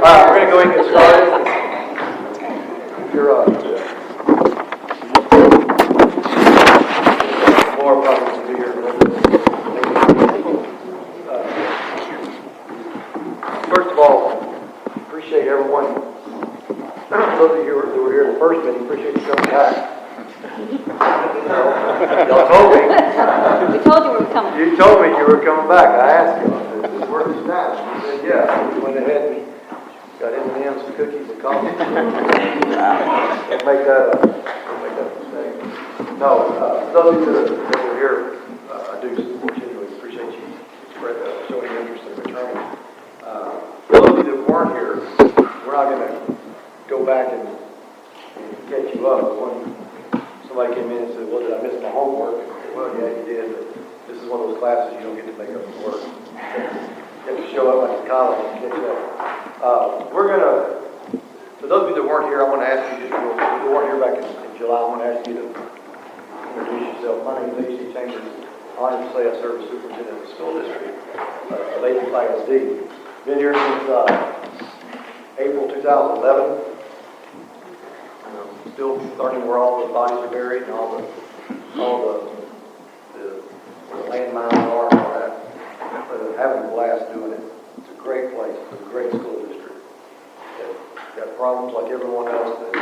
right, we're going to go ahead and get started. You're more probably to be here. First of all, appreciate everyone. Those of you who were here in the first meeting, appreciate you coming back. Y'all told me. We told you we were coming. You told me you were coming back. I asked you, I said, "Does this work tonight?" You said, "Yeah." We went ahead and got M&M's and cookies and coffee. Make that a mistake. No, those of you that were here, I do continually appreciate you showing interest in returning. For those of you that weren't here, we're not going to go back and catch you up. When somebody came in and said, "Well, did I miss my homework?" I said, "Well, yeah, you did, but this is one of those classes you don't get to make up the work. You have to show up like a college and catch up." We're going to, for those of you that weren't here, I want to ask you, if you weren't here back in July, I want to ask you to introduce yourself. My name is A.C. Chambers. Honored to say I serve as superintendent of the school district of Alief ISD. Been here since April 2011. Still learning where all the bodies are buried and all the landmines are and all that. But having a blast doing it. It's a great place. It's a great school district. Got problems like everyone else that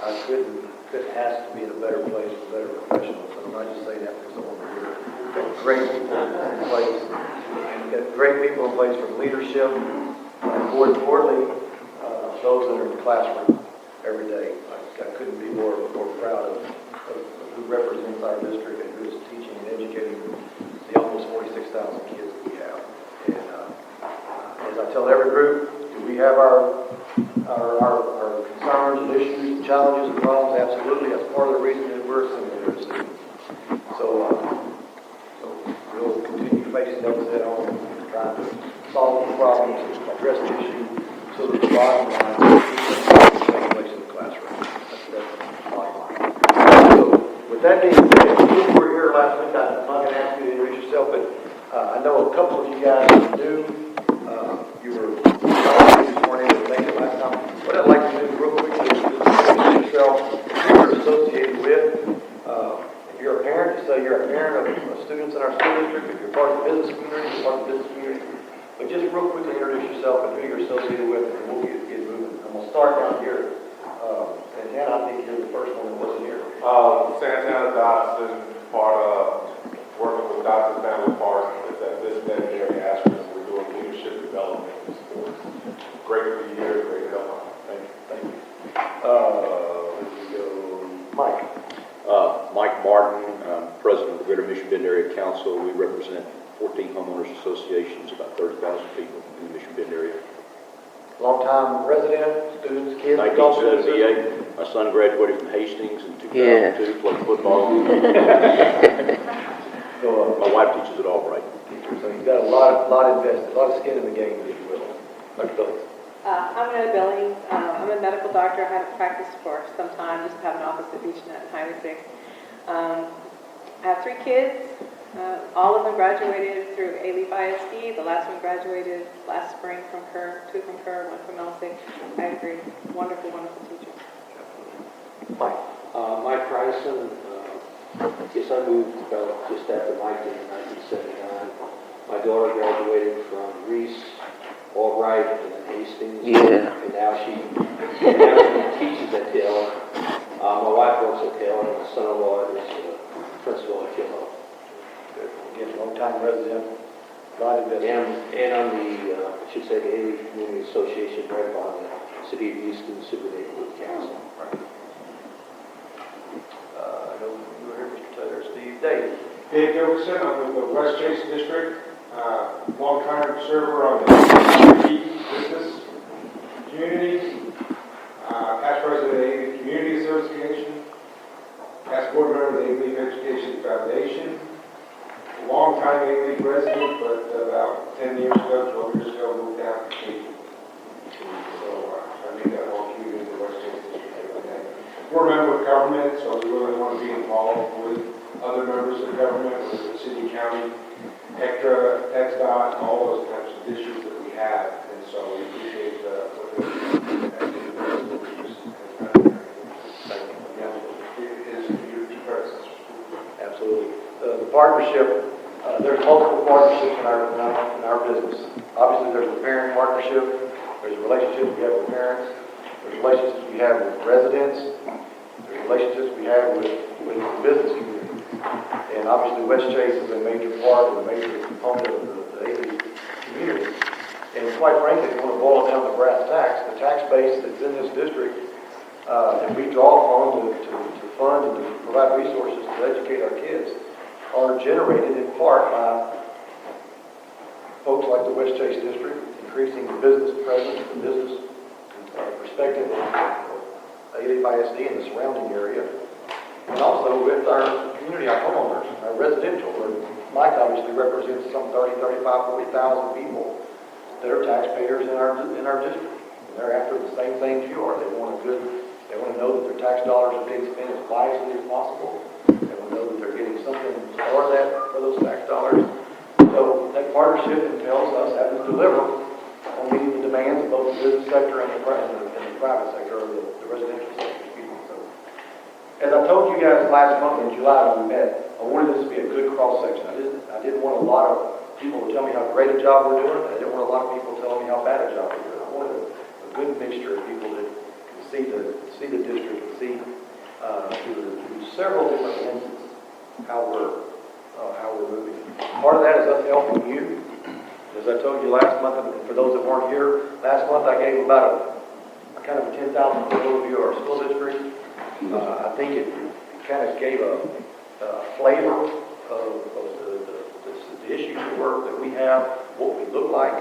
I couldn't ask to be in a better place with better professionals. And I'm not just saying that because I want to hear it. We've got great people in place. We've got great people in place from leadership, and more importantly, those that are in the classroom every day. I couldn't be more proud of who represents our district and who is teaching and educating the almost 46,000 kids that we have. And as I tell every group, do we have our concerns and issues and challenges and problems? Absolutely. That's part of the reason that we're assembling here this evening. So we'll continue facing those head on, trying to solve the problems, address the issue, so that the bottom line is taking place in the classroom. That's the bottom line. So with that being said, if you were here last week, I'm not going to ask you to introduce yourself, but I know a couple of you guys knew you were morning and make it last time. What I'd like to do real quickly is just introduce yourself, who you're associated with. If you're a parent, just say you're a parent of students in our school district. If you're part of the business community, you're part of the business community. But just real quickly introduce yourself and who you're associated with, and we'll get moving. I'm going to start down here. Santana, I think you're the first one that wasn't here. Santana Dodson, part of working with Dodson Family Park. It's at this veterinary aspect. We're doing leadership development in sports. Great for the year, great help. Thank you. Mike. Mike Martin, President of the Greater Mission-Bend Area Council. We represent 14 homeowners associations, about 30,000 people in the Mission-Bend area. Long-time resident, students, kids. 1978. My son graduated from Hastings in 2002, played football. My wife teaches at Albright. So you've got a lot invested, a lot of skin in the game, if you will. Dr. Billings. I'm Annette Billings. I'm a medical doctor. I haven't practiced for some time. Used to have an office at Beechnet and Highway 6. I have 3 kids. All of them graduated through Alief ISD. The last one graduated last spring from Kerr, 2 from Kerr, 1 from LC. I have 3 wonderful, wonderful teachers. Mike. Mike Bryson. I guess I moved about just after Mike did in 1979. My daughter graduated from Reese, Albright, and then Hastings. Yeah. And now she teaches at Taylor. My wife works at Taylor, and my son-in-law is principal at Taylor. Again, long-time resident, a lot invested. And I'm the, I should say, the Alief Community Association rep on the City of Houston Super Neighborhood Council. Right. I know you were here, Mr. Taylor. Steve Davis. Dave Jefferson, I'm with the West Chase District, long-time server on the business community, past president of the Alief Community Association, past board member of the Alief Education Foundation, long-time Alief resident, but about 10 years ago, 12 years ago, moved out to Cape. So I made that whole community in the West Chase District every day. We're a member of government, so we really want to be involved with other members of government, with the city, county, ECTRA, TxDOT, all those types of issues that we have. And so we appreciate the Absolutely. The partnership, there's multiple partnerships in our business. Obviously, there's the parent partnership, there's a relationship we have with parents, there's relationships we have with residents, there's relationships we have with the business community. And obviously, West Chase is a major part and a major component of the AV community. And quite frankly, if you want to boil it down to brass tacks, the tax base that's in this district that we draw upon to fund and to provide resources to educate our kids are generated in part by folks like the West Chase District, increasing the business presence, the business perspective of Alief ISD and the surrounding area, and also with our community, our homeowners, our residential, where Mike obviously represents some 30, 35, 40,000 people that are taxpayers in our district. And they're after the same things you are. They want to know that their tax dollars are being spent as wisely as possible. They want to know that they're getting something for those tax dollars. So that partnership entails us having to deliver on meeting the demands of both the business sector and the private sector, or the residential sector, excuse me. So, as I told you guys last month in July when we met, I wanted this to be a good cross-section. I didn't want a lot of people to tell me how great a job we're doing. I didn't want a lot of people telling me how bad a job we're doing. I wanted a good mixture of people that can see the district and see through several different lenses how we're moving. Part of that is us helping you. As I told you last month, and for those that weren't here, last month I gave about a kind of a 10,000 foot overview of our school district. I think it kind of gave a flavor of the issues of work that we have, what we look like,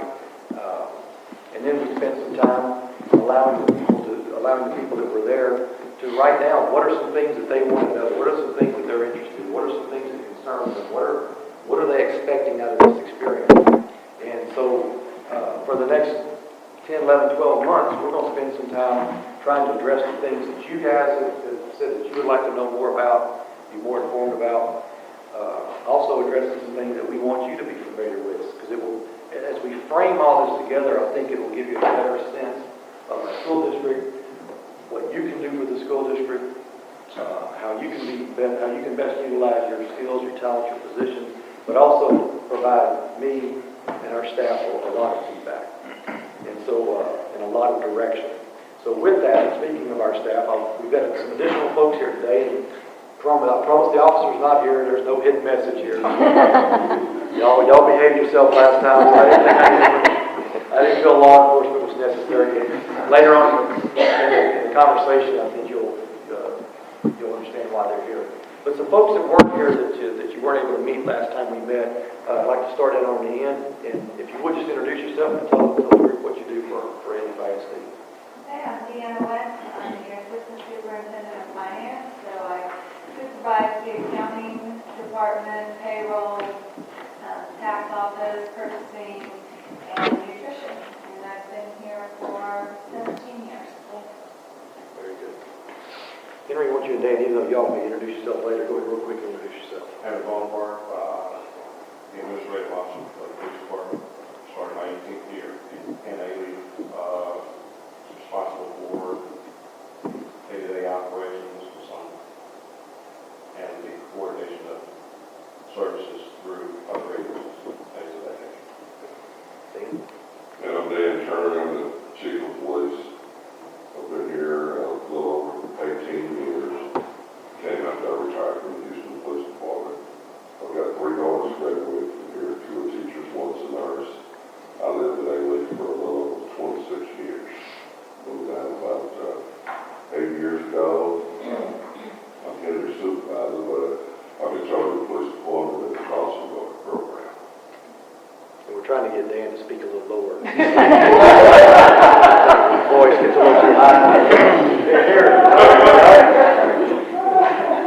and then we spent some time allowing the people that were there to write down what are some things that they want to know, what are some things that they're interested in, what are some things that concern them, what are they expecting out of this experience. And so for the next 10, 11, 12 months, we're going to spend some time trying to address the things that you guys have said that you would like to know more about, be more informed about. Also addressing some things that we want you to be familiar with, because it will, as we frame all this together, I think it will give you a better sense of our school district, what you can do for the school district, how you can best utilize your skills, your talents, your positions, but also provide me and our staff a lot of feedback, and so and a lot of direction. So with that, speaking of our staff, we've got some additional folks here today, and I promise the officer's not here. There's no hidden message here. Y'all behaved yourself last time. So I didn't feel law enforcement was necessary. Later on in the conversation, I think you'll understand why they're here. But some folks that weren't here that you weren't able to meet last time we met, I'd like to start out on the end. And if you would just introduce yourself and tell the group what you do for Alief ISD. Hey, I'm Deanna West. I'm the Assistant Superintendent of Finance, so I supervise the accounting department, payroll, tax office, purchasing, and nutrition. And I've been here for 17 years. Very good. Henry, I want you and Dan, even though y'all may introduce yourself later, go ahead real quick and introduce yourself. Henry Bonaparte, the administrative officer of the police department, started my 18th year in Alief, responsible for day-to-day operations and the coordination of services through other agencies, things of that nature. And I'm Dan Turner, I'm the chief of police. I've been here a little over 18 years. Came after I retired from the Houston Police Department. I've got 3 daughters graduated from here, 2 are teachers, 1's a nurse. I lived in Alief for a little over 26 years. Moved down about 8 years ago. I'm Henry supervisor, but I've been charged with the police department at the crossing guard program. And we're trying to get Dan to speak a little lower. Voice gets a little too high. Here.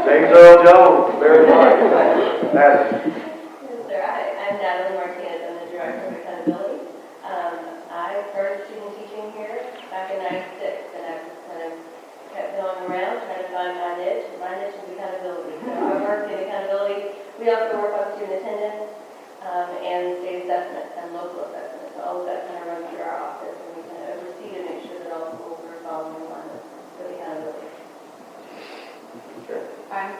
James Earl Jones, very much. Yes, sir. I'm Natalie Martinez. I'm the Director of Accountability. I started student teaching here back in '96, and I've kind of kept going around trying to find my niche. My niche is accountability. So I work in accountability. We also work on student attendance and state assessment and local assessment. So all of that kind of runs through our office, and we kind of oversee and make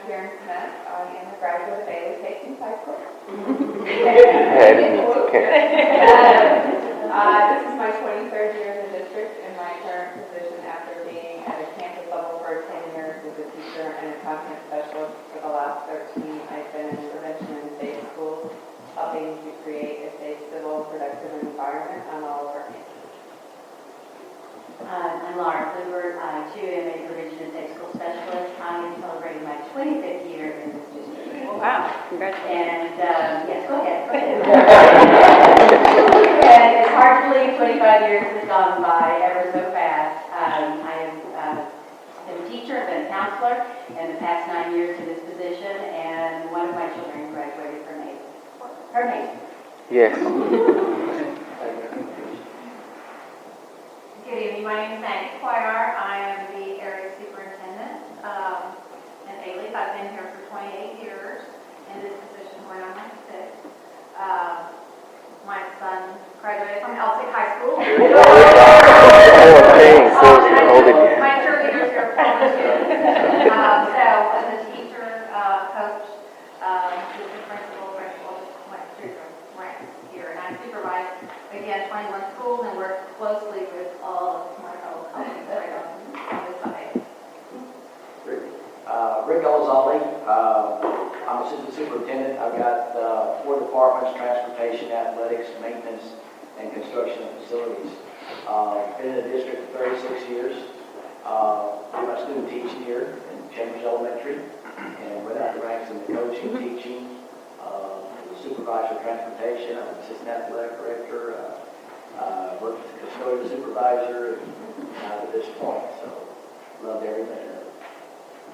Karen Smith. I am a graduate of Alief High School. This is my 23rd year in the district, and my current position after being at a campus level for 10 years as a teacher and a content specialist for the last 13. I've been in prevention and safe schools, helping to create a safe, civil, productive environment on all of our campuses. I'm Laura Kluber, too, am a prevention and safe school specialist. I am celebrating my 25th year in this district. Wow, congratulations. And, yes, go ahead. And it's hard to believe 25 years has gone by ever so fast. I have been a teacher, I've been a counselor in the past 9 years in this position, and one of my children graduated from Navy. Her name. Yes. Good evening, my name is Maggie Cuellar. I am the area superintendent in Alief. I've been here for 28 years in this position going on my 6th. My son graduated from Elsik High School. My cheerleaders here from too. So as a teacher, coach, assistant principal, went through the ranks here. And I supervise, again, 21 schools and work closely with all of my fellow colleagues right on this side. Rick Elizalde, I'm assistant superintendent. I've got 4 departments: transportation, athletics, maintenance, and construction of facilities. Been in the district for 36 years. Did my student teaching here in Chambers Elementary, and went out the ranks in the coaching, teaching, supervisor of transportation. I'm assistant athletic director. Worked as a custodial supervisor to this point, so loved everything.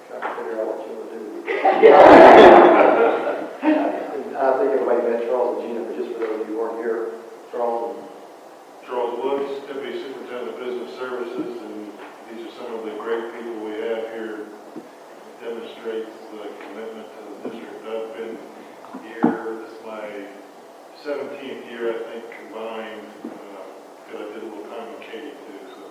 Trying to figure out what you want to do. I think everybody met Charles and Gina, but just for those of you who weren't here, Charles Woods, Deputy Superintendent of Business Services, and these are some of the great people we have here. It demonstrates the commitment to the district. I've been here, this is my 17th year, I think, combined, because I did a little time in Katy too, so.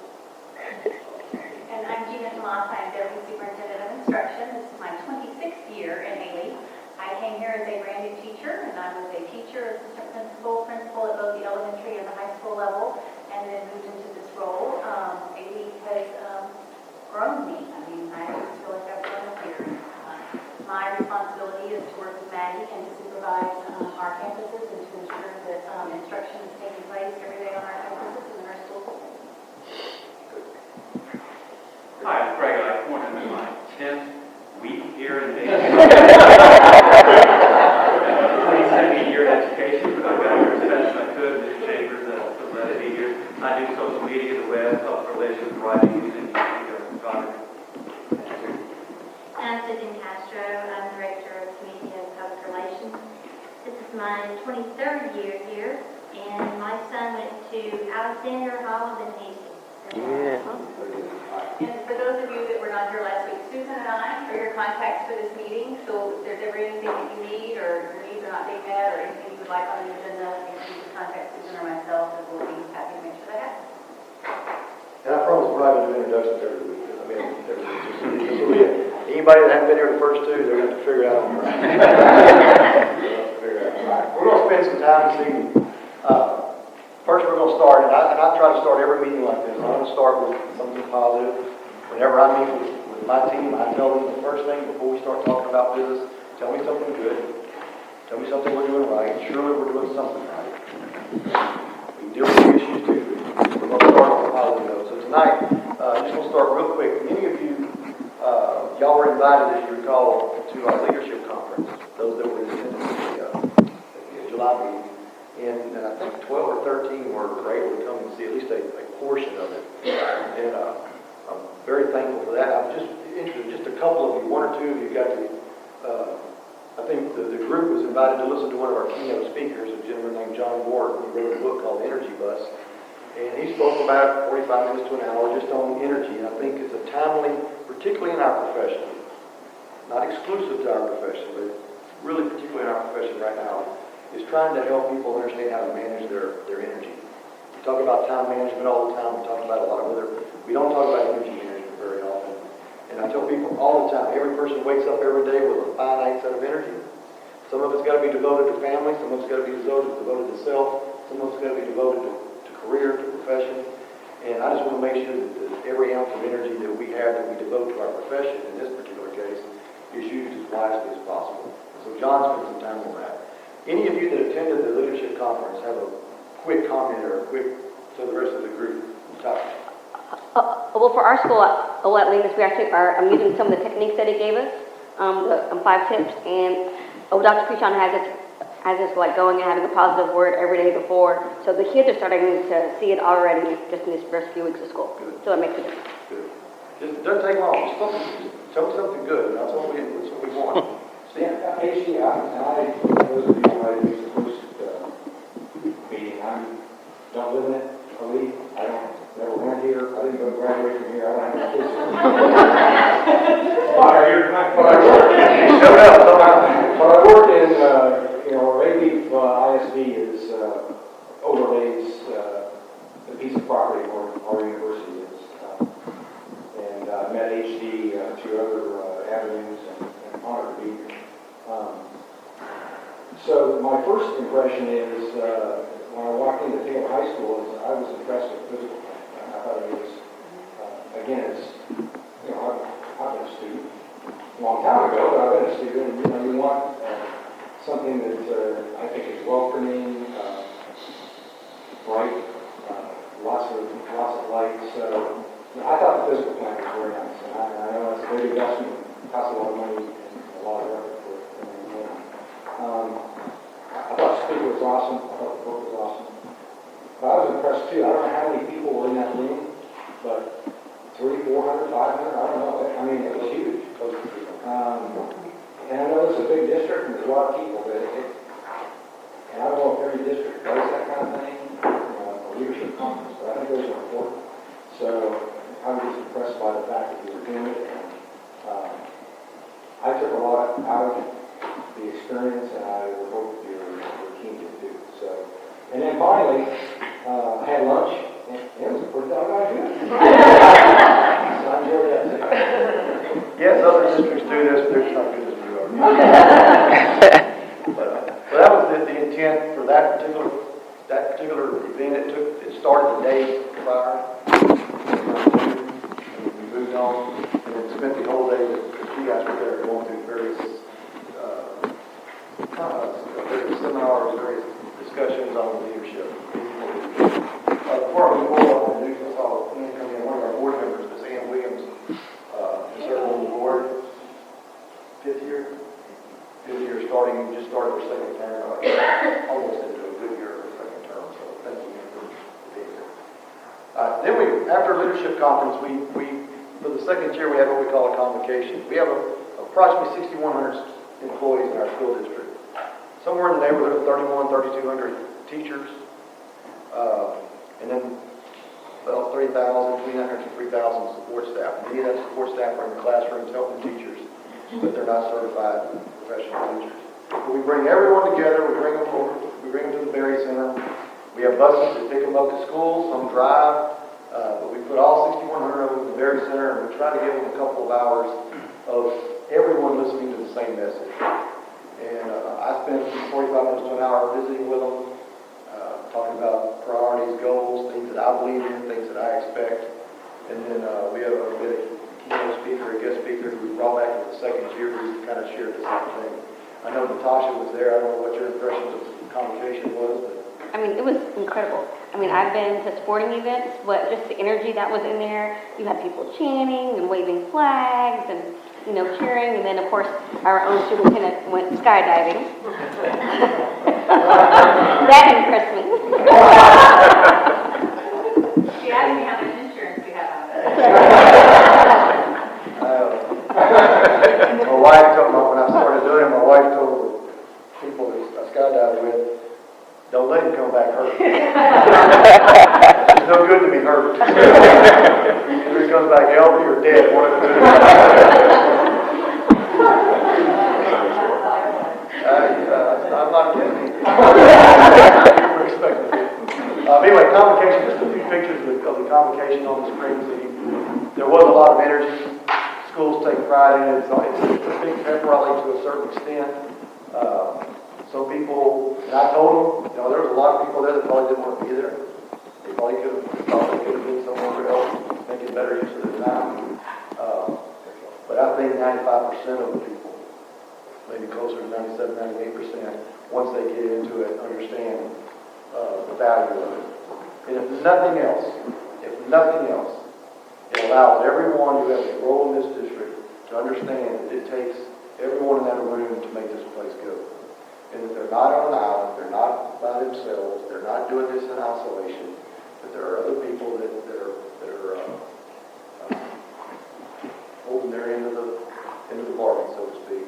And I'm Gina Tomas. I'm Deputy Superintendent of Instruction. This is my 26th year in Alief. I came here as a brand new teacher, and I was a teacher, assistant principal at both the elementary and the high school level, and then moved into this role. Alief has grown me. I mean, I just feel like I've grown up here. My responsibility is to work with Maggie and to supervise our campuses and to ensure that instruction is taking place every day on our campuses and in our schools. Hi, I'm Craig. I wanted to my 10th week here in Dayton. 27 year education, but I got here as fast as I could in the chambers for the last 8 years. I do social media, the web, public relations, writing, music, photography. I'm Susan Castro. I'm Director of Community and Public Relations. This is my 23rd year here, and my son went to Alexander Hall in Hastings. Yeah. And for those of you that were not here last week, Susan and I are your contacts for this meeting. So if there's ever anything that you need, or your needs are not being met, or anything you would like on the agenda, you can contact Susan or myself, and we'll be happy to make sure that happens. And I promise we're not going to do introductions every week. I mean, anybody that hasn't been here the first 2, they're going to have to figure it out. We're going to spend some time this evening. First, we're going to start, and I try to start every meeting like this. I'm going to start with something positive. Whenever I meet with my team, I tell them the first thing before we start talking about business, tell me something good. Tell me something we're doing right. Surely we're doing something right. We deal with the issues too. We're going to start on a positive note. So tonight, just going to start real quick. Many of you, y'all were invited, as you recall, to our leadership conference. Those that were in attendance at the July meeting. And I think 12 or 13 were able to come and see at least a portion of it. And I'm very thankful for that. I'm just interested, just a couple of you, 1 or 2 of you got to, I think the group was invited to listen to one of our keynote speakers, a gentleman named John Gordon. He wrote a book called Energy Bus. And he spoke about 45 minutes to an hour just on energy. And I think it's a timely, particularly in our profession, not exclusive to our profession, but really particularly in our profession right now, is trying to help people understand how to manage their energy. We talk about time management all the time. We talk about a lot of other, we don't talk about energy management very often. And I tell people all the time, every person wakes up every day with a finite set of energy. Some of it's got to be devoted to family, some of it's got to be devoted to self, some of it's got to be devoted to career, to profession. And I just want to make sure that every ounce of energy that we have that we devote to our profession, in this particular case, is used as wisely as possible. So John spent some time on that. Any of you that attended the leadership conference have a quick comment or a quick, so the rest of the group. Well, for our school, at Lemus, we actually I'm using some of the techniques that he gave us, the 5 tips, and Dr. Pichon has us like going and having a positive word every day before, so the kids are starting to see it already just in these first few weeks of school. Good. So it makes a difference. Good. Just don't take long. Just tell me something good. That's what we want. Yeah, HDI, and those of you who might use the first meeting, I don't live in it, Alief, I never went here, I didn't go graduate from here, I don't have kids here. But I work in, Alief ISD is overlays the piece of property where our university is. And I met HD 2 other avenues and honored to be here. So my first impression is, when I walked into Taylor High School, is I was impressed with the physical plant. I thought it was, again, it's, I've been a student a long time ago, but I've been a student, and you want something that I think is welcoming, bright, lots of light. So I thought the physical plant was very nice, and I know that's a big investment, it costs a lot of money and a lot of effort for it. I thought the speaker was awesome. I thought the book was awesome. But I was impressed too. I don't know how many people were in that room, but 300, 400, 500, I don't know. I mean, it was huge. And I know it's a big district and there's a lot of people, but and I don't know if every district does that kind of thing, a leadership conference, but I think those are important. So I was just impressed by the fact that you were doing it. And I took a lot out of the experience, and I would hope you're keen to do. So, and then finally, I had lunch, and it was pretty doggone good. So I enjoyed that too. Yes, other districts do this, but they're not good as we are. But that was the intent for that particular event. It started the day prior, and we moved on, and then spent the whole day with you guys were there going through various seminars, various discussions on leadership. Before we move on to news, I saw Ian come in, one of our board members, Ms. Ann Williams, served on the board, fifth year starting, just started her second term, almost into a good year of her second term, so thank you for being here. Then after leadership conference, for the second year, we have what we call a convocation. We have approximately 6,100 employees in our school district. Somewhere in the neighborhood of 3,200 teachers, and then about 3,000, between 900 and 3,000 support staff. Many of that support staff are in the classrooms helping teachers, but they're not certified professional teachers. But we bring everyone together, we bring them to the Berry Center. We have buses that pick them up to school, some drive, but we put all 6,100 of them in the Berry Center, and we try to give them a couple of hours of everyone listening to the same message. And I spent 45 minutes to an hour visiting with them, talking about priorities, goals, things that I believe in, things that I expect. And then we have a keynote speaker, a guest speaker who we brought back for the second year who kind of shared the same thing. I know Natasha was there. I don't know what your impressions of the convocation was, but I mean, it was incredible. I mean, I've been to sporting events, but just the energy that was in there, you had people chanting and waving flags and, cheering. And then, of course, our own superintendent went skydiving. That impressed me. She asked me how much insurance we have out of it. My wife told me, when I started doing it, my wife told the people that I skydived with, don't let him come back hurt. It's no good to be hurt. Either he comes back healthy or dead. One of the two. I'm not kidding. Anyway, convocation, just a few pictures of the convocation on the screen. There was a lot of energy. schools take pride in it. It's a big pep rally to a certain extent. Some people, and I told them, there was a lot of people there that probably didn't want to be there. They probably could have been somewhere else, making better use of their time. But I think 95% of the people, maybe closer to 97, 98%, once they get into it, understand the value of it. And if nothing else, it allows everyone who has a role in this district to understand that it takes everyone in that room to make this place go. And that they're not on an island, they're not by themselves, they're not doing this in isolation, that there are other people that are holding their end of the bargain, so to speak.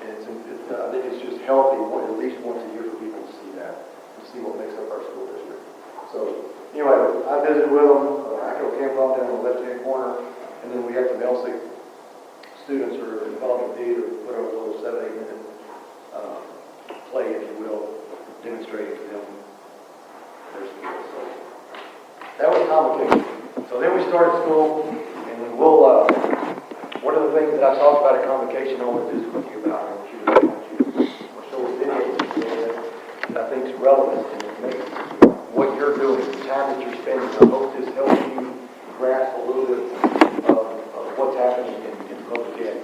And I think it's just healthy, at least once a year, for people to see that, and see what makes up our school district. So, anyway, I visited with them. I go camp on down in the left-hand corner, and then we have the Melsick students who are involved in theater, put on a little 7-8 minute play, if you will, demonstrating to them their skills. So that was convocation. So then we started school, and then we'll, one of the things that I talked about at convocation, I want to visit with you about, and we'll show a video that I think is relevant, and it makes what you're doing, the time that you're spending. I hope this helps you grasp a little bit of what's happening in public ed.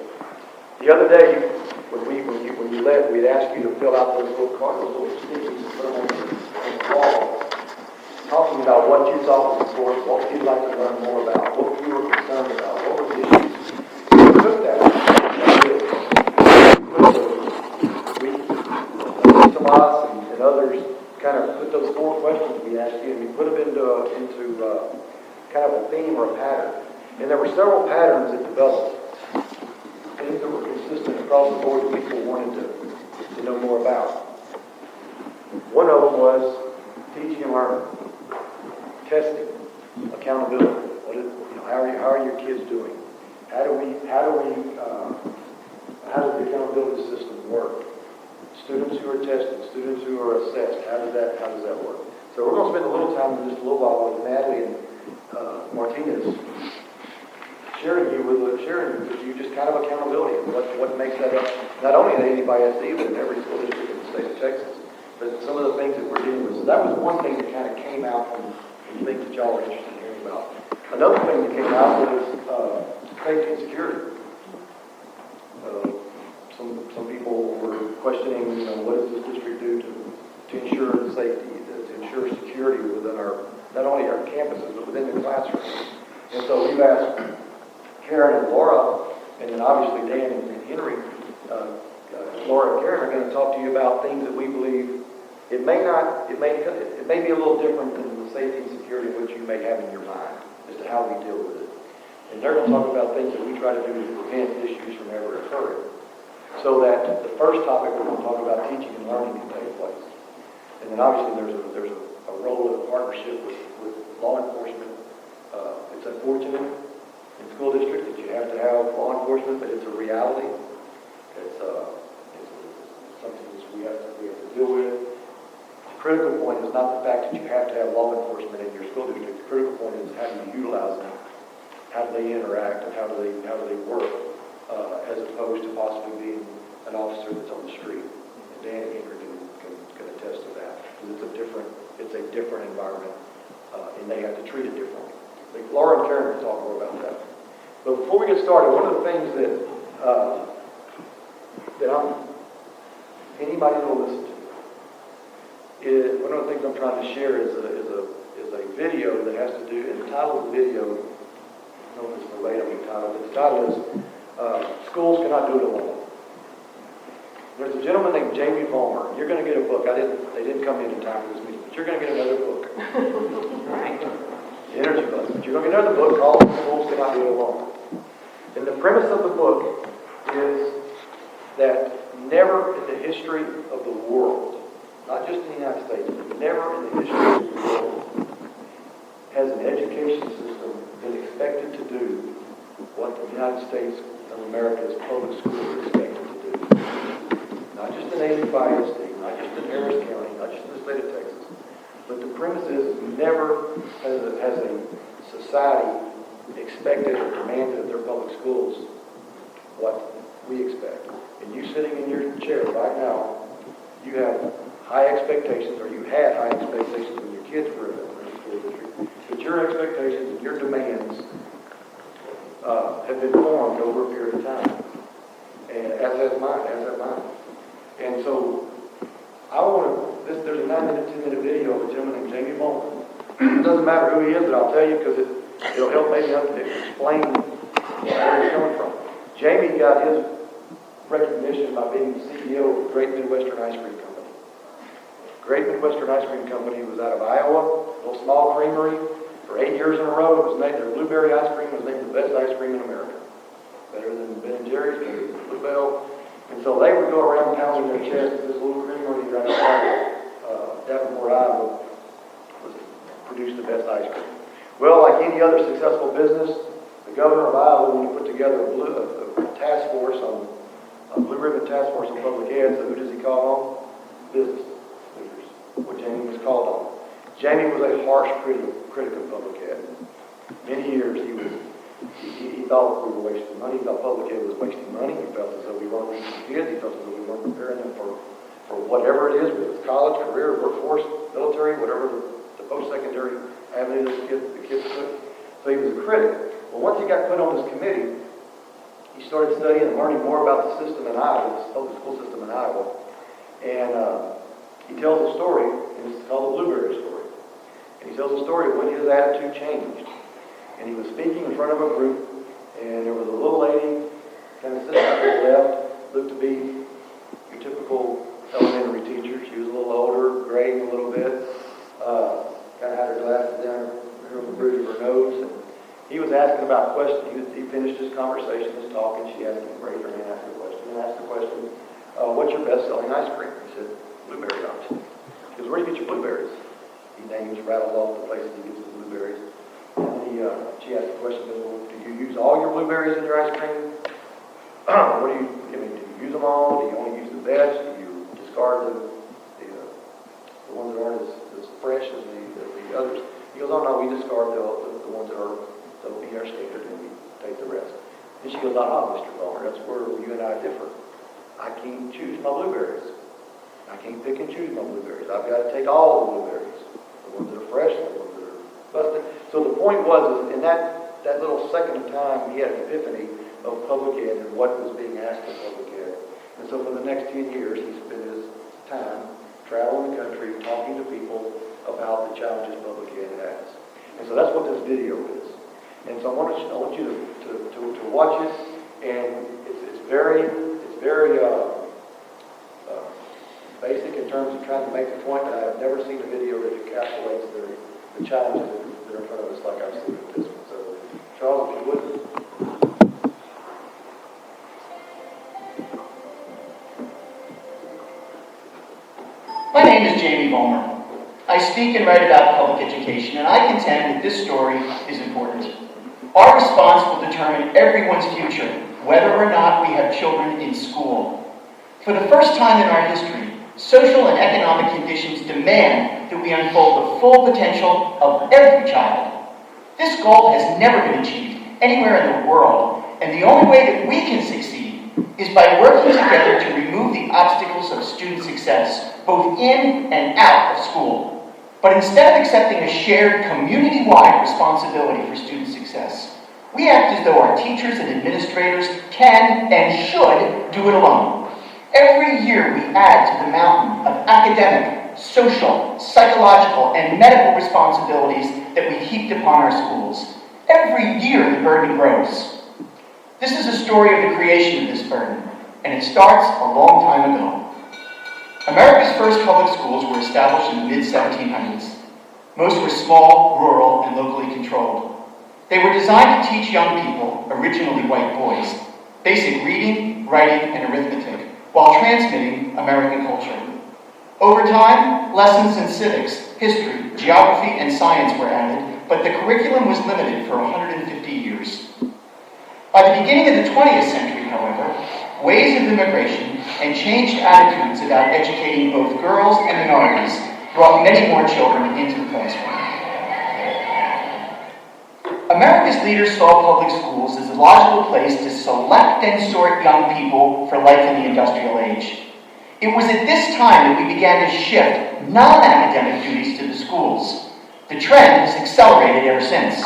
The other day, when you left, we'd asked you to fill out those little cards, those little stickies, and put them on the wall, talking about what you thought was important, what you'd like to learn more about, what you were concerned about, what were the issues. We took that. Tomas and others kind of put those 4 questions we asked you, and we put them into kind of a theme or a pattern. And there were several patterns that developed, things that were consistent across the board that people wanted to know more about. One of them was teaching and learning, testing, accountability. How are your kids doing? How does the accountability system work? Students who are tested, students who are assessed, how does that work? So we're going to spend a little time in just a little while with Natalie and Martinez sharing with you just kind of accountability and what makes that up, not only in ADBISD, but in every school district in the state of Texas, but some of the things that we're dealing with. So that was one thing that kind of came out from things that y'all are interested in hearing about. Another thing that came out was safety and security. Some people were questioning, what does this district do to ensure safety, to ensure security within not only our campuses, but within the classrooms. And so we've asked Karen and Laura, and then obviously Dan and Henry, Laura and Karen are going to talk to you about things that we believe it may be a little different than the safety and security which you may have in your mind as to how we deal with it. And they're going to talk about things that we try to do to prevent issues from ever occurring. So that the first topic we're going to talk about, teaching and learning, can take place. And then obviously there's a role of a partnership with law enforcement. It's unfortunate in school districts that you have to have law enforcement, but it's a reality. It's something that we have to deal with. The critical point is not the fact that you have to have law enforcement in your school district. The critical point is how do you utilize them, how do they interact, and how do they work, as opposed to possibly being an officer that's on the street. And Dan and Henry can attest to that, because it's a different environment, and they have to treat it differently. Like Laura and Karen will talk more about that. But before we get started, one of the things that anybody will listen to is one of the things I'm trying to share is a video that has to do, and the title of the video, I don't know if it's verbatim the title, but the title is Schools Cannot Do It Alone. There's a gentleman named Jamie Vollmer. You're going to get a book. They didn't come in time for this meeting, but you're going to get another book. Right. The Energy Bus. But you're going to get another book called Schools Cannot Do It Alone. And the premise of the book is that never in the history of the world, not just in the United States, but never in the history of the world has an education system been expected to do what the United States of America's public schools are expected to do. Not just in ADBISD, not just in Harris County, not just in the state of Texas, but the premise is never has a society expected or demanded of their public schools what we expect. And you sitting in your chair right now, you have high expectations, or you had high expectations when your kids were in the school district, but your expectations and your demands have been formed over a period of time, and as have mine. And so I want to, there's a 9-minute, 10-minute video of a gentleman named Jamie Bowman. It doesn't matter who he is, but I'll tell you because it'll help maybe explain where he's coming from. Jamie got his recognition by being the CEO of Great Midwestern Ice Cream Company. Great Midwestern Ice Cream Company was out of Iowa, a little small creamery. For 8 years in a row, it was named, their blueberry ice cream was named the best ice cream in America. Better than Ben & Jerry's, better than Bluebell. And so they would go around pounding their chest at this little creamery right outside Davenport, Iowa, produced the best ice cream. Well, like any other successful business, the governor of Iowa, when he put together a task force on a blue ribbon task force on public ed, so who does he call on? Business leaders, what Jamie was called on. Jamie was a harsh critic of public ed. Many years he thought we were wasting money. He thought public ed was wasting money. He felt as though we weren't reaching kids. He felt as though we weren't preparing them for whatever it is, whether it's college, career, workforce, military, whatever the post-secondary avenue the kids took. So he was a critic. Well, once he got put on this committee, he started studying and learning more about the system in Iowa, the public school system in Iowa. And he tells a story, and it's called the Blueberry Story. And he tells a story of when his attitude changed. And he was speaking in front of a group, and there was a little lady kind of sitting out to his left, looked to be your typical elementary teacher. She was a little older, graying a little bit, kind of had her glasses down here on the bridge of her nose. And he was asking about questions. He finished his conversation, his talk, and she asked him, raised her hand, asked her a question, and asked the question, what's your best-selling ice cream? He said, blueberry ice. She goes, where do you get your blueberries? He names, rattles off the places he gets the blueberries. And she asked the question, well, do you use all your blueberries in your ice cream? Do you use them all? Do you only use the best? Do you discard the ones that aren't as fresh as the others? He goes, oh no, we discard the ones that meet our standard, and we take the rest. And she goes, Mr. Bowman, that's where you and I differ. I can't choose my blueberries. I can't pick and choose my blueberries. I've got to take all the blueberries, the ones that are fresh, the ones that are busted. So the point was, in that little second of time, he had an epiphany of public ed and what was being asked of public ed. And so for the next 10 years, he spent his time traveling the country, talking to people about the challenges public ed has. And so that's what this video is. And so I want you to watch it, and it's very basic in terms of trying to make the point, but I have never seen a video that encapsulates the challenges that are in front of us like I've seen with this one. So, Charles, if you would. My name is Jamie Bowman. I speak and write about public education, and I contend that this story is important. Our response will determine everyone's future, whether or not we have children in school. For the first time in our history, social and economic conditions demand that we unfold the full potential of every child. This goal has never been achieved anywhere in the world, and the only way that we can succeed is by working together to remove the obstacles of student success, both in and out of school. But instead of accepting a shared community-wide responsibility for student success, we act as though our teachers and administrators can and should do it alone. Every year we add to the mountain of academic, social, psychological, and medical responsibilities that we heaped upon our schools. Every year the burden grows. This is a story of the creation of this burden, and it starts a long time ago. America's first public schools were established in the mid-1700s. Most were small, rural, and locally controlled. They were designed to teach young people, originally white boys, basic reading, writing, and arithmetic, while transmitting American culture. Over time, lessons in civics, history, geography, and science were added, but the curriculum was limited for 150 years. By the beginning of the 20th century, however, waves of immigration and changed attitudes about educating both girls and minorities brought many more children into the classroom. America's leaders saw public schools as a logical place to select and sort young people for life in the industrial age. It was at this time that we began to shift non-academic duties to the schools. The trend has accelerated ever since.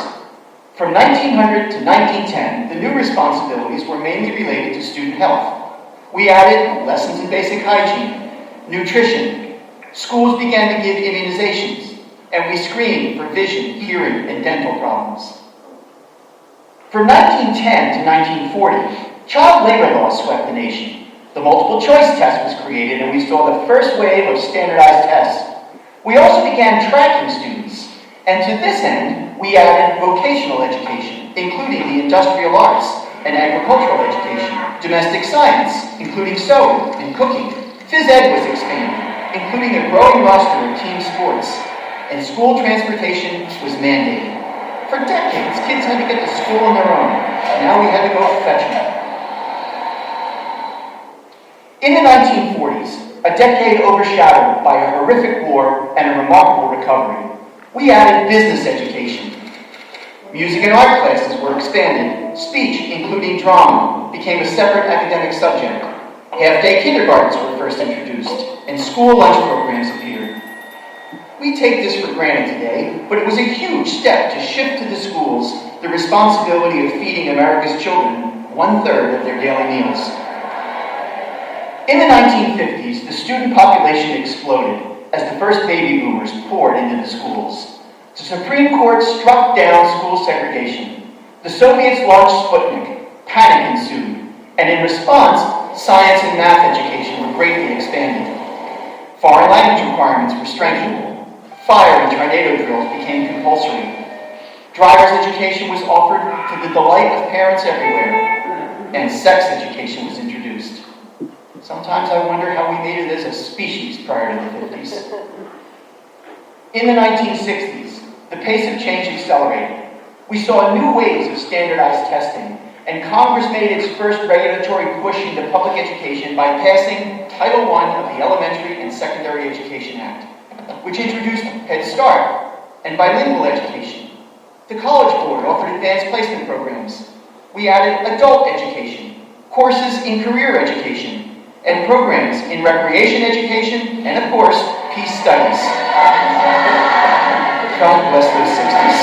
From 1900 to 1910, the new responsibilities were mainly related to student health. We added lessons in basic hygiene, nutrition. Schools began to give immunizations, and we screened for vision, hearing, and dental problems. From 1910 to 1940, child labor laws swept the nation. The multiple choice test was created, and we saw the first wave of standardized tests. We also began tracking students, and to this end, we added vocational education, including the industrial arts and agricultural education, domestic science, including sewing and cooking. Phys ed was expanded, including a growing roster of team sports, and school transportation was mandated. For decades, kids had to get to school on their own. Now we had to go fetch them. In the 1940s, a decade overshadowed by a horrific war and a remarkable recovery, we added business education. Music and art classes were expanded. Speech, including drama, became a separate academic subject. Half-day kindergartens were first introduced, and school lunch programs appeared. We take this for granted today, but it was a huge step to shift to the schools the responsibility of feeding America's children 1/3 of their daily meals. In the 1950s, the student population exploded as the first baby boomers poured into the schools. The Supreme Court struck down school segregation. The Soviets launched Sputnik. Panic ensued, and in response, science and math education were greatly expanded. Foreign language requirements were strengthened. Fire and tornado drills became compulsory. Driver's education was offered to the delight of parents everywhere, and sex education was introduced. Sometimes I wonder how we made it as a species prior to the 50s. In the 1960s, the pace of change accelerated. We saw new waves of standardized testing, and Congress made its first regulatory push into public education by passing Title I of the Elementary and Secondary Education Act, which introduced Head Start and bilingual education. The College Board offered advanced placement programs. We added adult education, courses in career education, and programs in recreation education, and of course, peace studies. God bless those 60s.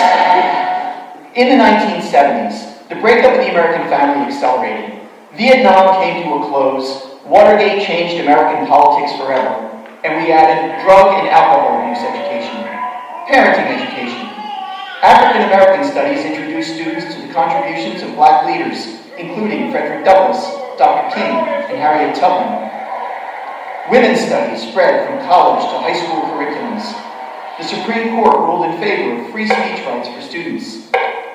In the 1970s, the breakup of the American family accelerated. Vietnam came to a close, Watergate changed American politics forever, and we added drug and alcohol abuse education, parenting education. African American studies introduced students to the contributions of black leaders, including Frederick Douglass, Dr. King, and Harriet Tubman. Women's studies spread from college to high school curriculums. The Supreme Court ruled in favor of free speech rights for students.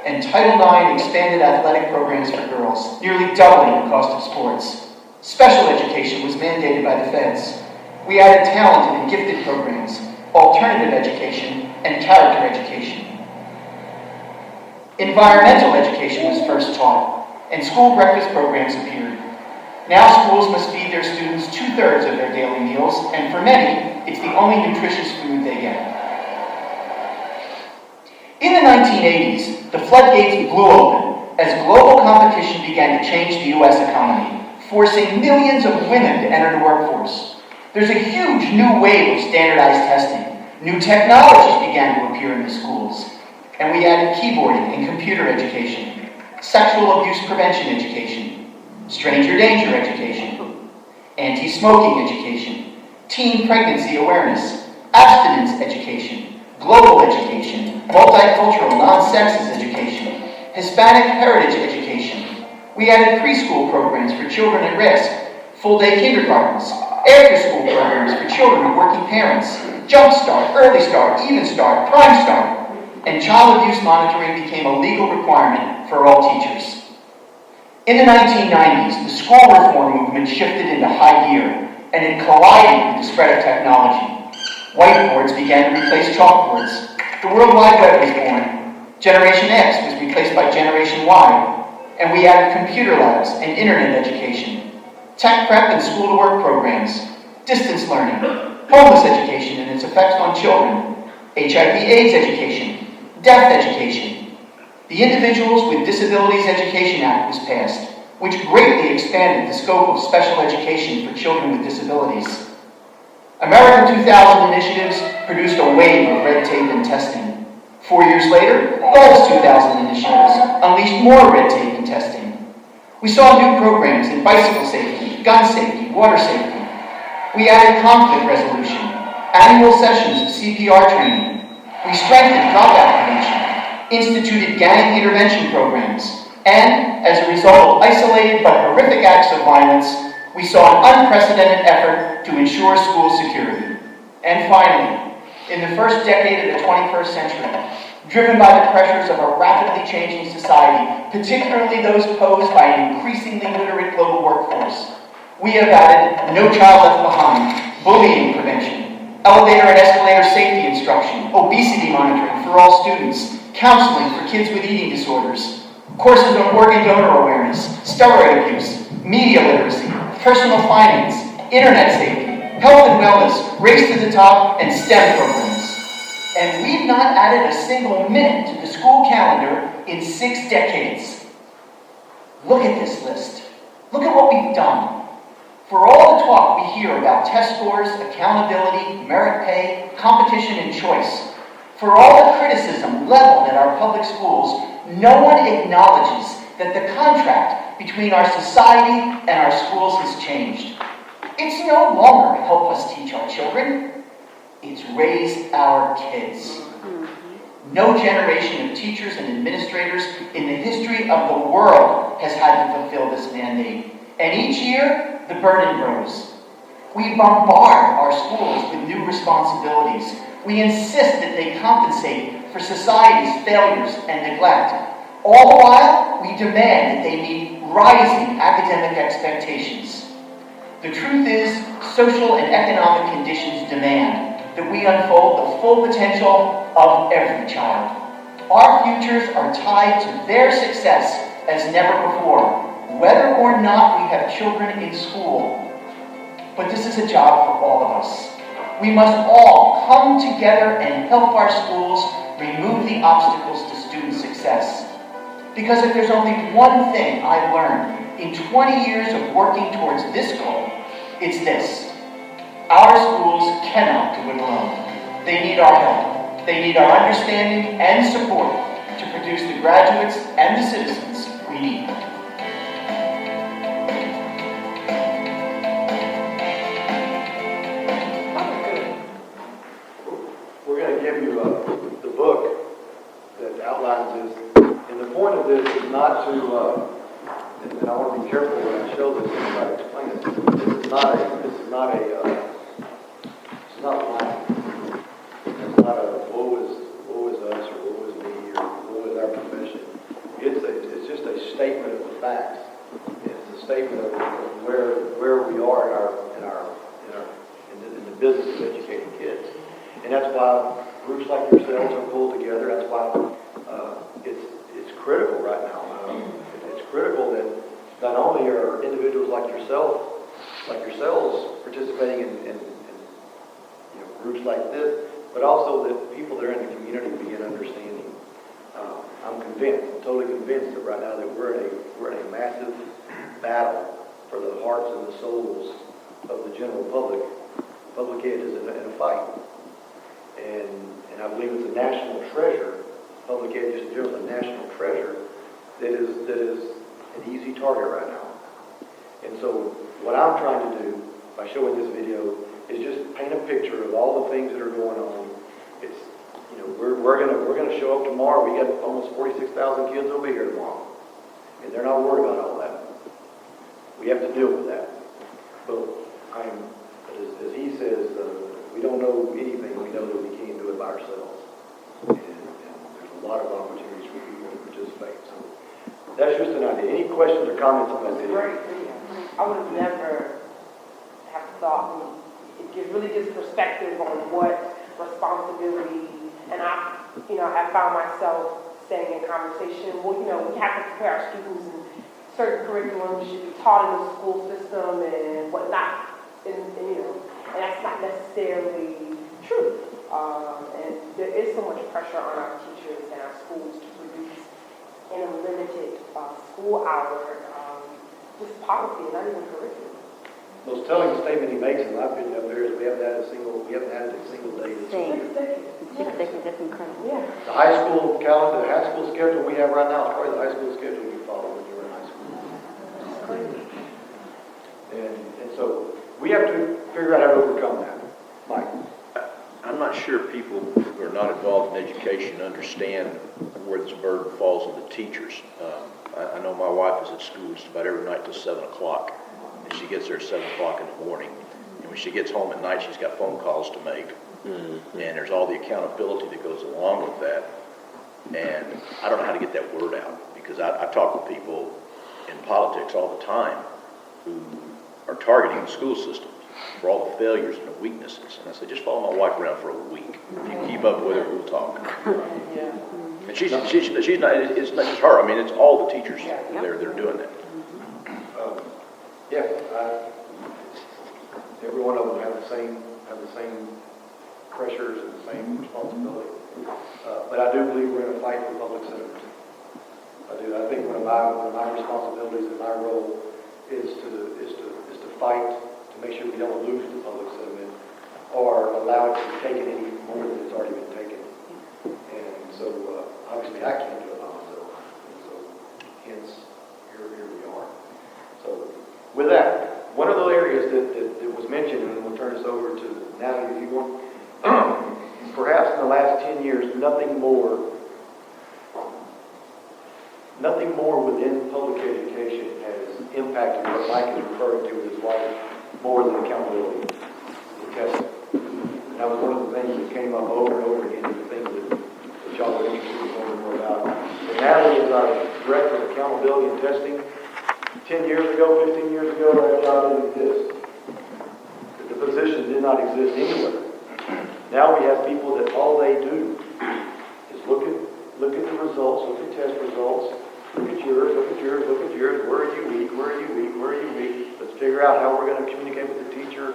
And Title IX expanded athletic programs for girls, nearly doubling the cost of sports. Special education was mandated by the feds. We added talented and gifted programs, alternative education, and character education. Environmental education was first taught, and school breakfast programs appeared. Now schools must feed their students 2/3 of their daily meals, and for many, it's the only nutritious food they get. In the 1980s, the floodgates blew open as global competition began to change the U.S. economy, forcing millions of women to enter the workforce. There's a huge new wave of standardized testing. New technologies began to appear in the schools, and we added keyboarding and computer education, sexual abuse prevention education, stranger danger education, anti-smoking education, teen pregnancy awareness, abstinence education, global education, multicultural non-sexist education, Hispanic heritage education. We added preschool programs for children at risk, full-day kindergartens, after-school programs for children of working parents, Jump Start, Early Start, Even Start, Prime Start, and child abuse monitoring became a legal requirement for all teachers. In the 1990s, the school reform movement shifted into high gear, and it collided with the spread of technology. Whiteboards began to replace chalkboards. The World Wide Web was born. Generation X was replaced by Generation Y, and we added computer labs and internet education, tech prep and school-to-work programs, distance learning, homeless education and its effects on children, HIV/AIDS education, deaf education. The Individuals with Disabilities Education Act was passed, which greatly expanded the scope of special education for children with disabilities. American 2000 initiatives produced a wave of red tape and testing. 4 years later, those 2000 initiatives unleashed more red tape and testing. We saw new programs in bicycle safety, gun safety, water safety. We added conflict resolution, annual sessions of CPR training. We strengthened dropout prevention, instituted gang intervention programs, and as a result of isolated but horrific acts of violence, we saw an unprecedented effort to ensure school security. And finally, in the first decade of the 21st century, driven by the pressures of a rapidly changing society, particularly those posed by an increasingly literate global workforce, we have added No Child Left Behind, bullying prevention, elevator and escalator safety instruction, obesity monitoring for all students, counseling for kids with eating disorders, courses on organ donor awareness, steroid abuse, media literacy, personal finance, internet safety, health and wellness, race to the top, and STEM programs. And we've not added a single minute to the school calendar in 6 decades. Look at this list. Look at what we've done. For all the talk we hear about test scores, accountability, merit pay, competition, and choice, for all the criticism leveled at our public schools, no one acknowledges that the contract between our society and our schools has changed. It's no longer help us teach our children, it's raise our kids. No generation of teachers and administrators in the history of the world has had to fulfill this mandate. And each year, the burden grows. We bombard our schools with new responsibilities. We insist that they compensate for society's failures and neglect. All the while, we demand that they meet rising academic expectations. The truth is, social and economic conditions demand that we unfold the full potential of every child. Our futures are tied to their success as never before, whether or not we have children in school. But this is a job for all of us. We must all come together and help our schools remove the obstacles to student success. Because if there's only one thing I've learned in 20 years of working towards this goal, it's this. Our schools cannot do it alone. They need our help. They need our understanding and support to produce the graduates and the citizens we need. We're going to give you the book that outlines this. And the point of this is not to, and I want to be careful when I show this and try to explain it. This is not lying. It's not a woe is us or woe is me or woe is our profession. It's just a statement of the facts. It's a statement of where we are in the business of educating kids. And that's why groups like yourselves are pulled together. That's why it's critical right now. It's critical that not only are individuals like yourselves participating in groups like this, but also that people that are in the community begin understanding. I'm totally convinced that right now that we're in a massive battle for the hearts and the souls of the general public. Public ed is in a fight. And I believe it's a national treasure. Public ed just in general is a national treasure that is an easy target right now. And so what I'm trying to do by showing this video is just paint a picture of all the things that are going on. It's we're gonna show up tomorrow. We got almost 46,000 kids will be here tomorrow, and they're not worried about all that. We have to deal with that. But as he says, we don't know anything. We know that we can't do it by ourselves. And there's a lot of opportunities for people to participate. So that's just an idea. Any questions or comments on that video? Great. I would have never have thought. It really gives perspective on what responsibility, and I found myself saying in conversation, well, we have to prepare our students and certain curriculums should be taught in the school system and whatnot, and that's not necessarily true. And there is so much pressure on our teachers and our schools to produce school hour, just policy, not even curriculum. Most telling statement he makes, in my opinion, up there is we haven't added a single day this year. 6 seconds, that's incredible. Yeah. The high school calendar, the high school schedule we have right now is probably the high school schedule you follow when you were in high school. It's crazy. And so we have to figure out how to overcome that. Mike? I'm not sure people who are not involved in education understand where this burden falls on the teachers. I know my wife is at school just about every night till 7 o'clock, and she gets there at 7 o'clock in the morning. And when she gets home at night, she's got phone calls to make. And there's all the accountability that goes along with that. And I don't know how to get that word out, because I talk with people in politics all the time who are targeting the school system for all the failures and the weaknesses. And I say, just follow my wife around for a week. If you keep up with her, we'll talk. Yeah. And she's not, it's not just her. I mean, it's all the teachers they're doing that. Every one of them have the same pressures and the same responsibility. But I do believe we're in a fight for public sentiment. I do. I think one of my responsibilities and my role is to fight to make sure we don't lose the public sentiment or allow it to be taken any more than it's already been taken. And so obviously I can't do it by myself. And so hence here we are. So with that, one of the areas that was mentioned, and we'll turn this over to Natalie if you want. Perhaps in the last 10 years, nothing more within public education has impacted what Mike is referring to as life more than accountability and testing. And that was one of the things that came up over and over again, the things that y'all were interested in learning more about. So Natalie is our director of accountability and testing. 10 years ago, 15 years ago, that job didn't exist. The position did not exist anywhere. Now we have people that all they do is look at the results, look at test results, look at yours, look at yours, look at yours. Where are you weak? Where are you weak? Where are you weak? Let's figure out how we're going to communicate with the teacher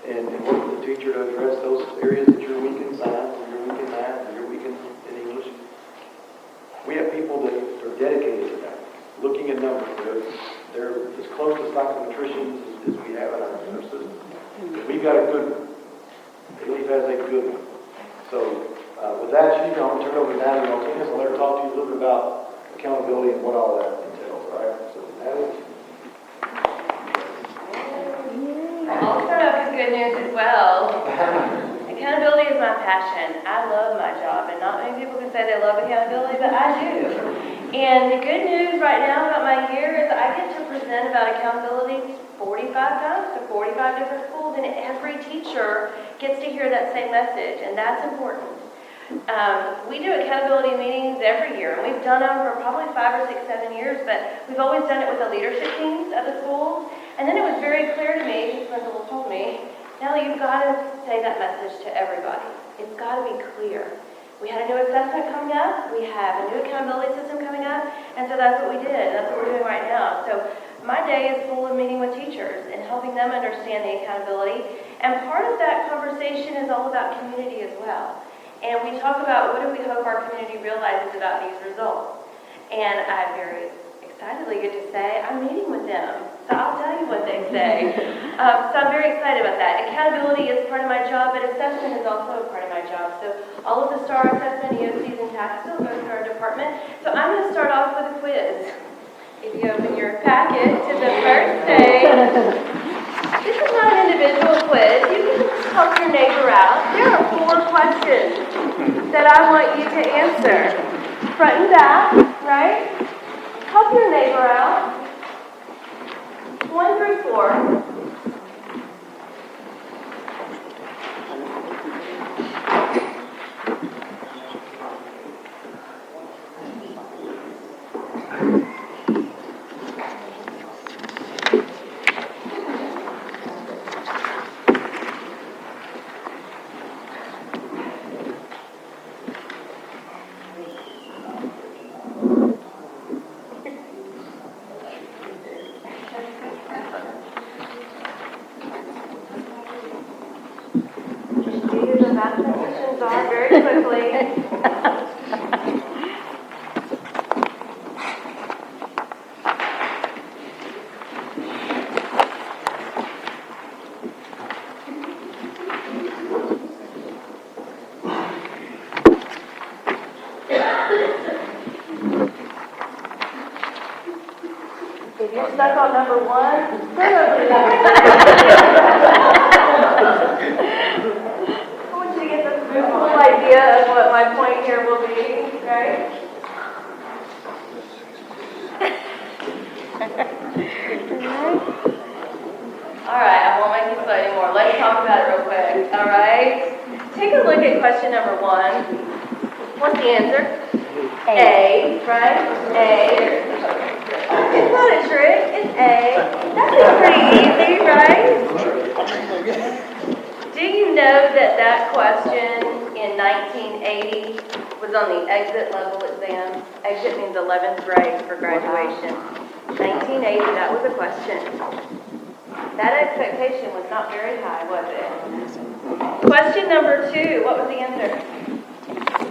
and work with the teacher to address those areas that you're weak in science, or you're weak in math, or you're weak in English. We have people that are dedicated to that, looking at numbers. They're as close to psychometricians as we have in our system. We've got a good one. Alief has a good one. So with that, I'm going to turn it over to Natalie Martinez and let her talk to you a little bit about accountability and what all that entails. All right? So Natalie. I'll start off with good news as well. Accountability is my passion. I love my job, and not many people can say they love accountability, but I do. And the good news right now about my year is I get to present about accountability 45 times to 45 different schools, and every teacher gets to hear that same message, and that's important. We do accountability meetings every year, and we've done them for probably 5 or 6, 7 years, but we've always done it with the leadership teams at the schools. And then it was very clear to me, the principal told me, Nellie, you've got to say that message to everybody. It's got to be clear. We had a new assessment coming up, we have a new accountability system coming up, and so that's what we did, that's what we're doing right now. So my day is full of meeting with teachers and helping them understand the accountability, and part of that conversation is all about community as well. And we talk about what do we hope our community realizes about these results. And I very excitedly get to say, I'm meeting with them, so I'll tell you what they say. So I'm very excited about that. Accountability is part of my job, but assessment is also a part of my job. So all of the STAR assessment, EOCs, and TACs still go through our department. So I'm going to start off with a quiz. If you open your packet to the first page, this is not an individual quiz. You can help your neighbor out. There are 4 questions that I want you to answer. Front and back, right? Help your neighbor out. 1 through 4. The mathematicians are very quickly. You're stuck on number one? I want you to get the full idea of what my point here will be, right? All right, I won't make you sweat anymore. Let's talk about it real quick, all right? Take a look at question number one. What's the answer? A, right? A. It's not a trick, it's A. That's pretty easy, right? Do you know that that question in 1980 was on the exit level exam? Exit means 11th grade for graduation. 1980, that was a question. That expectation was not very high, was it? Question number two, what was the answer?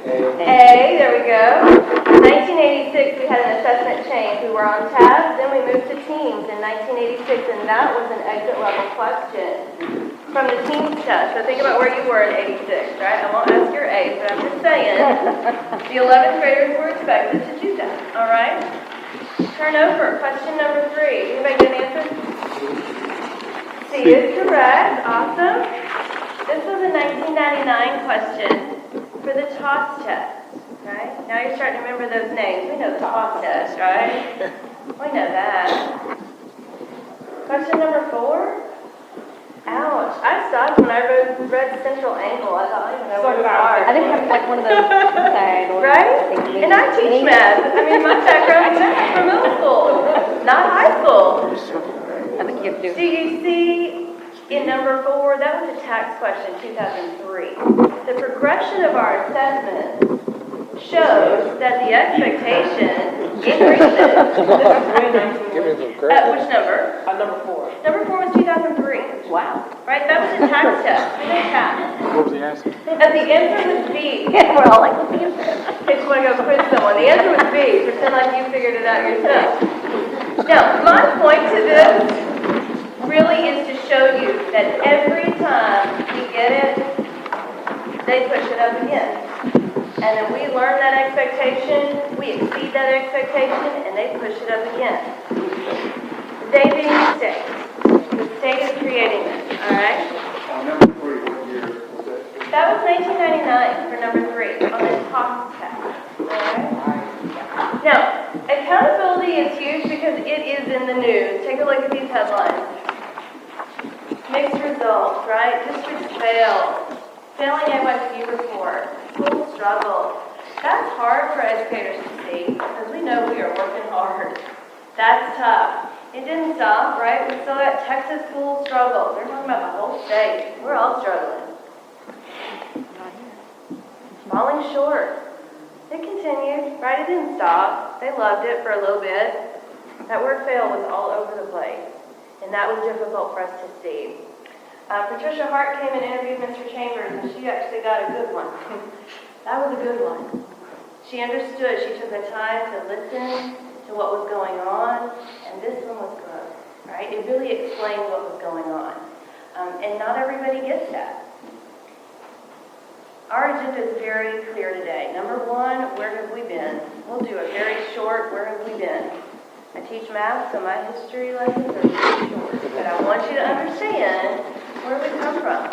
A, there we go. 1986, we had an assessment change. We were on tabs, then we moved to teams in 1986, and that was an exit level question from the teams test. So think about where you were in 86, right? I won't ask your age, but I'm just saying the 11th graders were expected to do that, all right? Turn over. Question number three. Anybody get an answer? C is correct. Awesome. This was a 1999 question for the TOS test, right? Now you're starting to remember those names. We know the TOS test, right? We know that. Question number four. Ouch. I stopped when I read central angle. I thought, I don't even know what it was. I think it's like one of those, Right? And I teach math. I mean, my background is math from middle school, not high school. I think you have to Do you see in number four, that was a tax question, 2003. The progression of our assessment shows that the expectation increases. Which number? Number four. Number four was 2003. Wow. Right? That was a tax test. We know tax. What was the answer? And the answer was B. Yeah, we're all like, what's the answer? In case you want to go quiz someone. The answer was B. Pretend like you figured it out yourself. Now, my point to this really is to show you that every time we get it, they push it up again. And then we learn that expectation, we exceed that expectation, and they push it up again. They being the state. The state is creating this, all right? Number three, what year was that? That was 1999 for number three on the TOS test, all right? Now, accountability is huge because it is in the news. Take a look at these headlines. Mixed results, right? Districts failed. Failing NYC report. School struggle. That's hard for educators to see because we know we are working hard. That's tough. It didn't stop, right? We still got Texas school struggle. They're talking about the whole state. We're all struggling. Falling short. It continued, right? It didn't stop. They loved it for a little bit. That word fail was all over the place. And that was difficult for us to see. Patricia Hart came and interviewed Mr. Chambers, and she actually got a good one. That was a good one. She understood. She took the time to listen to what was going on, and this one was good, right? It really explained what was going on. And not everybody gets that. Our agenda is very clear today. Number one, where have we been? We'll do a very short, where have we been? I teach math, so my history lessons are very short. But I want you to understand where we come from.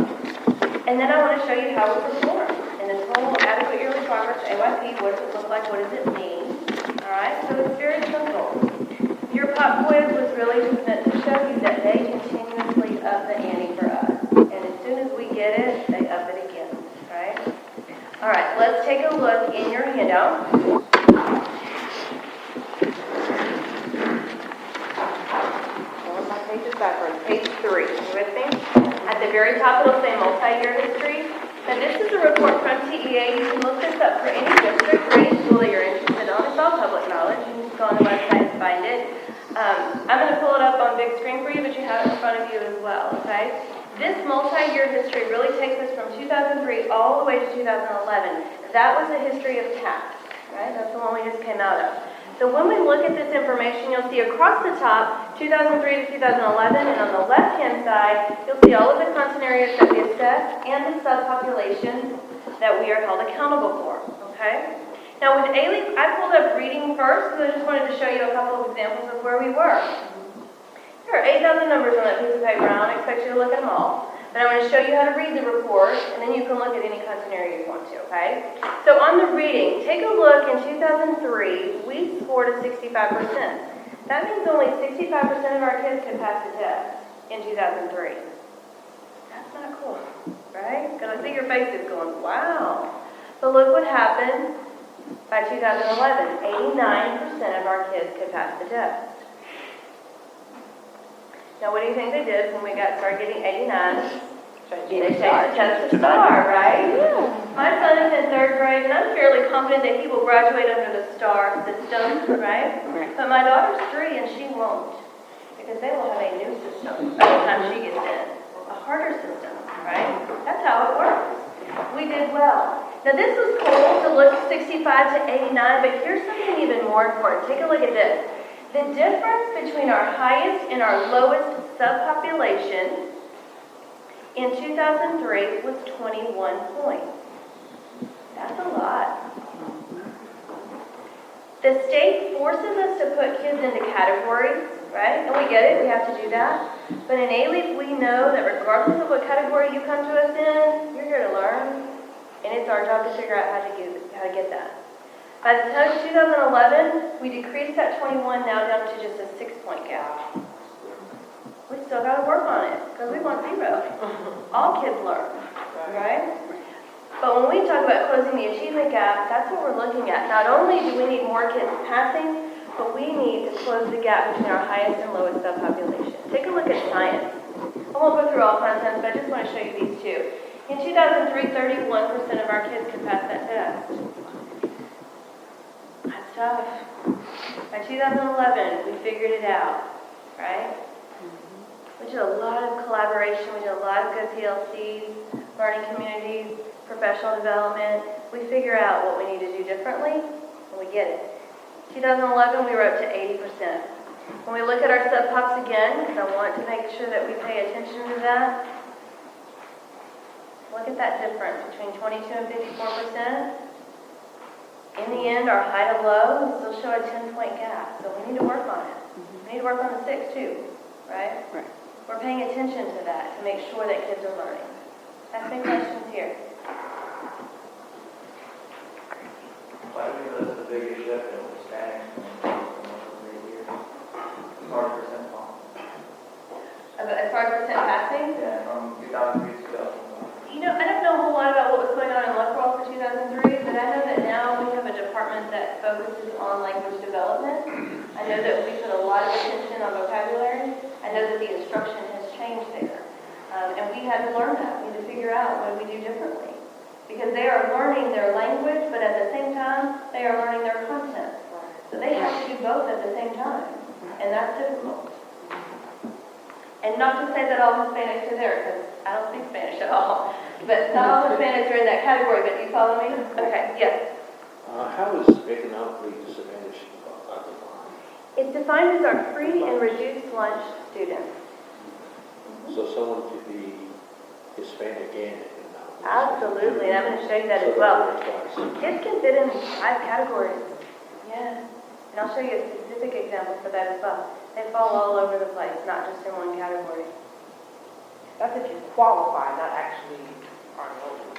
And then I want to show you how we perform. In the total adequate yearly progress, AYP, what does it look like? What does it mean? All right, so it's very simple. Your pop quiz was really just meant to show you that they continuously up the ante for us. And as soon as we get it, they up it again, right? All right, let's take a look in your handout. Pages backwards. Page 3. You with me? At the very top, it'll say multi-year history. Now, this is a report from TEA. You can look this up for any district or any school that you're interested on. It's all public knowledge. You can just go on the website and find it. I'm going to pull it up on big screen for you, but you have it in front of you as well, okay? This multi-year history really takes us from 2003 all the way to 2011. That was the history of tax, right? That's the one we just came out of. So when we look at this information, you'll see across the top, 2003 to 2011, and on the left-hand side, you'll see all of the content areas that we assessed and the subpopulations that we are held accountable for, okay? Now with Alief, I pulled up reading first, because I just wanted to show you a couple of examples of where we were. There are 8,000 numbers on that piece of paper, and I don't expect you to look at them all. But I'm going to show you how to read the report, and then you can look at any content area you want to, okay? So on the reading, take a look. In 2003, we scored a 65%. That means only 65% of our kids could pass the test in 2003. That's not cool, right? Because I see your faces going, wow. But look what happened by 2011. 89% of our kids could pass the test. Now, what do you think they did when we started getting 89? They changed the test to STAR, right? Yeah. My son is in 3rd grade, and I'm fairly confident that he will graduate under the STAR system, right? But my daughter's 3, and she won't, because they will have a new system by the time she gets in, a harder system, right? That's how it works. We did well. Now, this was cool to look 65 to 89, but here's something even more important. Take a look at this. The difference between our highest and our lowest subpopulation in 2003 was 21 points. That's a lot. The state forces us to put kids into categories, right? And we get it, we have to do that. But in Alief, we know that regardless of what category you come to us in, you're here to learn. And it's our job to figure out how to get that. By the time of 2011, we decreased that 21 now down to just a 6-point gap. We still got to work on it because we want 0. All kids learn, right? But when we talk about closing the achievement gap, that's what we're looking at. Not only do we need more kids passing, but we need to close the gap between our highest and lowest subpopulation. Take a look at science. I won't go through all content, but I just want to show you these two. In 2003, 31% of our kids could pass that test. That's tough. By 2011, we figured it out, right? We did a lot of collaboration. We did a lot of good PLCs, learning communities, professional development. We figure out what we need to do differently, and we get it. 2011, we were up to 80%. When we look at our sub-pops again, because I want to make sure that we pay attention to that, look at that difference between 22 and 54%. In the end, our high to low, we still show a 10-point gap. So we need to work on it. We need to work on the 6 too, right? Right. We're paying attention to that to make sure that kids are learning. Ask me questions here. Why do you think that's the biggest shift in the statics from the 3 years? As far as percentile. As far as percent passing? Yeah, from 2003 to 2001. I don't know a whole lot about what was going on in Luckrell for 2003, but I know that now we have a department that focuses on language development. I know that we put a lot of attention on vocabulary. I know that the instruction has changed there. And we had to learn that. We had to figure out what do we do differently. Because they are learning their language, but at the same time, they are learning their content. So they have to do both at the same time. And that's difficult. And not to say that all Hispanics are there, because I don't speak Spanish at all. But not all Hispanics are in that category, but do you follow me? Okay, yes. How is economically disadvantaged defined? It's defined as our free and reduced lunch students. So someone could be Hispanic and economically. Absolutely, and I'm going to show you that as well. Kids can fit in 5 categories. Yes. And I'll show you a specific example for that as well. They fall all over the place, not just in one category. That's if you qualify, not actually are enrolled.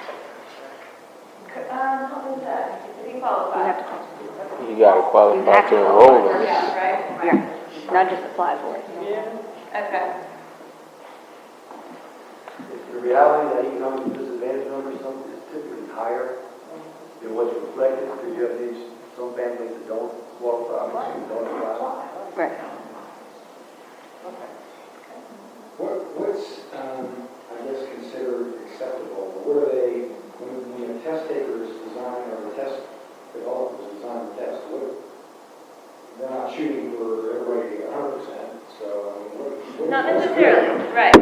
How is that? If you qualify. You have to qualify. You got to qualify to enroll them. Yeah, right? Yeah, not just apply for it. Yeah. Okay. The reality that economic disadvantage number is typically higher than what's reflected, because you have some families that don't qualify, don't apply. Right. What's, I guess, considered acceptable? What are they, when a test taker is designed, or the test developer is designing the test, they're not shooting for everybody 100%, so, Not necessarily, right.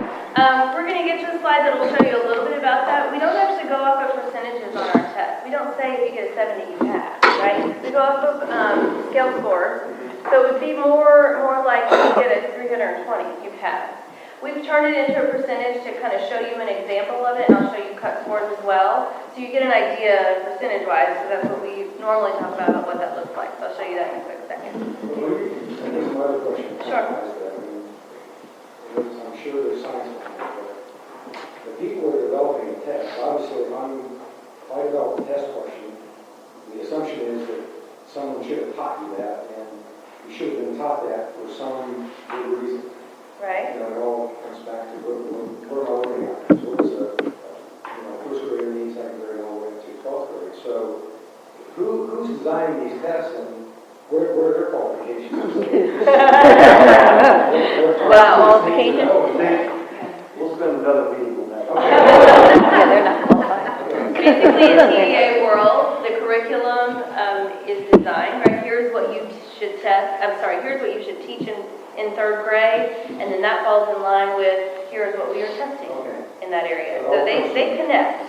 We're going to get to a slide that will show you a little bit about that. We don't actually go off of percentages on our test. We don't say if you get a 70, you pass, right? We go off of scale scores. So it would be more like if you get a 320, you pass. We've turned it into a percentage to kind of show you an example of it, and I'll show you cut scores as well, so you get an idea percentage-wise, so that's what we normally talk about what that looks like. So I'll show you that in a quick second. I guess my other question. Sure. sure there's science behind it, but the people that are developing a test, obviously, if I develop a test question, the assumption is that someone should have taught you that, and you should have been taught that for some good reason. Right? You know, it all comes back to what am I looking at? So what does first grader need, second grade, all the way to 12th grade? So who's designing these tests, and where are their qualifications? Qualifications? We'll spend another meeting on that. Yeah, they're not qualified. Basically, in the TEA world, the curriculum is designed, right? Here's what you should test, here's what you should teach in third grade, and then that falls in line with, here's what we are testing in that area. So they connect.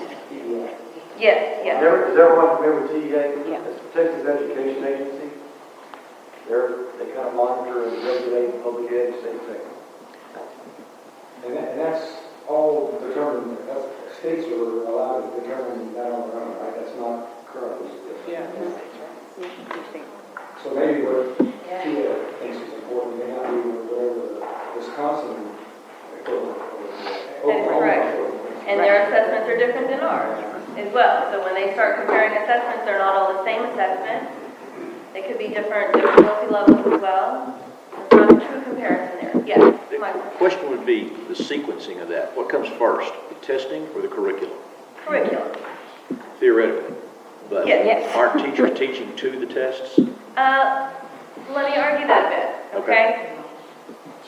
Yes, yes. Does everyone remember TEA? Yeah. It's the Texas Education Agency. They kind of monitor and regulate public ed, state thing. And that's all determined, states are allowed to determine that on their own, right? That's not currently. Yeah. So maybe what TIA thinks is important may not be whatever the Wisconsin equivalent. That's correct. And their assessments are different than ours as well. So when they start comparing assessments, they're not all the same assessment. They could be different difficulty levels as well. It's not a true comparison there. Yes, The Michael. question would be the sequencing of that. What comes first, the testing or the curriculum? Curriculum. Theoretically. But Yes. aren't teachers teaching to the tests? Let me argue that a bit, okay?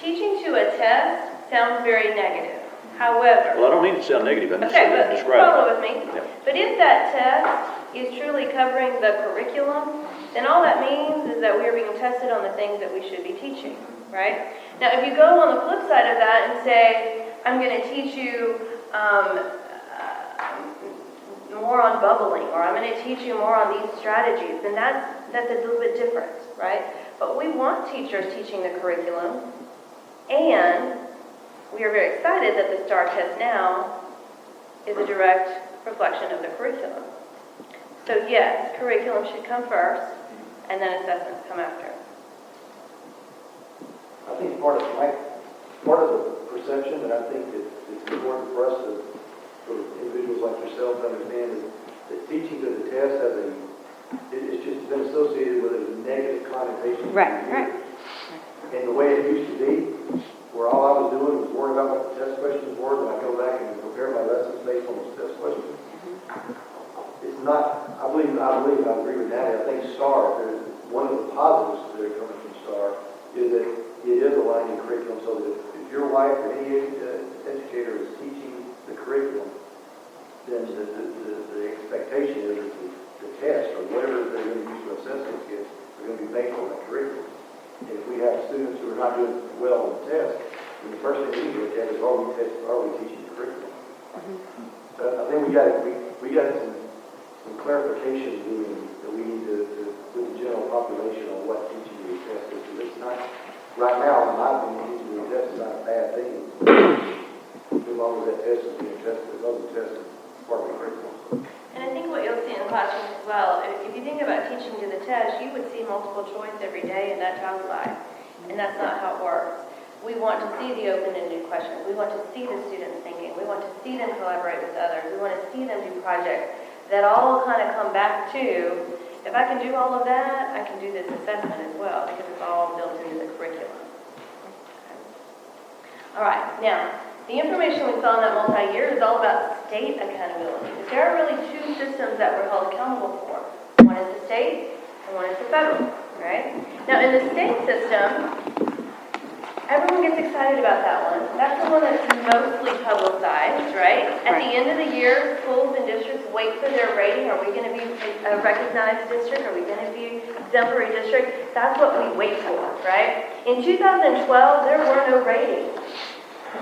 Teaching to a test sounds very negative. However, Well, I don't mean to sound negative. I'm just okay, saying but describe follow it. with me. Yeah. But if that test is truly covering the curriculum, then all that means is that we are being tested on the things that we should be teaching, right? Now, if you go on the flip side of that and say, I'm going to teach you more on bubbling, or I'm going to teach you more on these strategies, then that's a little bit different, right? But we want teachers teaching the curriculum, and we are very excited that the STAR test now is a direct reflection of the curriculum. So yes, curriculum should come first, and then assessments come after. I think part of the perception that I think that it's important for us for individuals like yourself to understand is that teaching to the test it's just been associated with a negative connotation. Right. And the way it used to be, where all I was doing was worrying about what the test questions were, and I go back and prepare my lessons based on those test questions. It's not, I believe, I agree with Natalie. I think STAR, one of the positives that are coming from STAR is that it is aligning curriculum so that if your wife or any educator is teaching the curriculum, then the expectation is that the test or whatever they're going to use to assess those kids are going to be based on that curriculum. And if we have students who are not doing well on the test, then the first thing we look at is are we teaching the curriculum? So I think we got some clarification that we need to with the general population on what teaching the test is. Because it's not, right now, in my opinion, teaching the test is not a bad thing. As long as that test is being tested, as long as the test is part of the curriculum. And I think what you'll see in the classroom as well, if you think about teaching to the test, you would see multiple choice every day in that child's life. And that's not how it works. We want to see the open-ended questions. We want to see the students thinking. We want to see them collaborate with others. We want to see them do projects that all kind of come back to, if I can do all of that, I can do this assessment as well, because it's all built into the curriculum. All right, now, the information we saw in that multi-year is all about state accountability. There are really two systems that we're held accountable for. One is the state, and one is the federal, right? Now, in the state system, everyone gets excited about that one. That's the one that's mostly publicized, right? At the end of the year, schools and districts wait for their rating. Are we going to be a recognized district? Are we going to be exemplary district? That's what we wait for, right? In 2012, there were no ratings.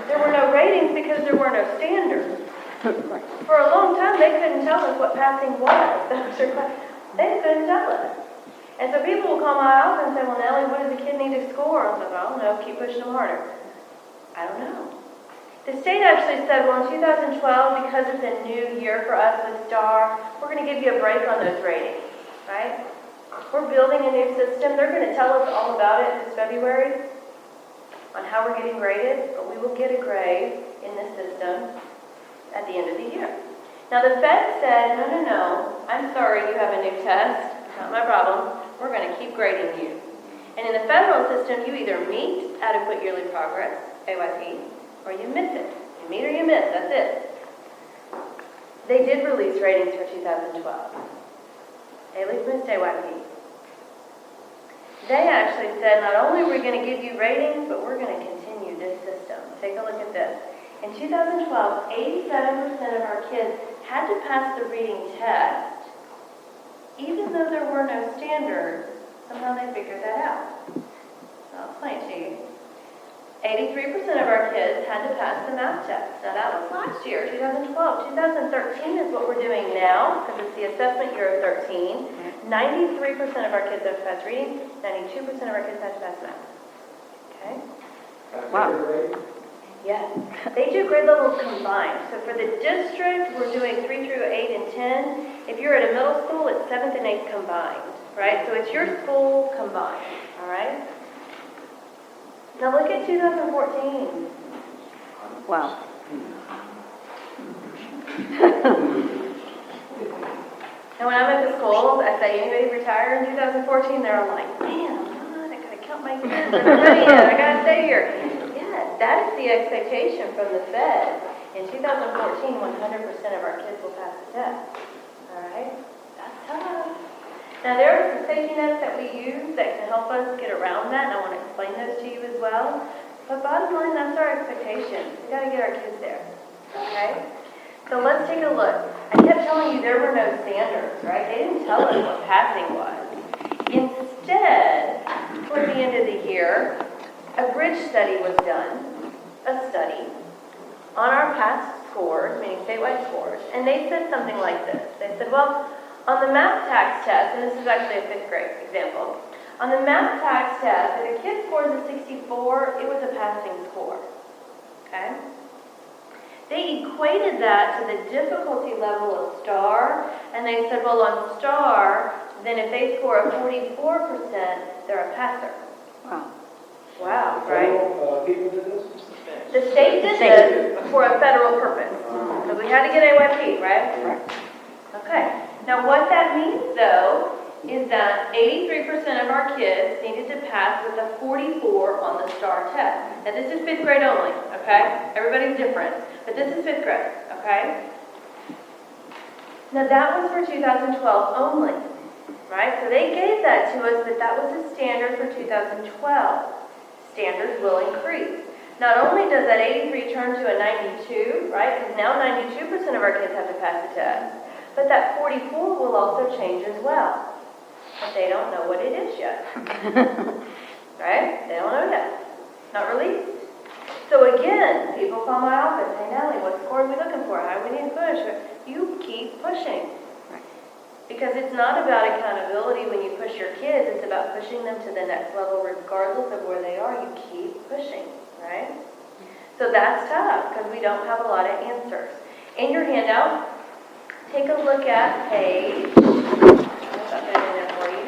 There were no ratings because there were no standards. For a long time, they couldn't tell us what passing was. They couldn't tell us. And so people will call my office and say, well, Nellie, what does the kid need to score? I was like, I don't know, keep pushing them harder. I don't know. The state actually said, well, in 2012, because it's a new year for us with STAR, we're going to give you a break on those ratings, right? We're building a new system. They're going to tell us all about it this February. on how we're getting graded, but we will get a grade in this system at the end of the year. Now, the Fed said, no, I'm sorry you have a new test, not my problem, we're going to keep grading you. And in the federal system, you either meet adequate yearly progress, AYP, or you miss it. You meet or you miss, that's it. They did release ratings for 2012. Alief missed AYP. They actually said, not only are we going to give you ratings, but we're going to continue this system. Take a look at this. In 2012, 87% of our kids had to pass the reading test, even though there were no standards. Somehow they figured that out. I'll explain it to you. 83% of our kids had to pass the math test. Now that was last year, 2012. 2013 is what we're doing now, because it's the assessment year of 13. 93% of our kids have to pass reading, 92% of our kids have to pass math. Okay? Wow. Yes. They do grade levels combined. So for the district, we're doing 3 through 8 and 10. If you're at a middle school, it's 7th and 8th combined, right? So it's your school combined, all right? Now look at 2014. Wow. And when I'm at the schools, I say, anybody retire in 2014? They're all like, man, I'm not, I gotta count my kids, they're not ready yet, I gotta stay here. Yeah, that is the expectation from the Fed. In 2014, 100% of our kids will pass the test. All right? That's tough. Now, there are some safety nets that we use that can help us get around that, and I want to explain those to you as well. But bottom line, that's our expectation. We've got to get our kids there. Okay? So let's take a look. I kept telling you there were no standards, right? They didn't tell us what passing was. Instead, toward the end of the year, a bridge study was done, a study, on our past scores, meaning statewide scores, and they said something like this. They said, well, on the math tax test, and this is actually a 5th grade example, on the math tax test, if a kid scores a 64, it was a passing score, okay? They equated that to the difficulty level of STAR, and they said, well, on STAR, then if they score a 44%, they're a passer. Wow. Wow, right? People did this? The state did this for a federal purpose, because we had to get AYP, right? Okay. Now what that means, though, is that 83% of our kids needed to pass with a 44 on the STAR test. Now this is 5th grade only, okay? Everybody's different, but this is 5th grade, okay? Now that was for 2012 only, right? So they gave that to us, but that was the standard for 2012. Standards will increase. Not only does that 83 turn to a 92, right? Because now 92% of our kids have to pass the test. But that 44 will also change as well. But they don't know what it is yet. Right? They don't know yet. Not released. So again, people call my office, say, Natalie, what score are we looking for? How do we need to push? You keep pushing. Because it's not about accountability when you push your kids, it's about pushing them to the next level regardless of where they are. You keep pushing, right? So that's tough because we don't have a lot of answers. In your handout, take a look at page, I've got that in there for you.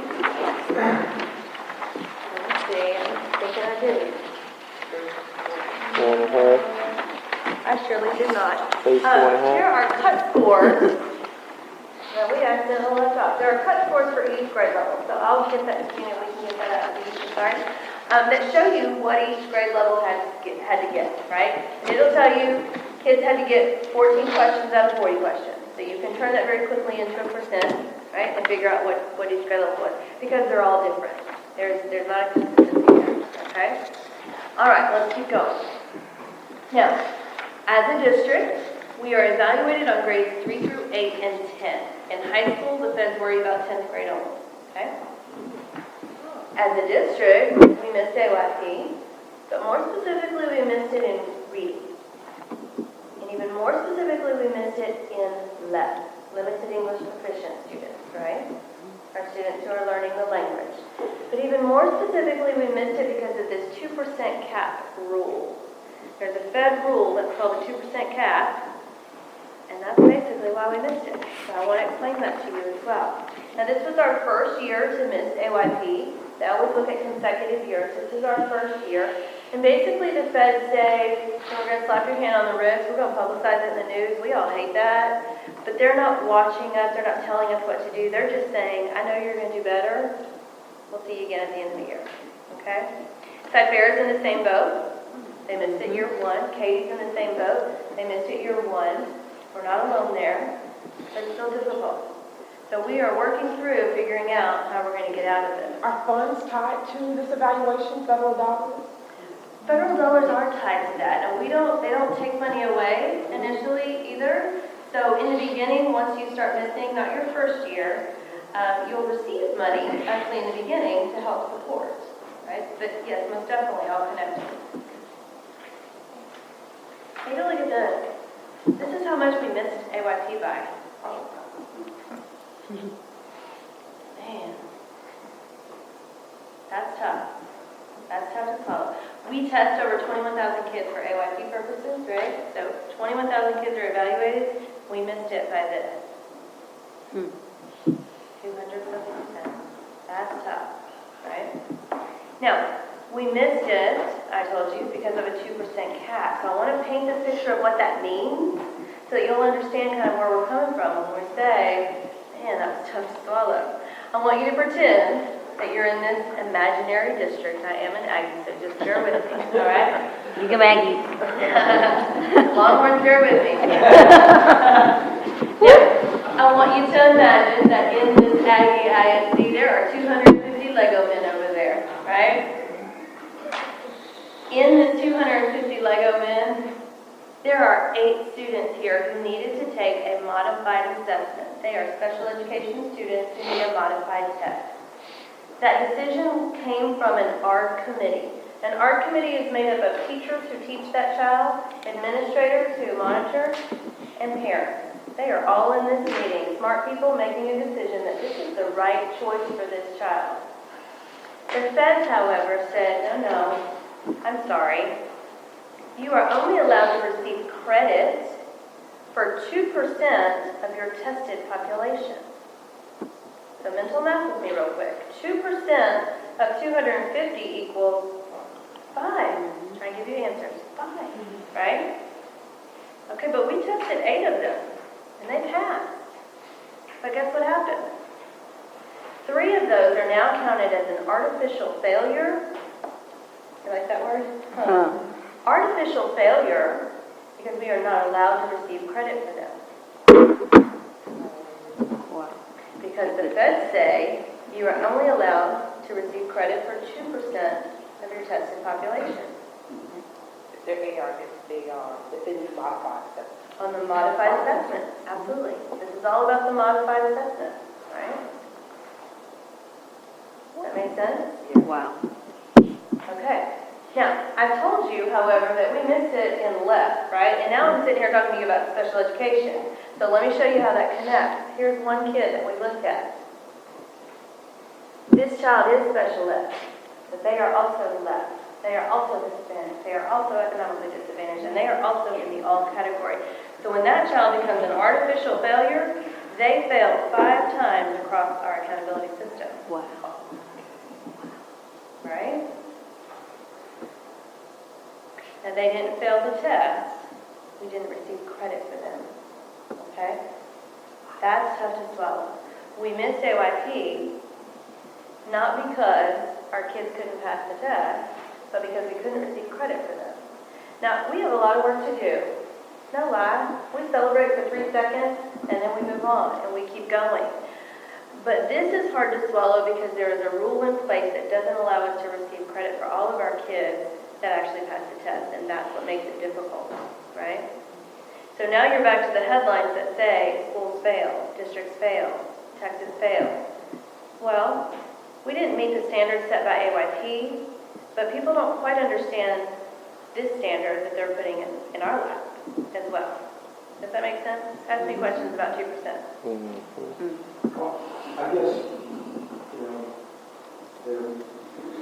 Let me see, I'm thinking I didn't. I surely did not. Here are cut scores. Now we accidentally left off. There are cut scores for each grade level, so I'll get that, we can get that out of you, sorry. That show you what each grade level had to get, right? And it'll tell you kids had to get 14 questions out of 40 questions. So you can turn that very quickly into a percent, right? And figure out what each grade level was. Because they're all different. There's not a consistency there, okay? All right, let's keep going. Now, as a district, we are evaluated on grades 3 through 8 and 10. In high school, the feds worry about 10th grade only, okay? As a district, we missed AYP, but more specifically, we missed it in reading. And even more specifically, we missed it in LEP, limited English proficient students, right? Our students who are learning the language. But even more specifically, we missed it because of this 2% cap rule. There's a Fed rule that's called the 2% cap, and that's basically why we missed it. So I want to explain that to you as well. Now, this was our first year to miss AYP. They always look at consecutive years. This is our first year. And basically the feds say, so we're going to slap your hand on the wrist, we're going to publicize it in the news. We all hate that. But they're not watching us, they're not telling us what to do. They're just saying, I know you're going to do better. We'll see you again at the end of the year. Okay? Cyfair is in the same boat. They missed it year one. Katie's in the same boat. They missed it year one. We're not alone there. But it's still difficult. So we are working through figuring out how we're going to get out of this. Are funds tied to this evaluation, federal dollars? Federal dollars are tied to that, and they don't take money away initially either. So in the beginning, once you start missing, not your first year, you'll receive money actually in the beginning to help support, right? But yes, most definitely all connected. Take a look at this. This is how much we missed AYP by. Man, that's tough. That's tough to swallow. We test over 21,000 kids for AYP purposes, right? So 21,000 kids are evaluated. We missed it by this. 200%. That's tough, right? Now, we missed it, I told you, because of a 2% cap. So I want to paint the picture of what that means so that you'll understand kind of where we're coming from when we say, man, that was tough to swallow. I want you to pretend that you're in this imaginary district. I am an Aggie, so just bear with me, all right? You go Aggies. Longhorns, bear with me. Now, I want you to imagine that in this Aggie ISD, there are 250 Lego men over there, right? In this 250 Lego men, there are 8 students here who needed to take a modified assessment. They are special education students who need a modified test. That decision came from an ARD committee. An ARD committee is made up of teachers who teach that child, administrators who monitor, and parents. They are all in this meeting, smart people making a decision that this is the right choice for this child. The feds, however, said, no, I'm sorry. You are only allowed to receive credit for 2% of your tested population. So mental math with me real quick. 2% of 250 equals 5. I'm trying to give you answers. 5, right? Okay, but we tested 8 of them, and they passed. But guess what happened? 3 of those are now counted as an artificial failure. You like that word? Huh. Artificial failure because we are not allowed to receive credit for them. Because the feds say you are only allowed to receive credit for 2% of your tested population. They are modified assessment. On the modified assessment, absolutely. This is all about the modified assessment, right? That makes sense? Wow. Okay. Now, I've told you, however, that we missed it in left, right? And now I'm sitting here talking to you about special education. So let me show you how that connects. Here's one kid that we looked at. This child is special ed, but they are also left. They are also Hispanic. They are also economically disadvantaged, and they are also in the all category. So when that child becomes an artificial failure, they fail 5 times across our accountability system. Wow. Right? And they didn't fail the test. We didn't receive credit for them. Okay? That's tough to swallow. We missed AYP, not because our kids couldn't pass the test, but because we couldn't receive credit for them. Now, we have a lot of work to do. No lie. We celebrate for 3 seconds, and then we move on, and we keep going. But this is hard to swallow because there is a rule in place that doesn't allow us to receive credit for all of our kids that actually pass the test, and that's what makes it difficult, right? So now you're back to the headlines that say schools fail, districts fail, Texas fail. Well, we didn't meet the standards set by AYP, but people don't quite understand this standard that they're putting in our lap as well. Does that make sense? Ask me questions about 2%. Well, I guess, there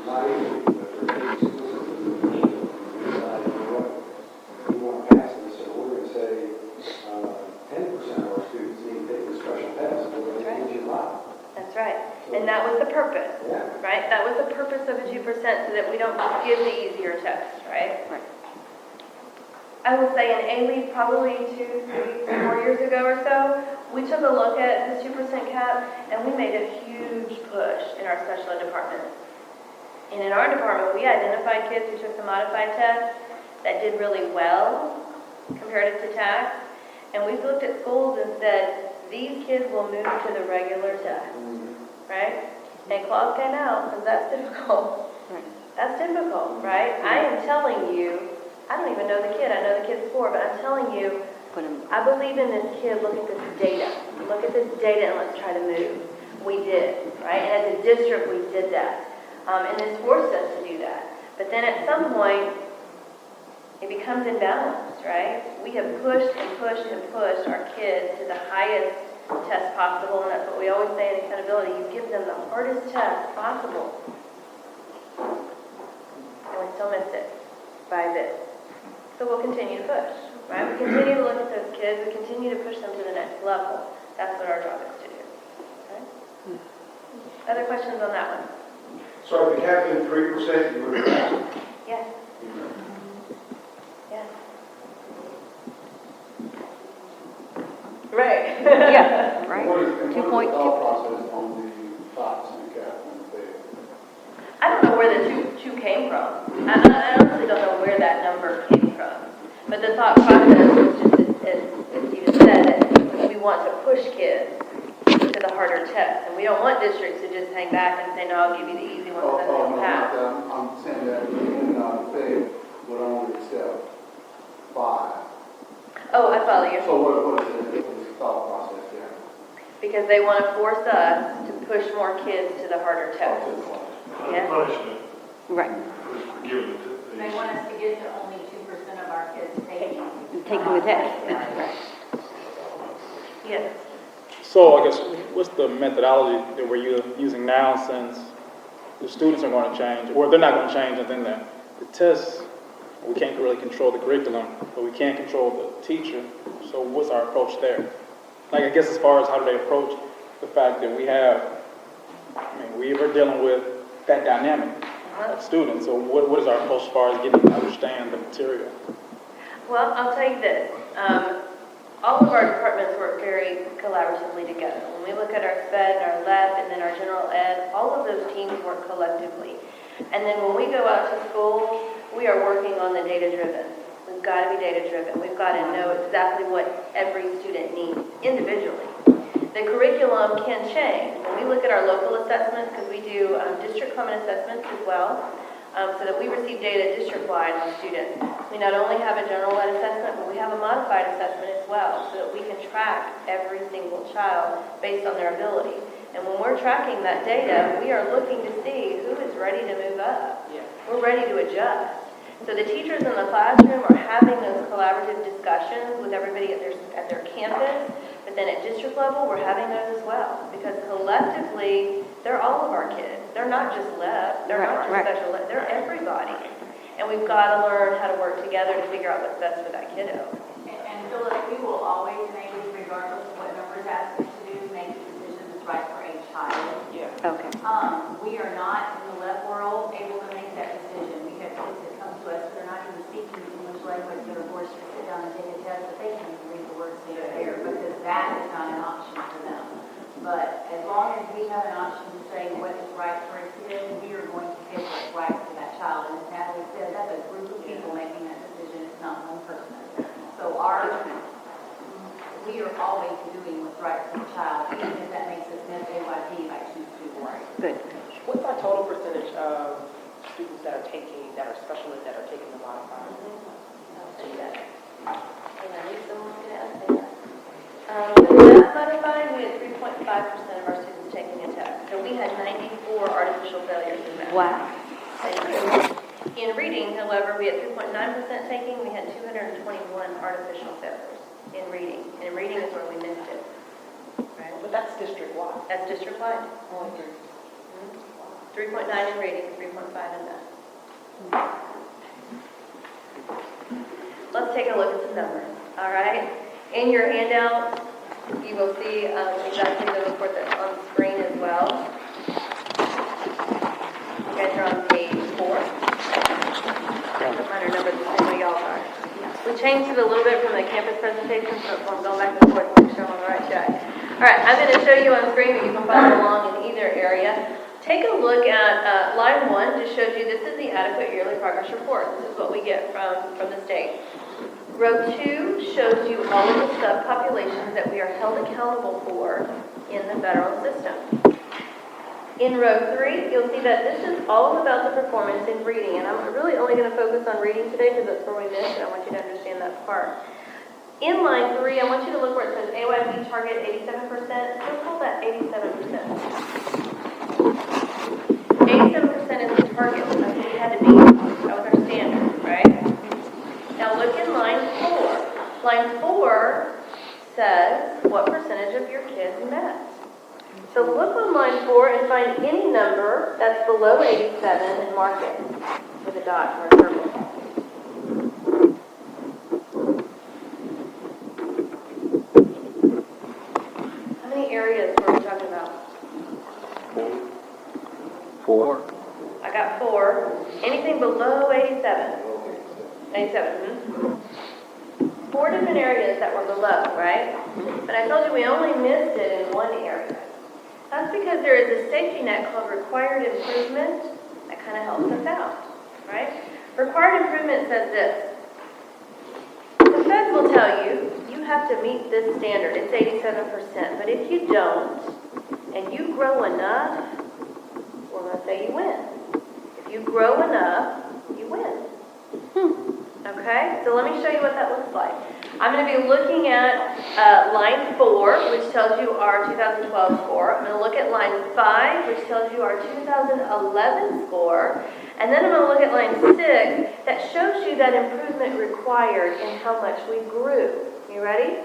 might be, but there may be schools that we want to pass this, so we're going to say 10% of our students need to take the special test, or they change your life. That's right. And that was the purpose, right? That was the 2% so that we don't just give the easier tests, right? Right. I will say in Alief, probably 2, 3, 4 years ago or so, we took a look at the 2% cap and we made a huge push in our special ed department. And in our department, we identified kids who took the modified test that did really well compared to TAC. And we looked at schools and said, these kids will move to the regular test, right? And clause came out because that's difficult. Right. That's difficult, right? I am telling you, I don't even know the kid. I know the kid's 4, but I'm telling you, I believe in this kid. Look at this data. Look at this data and let's try to move. We did, right? And as a district, we did that. And this forced us to do that. But then at some point, it becomes imbalanced, right? We have pushed and pushed and pushed our kids to the highest test possible, and that's what we always say in accountability. You give them the hardest test possible. And we still missed it by this. So we'll continue to push, right? We continue to look at those kids. We continue to push them to the next level. That's what our job is to do. Okay? Other questions on that one? So if the cap been 3%, you would have asked? Yes. Yes. Right. Yeah, right. What is 2.2. the thought process on the 5% cap on the fed? I don't know where the two came from. I honestly don't know where that number came from. But the thought process was just, as Stephen said, that we want to push kids to the harder tests. And we don't want districts to just hang back and say, no, I'll give you the easy ones and then No, they'll pass. I'm saying that the fed would only accept 5. Oh, I follow you. So what is the thought process there? Because they want to force us to push more kids to the harder tests. Yeah. Punishment. Right. For giving it They want us to get to only 2% of our kids taking. Taking the test. Right. Yes. So I guess, what's the methodology that we're using now, since the students are going to change, or they're not going to change, and then the tests, we can't really control the curriculum, but we can't control the teacher. So what's our approach there? Like, I guess as far as how do they approach the fact that we are dealing with that dynamic of students. So what is our approach as far as getting to understand the material? Well, I'll tell you this. All of our departments work very collaboratively together. When we look at our SPED and our LEP and then our general ed, all of those teams work collectively. And then when we go out to school, we are working on the data-driven. We've got to be data-driven. We've got to know exactly what every student needs individually. The curriculum can change. When we look at our local assessments, because we do district common assessments as well, so that we receive data district-wide on students. We not only have a general ed assessment, but we have a modified assessment as well, so that we can track every single child based on their ability. And when we're tracking that data, we are looking to see who is ready to move up. We're ready to adjust. So the teachers in the classroom are having those collaborative discussions with everybody at their campus, but then at district level, we're having those as well. Because collectively, they're all of our kids. They're not just left. They're not just special ed. They're everybody. And we've got to learn how to work together to figure out what's best for that kiddo. And Phyllis, we will always make, regardless of what numbers ask us to do, make the decision that's right for a child. Okay. We are not, in the left world, able to make that decision. We have kids that come to us, they're not even speaking English language, they're forced to sit down and take a test, but they can read the words that are there, because that is not an option for them. But as long as we have an option to say what is right for a kid, we are going to pick what's right for that child. And as Natalie said, that's a group of people making that decision, it's not one person. So we are always doing what's right for the child, even if that makes us miss AYP by 2 words. Good. What's our total percentage of students that are special ed that are taking the modified? I'll tell you that. And I knew someone was going to ask me that. With that modified, we had 3.5% of our students taking a test. So we had 94 artificial failures in that. Wow. In reading, however, we had 3.9% taking. We had 221 artificial failures in reading. And in reading is where we missed it. Right? But that's district-wide. That's district-wide. Only 3.9 in reading, 3.5 in that. Let's take a look at some numbers. All right. In your handout, you will see exactly the report that's on the screen as well. You guys are on page changed it a little bit from the campus presentation, so I'm going back and forth to make sure I'm on the right track. All right, I'm going to show you on screen, but you can follow along in either area. Take a look at line 1, just shows you this is the adequate yearly progress report. This is what we get from the state. Row 2 shows you all of the subpopulations that we are held accountable for in the federal system. In row 3, you'll see that this is all about the performance in reading, and I'm really only going to focus on reading today because that's where we missed, and I want you to understand that part. In line 3, I want you to look where it says AYP target 87%. Let's call that 87%. 87% is the target. That's what we had to beat. That was our standard, right? Now look in line 4. Line 4 says what percentage of your kids met. So look on line 4 and find any number that's below 87 and mark it with a dot or a circle. How many areas were we talking about? 4. I got 4. Anything below 87? 87. 4 different areas that were below, right? But I told you we only missed it in one area. That's because there is a safety net called required improvement that kind of helps us out, right? Required improvement says this. The feds will tell you, you have to meet this standard. It's 87%. But if you don't, and you grow enough, we're going to say you win. If you grow enough, you win. Okay, so let me show you what that looks like. I'm going to be looking at line 4, which tells you our 2012 score. I'm going to look at line 5, which tells you our 2011 score. And then I'm going to look at line 6, that shows you that improvement required in how much we grew. You ready?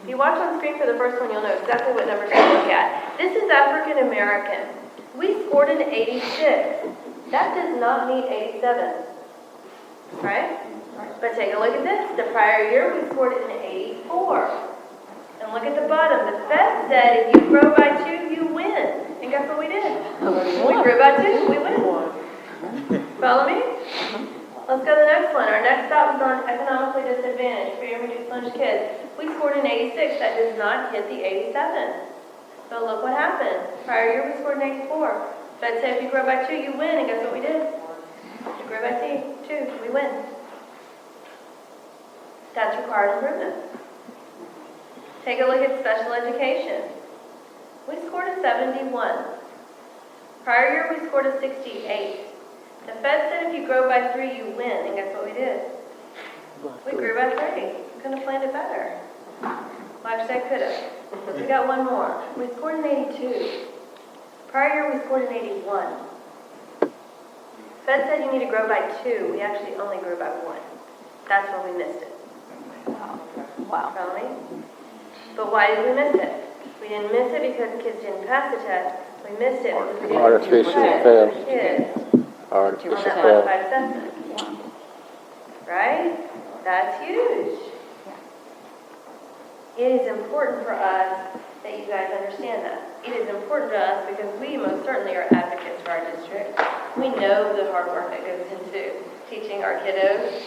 If you watch on screen for the first one, you'll know exactly what numbers to look at. This is African American. We scored an 86. That does not meet 87. Right? But take a look at this. The prior year, we scored an 84. And look at the bottom. The Fed said if you grow by 2, you win. And guess what we did? We grew by 2, we win. Follow me? Let's go to the next one. Our next stop was on economically disadvantaged, free and reduced lunch kids. We scored an 86. That does not hit the 87. So look what happened. Prior year, we scored an 84. Fed said if you grow by 2, you win. And guess what we did? We grew by 2, we win. That's required improvement. Take a look at special education. We scored a 71. Prior year, we scored a 68. The Fed said if you grow by 3, you win. And guess what we did? We grew by 3. Couldn't have planned it better. Well, actually, I could have. But we got one more. We scored an 82. Prior year, we scored an 81. Fed said you need to grow by 2. We actually only grew by 1. That's when we missed it. Wow. Follow me? But why did we miss it? We didn't miss it because kids didn't pass the test. We missed it because we didn't Artificial fail. kids Artificial on that fail. modified assessment. Right? That's huge. It is important for us that you guys understand that. It is important to us because we most certainly are advocates for our district. We know the hard work that goes into teaching our kiddos.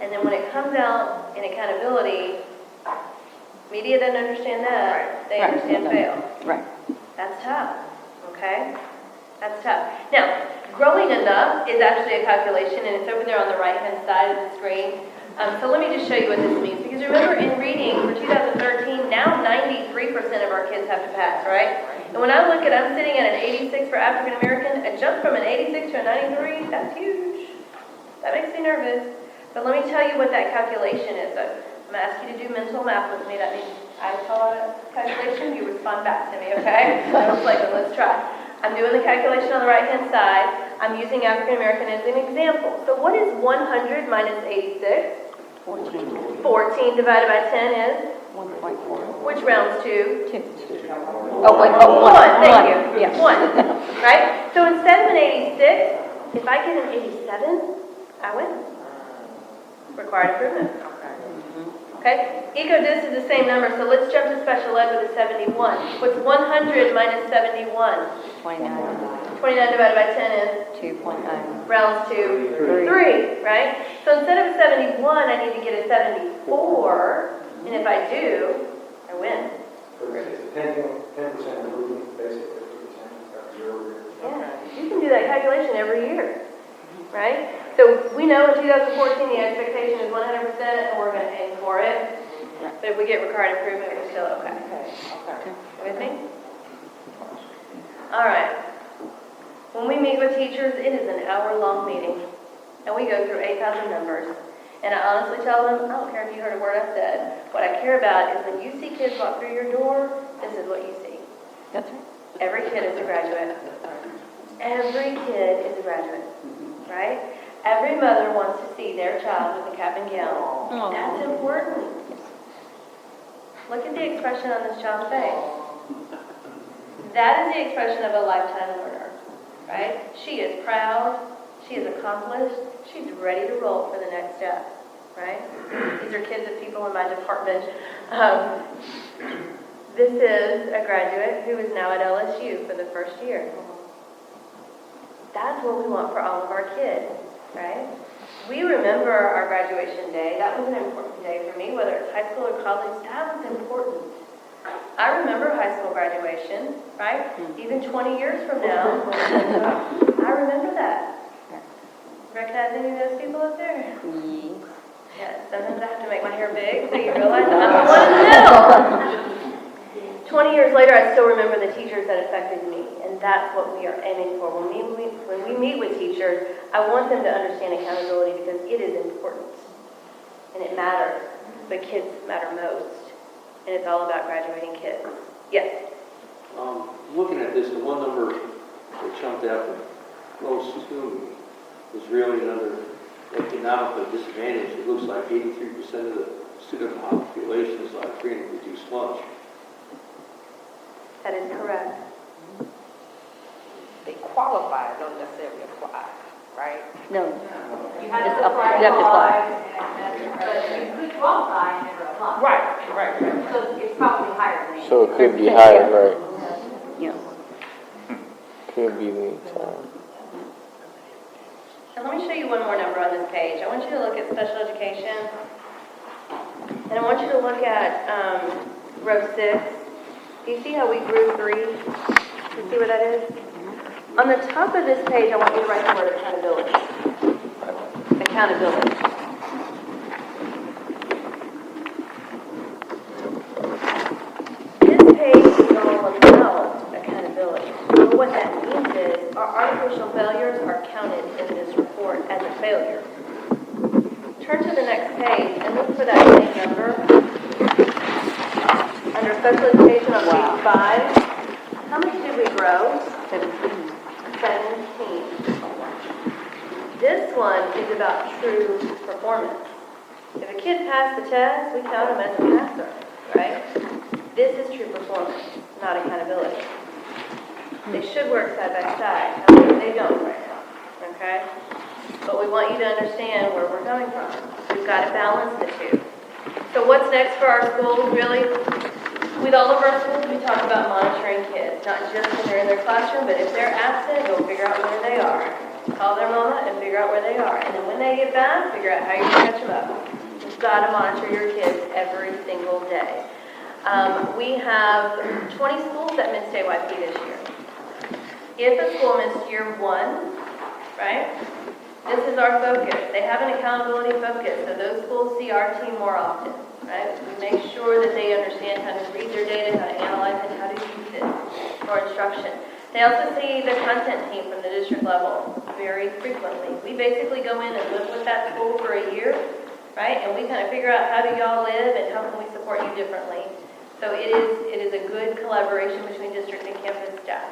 And then when it comes out in accountability, media doesn't understand that. They understand fail. Right. That's tough. Okay? That's tough. Now, growing enough is actually a calculation, and it's over there on the right-hand side of the screen. So let me just show you what this means. Because remember, in reading for 2013, now 93% of our kids have to pass, right? And when I look at, I'm sitting at an 86 for African American, a jump from an 86 to a 93, that's huge. That makes me nervous. But let me tell you what that calculation is. I'm going to ask you to do mental math with me. That means I tell a calculation, you respond back to me, okay? I was like, let's try. I'm doing the calculation on the right-hand side. I'm using African American as an example. So what is 100 minus 86? 14. 14 divided by 10 is? 1.4. Which rounds to? 2. Oh, wait, oh, 1. Thank you. Yes. 1. Right? So instead of an 86, if I get an 87, I win. Required improvement. Okay, EcoDis is the same number, so let's jump to special ed with a 71. What's 100 minus 71? 29. 29 divided by 10 is? 2.9. Rounds to 3, right? So instead of a 71, I need to get a 74, and if I do, I win. It's a 10% improvement, basically, 50% year-over-year. Yeah, you can do that calculation every year, right? So we know in 2014 the expectation is 100%, and we're going to aim for it. But if we get required improvement, we're still okay. With me? All right. When we meet with teachers, it is an hour-long meeting, and we go through 8,000 numbers. And I honestly tell them, I don't care if you heard a word I said. What I care about is when you see kids walk through your door, this is what you see. That's right. Every kid is a graduate. Every kid is a graduate, right? Every mother wants to see their child with a cap and gown. That's important. Look at the expression on this child's face. That is the expression of a lifetime learner, right? She is proud, she is accomplished, she's ready to roll for the next step, right? These are kids of people in my department. This is a graduate who is now at LSU for the first year. That's what we want for all of our kids, right? We remember our graduation day. That was an important day for me, whether it's high school or college. That was important. I remember high school graduation, right? Even 20 years from now, I remember that. Recognize any of those people up there? Yeah, sometimes I have to make my hair big so you realize I'm the one in the middle. 20 years later, I still remember the teachers that affected me, and that's what we are aiming for. When we meet with teachers, I want them to understand accountability because it is important, and it matters, but kids matter most, and it's all about graduating kids. Yes? Looking at this, the one number that jumped out the most to me was really another economically disadvantaged. It looks like 83% of the student population is like free and reduced lunch. That is correct. They qualify, don't necessarily apply, right? No. You have It's to up- apply, you have to apply. but you could qualify and never apply. Right. So it's probably higher than that. So it could be higher, right? Yeah. Could be the time. And let me show you one more number on this page. I want you to look at special education, and I want you to look at row 6. Do you see how we grew 3? Do you see what that is? On the top of this page, I want you to write the word accountability. Accountability. This page is all about accountability. So what that means is our artificial failures are counted in this report as a failure. Turn to the next page and look for that same number. Under special education on page 5, how much did we grow? 17. This one is about true performance. If a kid passed the test, we count them as a passer, right? This is true performance, not accountability. They should work side by side. However, they don't right now, okay? But we want you to understand where we're coming from. We've got to balance the two. So what's next for our schools, really? With all of our schools, we talk about monitoring kids, not just when they're in their classroom, but if they're absent, go figure out where they are. Call their mama and figure out where they are. And then when they get back, figure out how you're going to catch them up. You've got to monitor your kids every single day. We have 20 schools that missed AYP this year. If a school missed year 1, right, this is our focus. They have an accountability focus, so those schools see our team more often. Right? We make sure that they understand how to read their data, how to analyze it, how to use it for instruction. They also see the content team from the district level very frequently. We basically go in and live with that school for a year, right? And we kind of figure out how do y'all live and how can we support you differently. So it is a good collaboration between district and campus staff.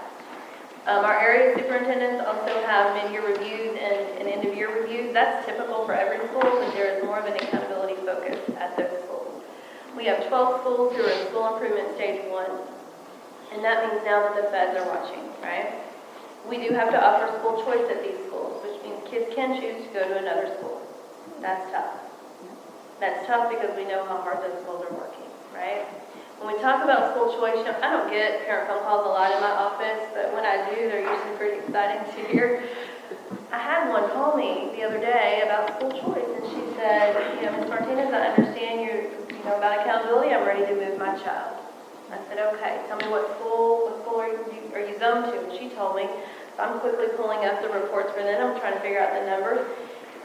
Our area superintendents also have mid-year reviews and end-of-year reviews. That's typical for every school, but there is more of an accountability focus at those schools. We have 12 schools who are in school improvement stage 1, and that means now that the feds are watching, right? We do have to offer school choice at these schools, which means kids can choose to go to another school. That's tough. That's tough because we know how hard those schools are working, right? When we talk about school choice, you know, I don't get parent phone calls a lot in my office, but when I do, they're usually pretty exciting to hear. I had one call me the other day about school choice, and she said, you know, Ms. Martinez, I understand you know, about accountability, I'm ready to move my child. I said, okay, tell me what school are you zoned to? And she told me, so I'm quickly pulling up the reports for them, I'm trying to figure out the numbers.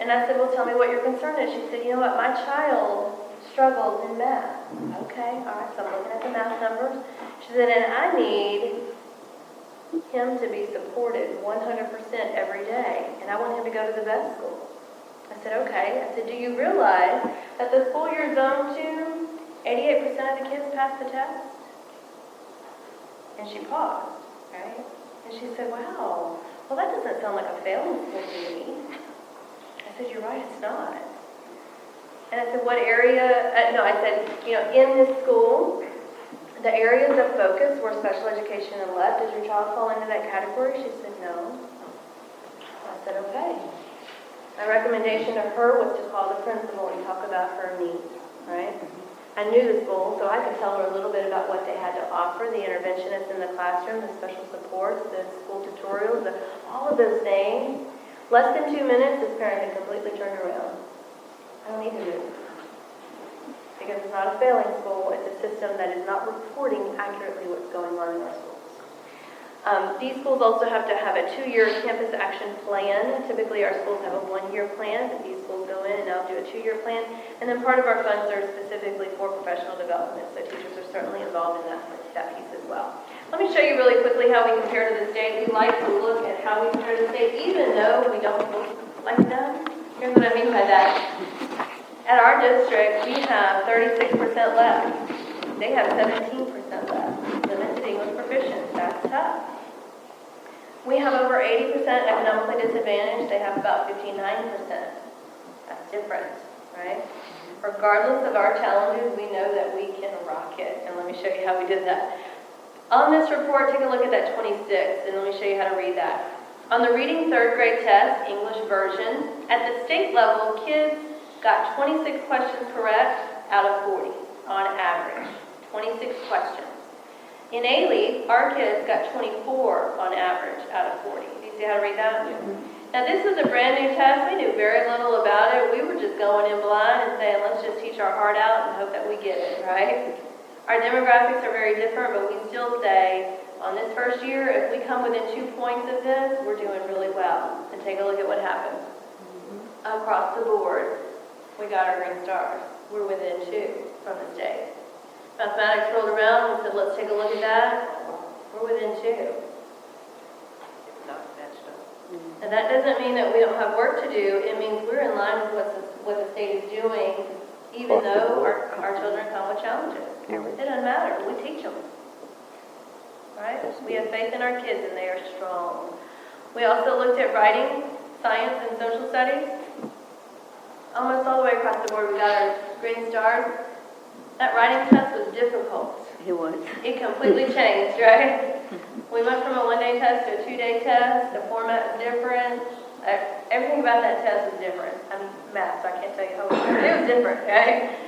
And I said, well, tell me what your concern is. She said, you know what, my child struggles in math. Okay, all right, so I'm looking at the math numbers. She said, and I need him to be supported 100% every day, and I want him to go to the best school. I said, okay. I said, do you realize that the school you're zoned to, 88% of the kids pass the test? And she paused, right? And she said, wow, well, that doesn't sound like a failing school to me. I said, you're right, it's not. And I said, what area? No, I said, you know, in this school, the areas of focus were special education and left. Does your child fall into that category? She said, no. I said, okay. My recommendation to her was to call the principal and talk about her needs, right? I knew the school, so I could tell her a little bit about what they had to offer, the interventionists in the classroom, the special supports, the school tutorials, all of those things. Less than 2 minutes, this parent had completely turned around. I don't need to do it. Because it's not a failing school, it's a system that is not reporting accurately what's going on in our schools. These schools also have to have a 2-year campus action plan. Typically our schools have a 1-year plan, but these schools go in and now do a 2-year plan. And then part of our funds are specifically for professional development, so teachers are certainly involved in that piece as well. Let me show you really quickly how we compare to the state. We like to look at how we compare to the state, even though we don't look like them. Here's what I mean by that. At our district, we have 36% left. They have 17% left. Limited English proficiency, that's tough. We have over 80% economically disadvantaged. They have about 59%. That's different, right? Regardless of our challenges, we know that we can rock it. And let me show you how we did that. On this report, take a look at that 26, and let me show you how to read that. On the reading 3rd grade test, English version, at the state level, kids got 26 questions correct out of 40 on average. 26 questions. In Alief, our kids got 24 on average out of 40. Do you see how to read that? Yeah. Now this was a brand new test. We knew very little about it. We were just going in blind and saying, let's just teach our heart out and hope that we get it, right? Our demographics are very different, but we still say, on this first year, if we come within 2 points of this, we're doing really well. And take a look at what happened. Across the board, we got our green stars. We're within 2 from the state. Mathematics rolled around and said, let's take a look at that. We're within 2. It's not matched up. And that doesn't mean that we don't have work to do. It means we're in line with what the state is doing, even though our children come with challenges. It doesn't matter. We teach them. Right? We have faith in our kids and they are strong. We also looked at writing, science, and social studies. Almost all the way across the board, we got our green stars. That writing test was difficult. It was. It completely changed, right? We went from a 1-day test to a 2-day test. The format was different. Everything about that test was different. I'm math, so I can't tell you how it was. It was different, right?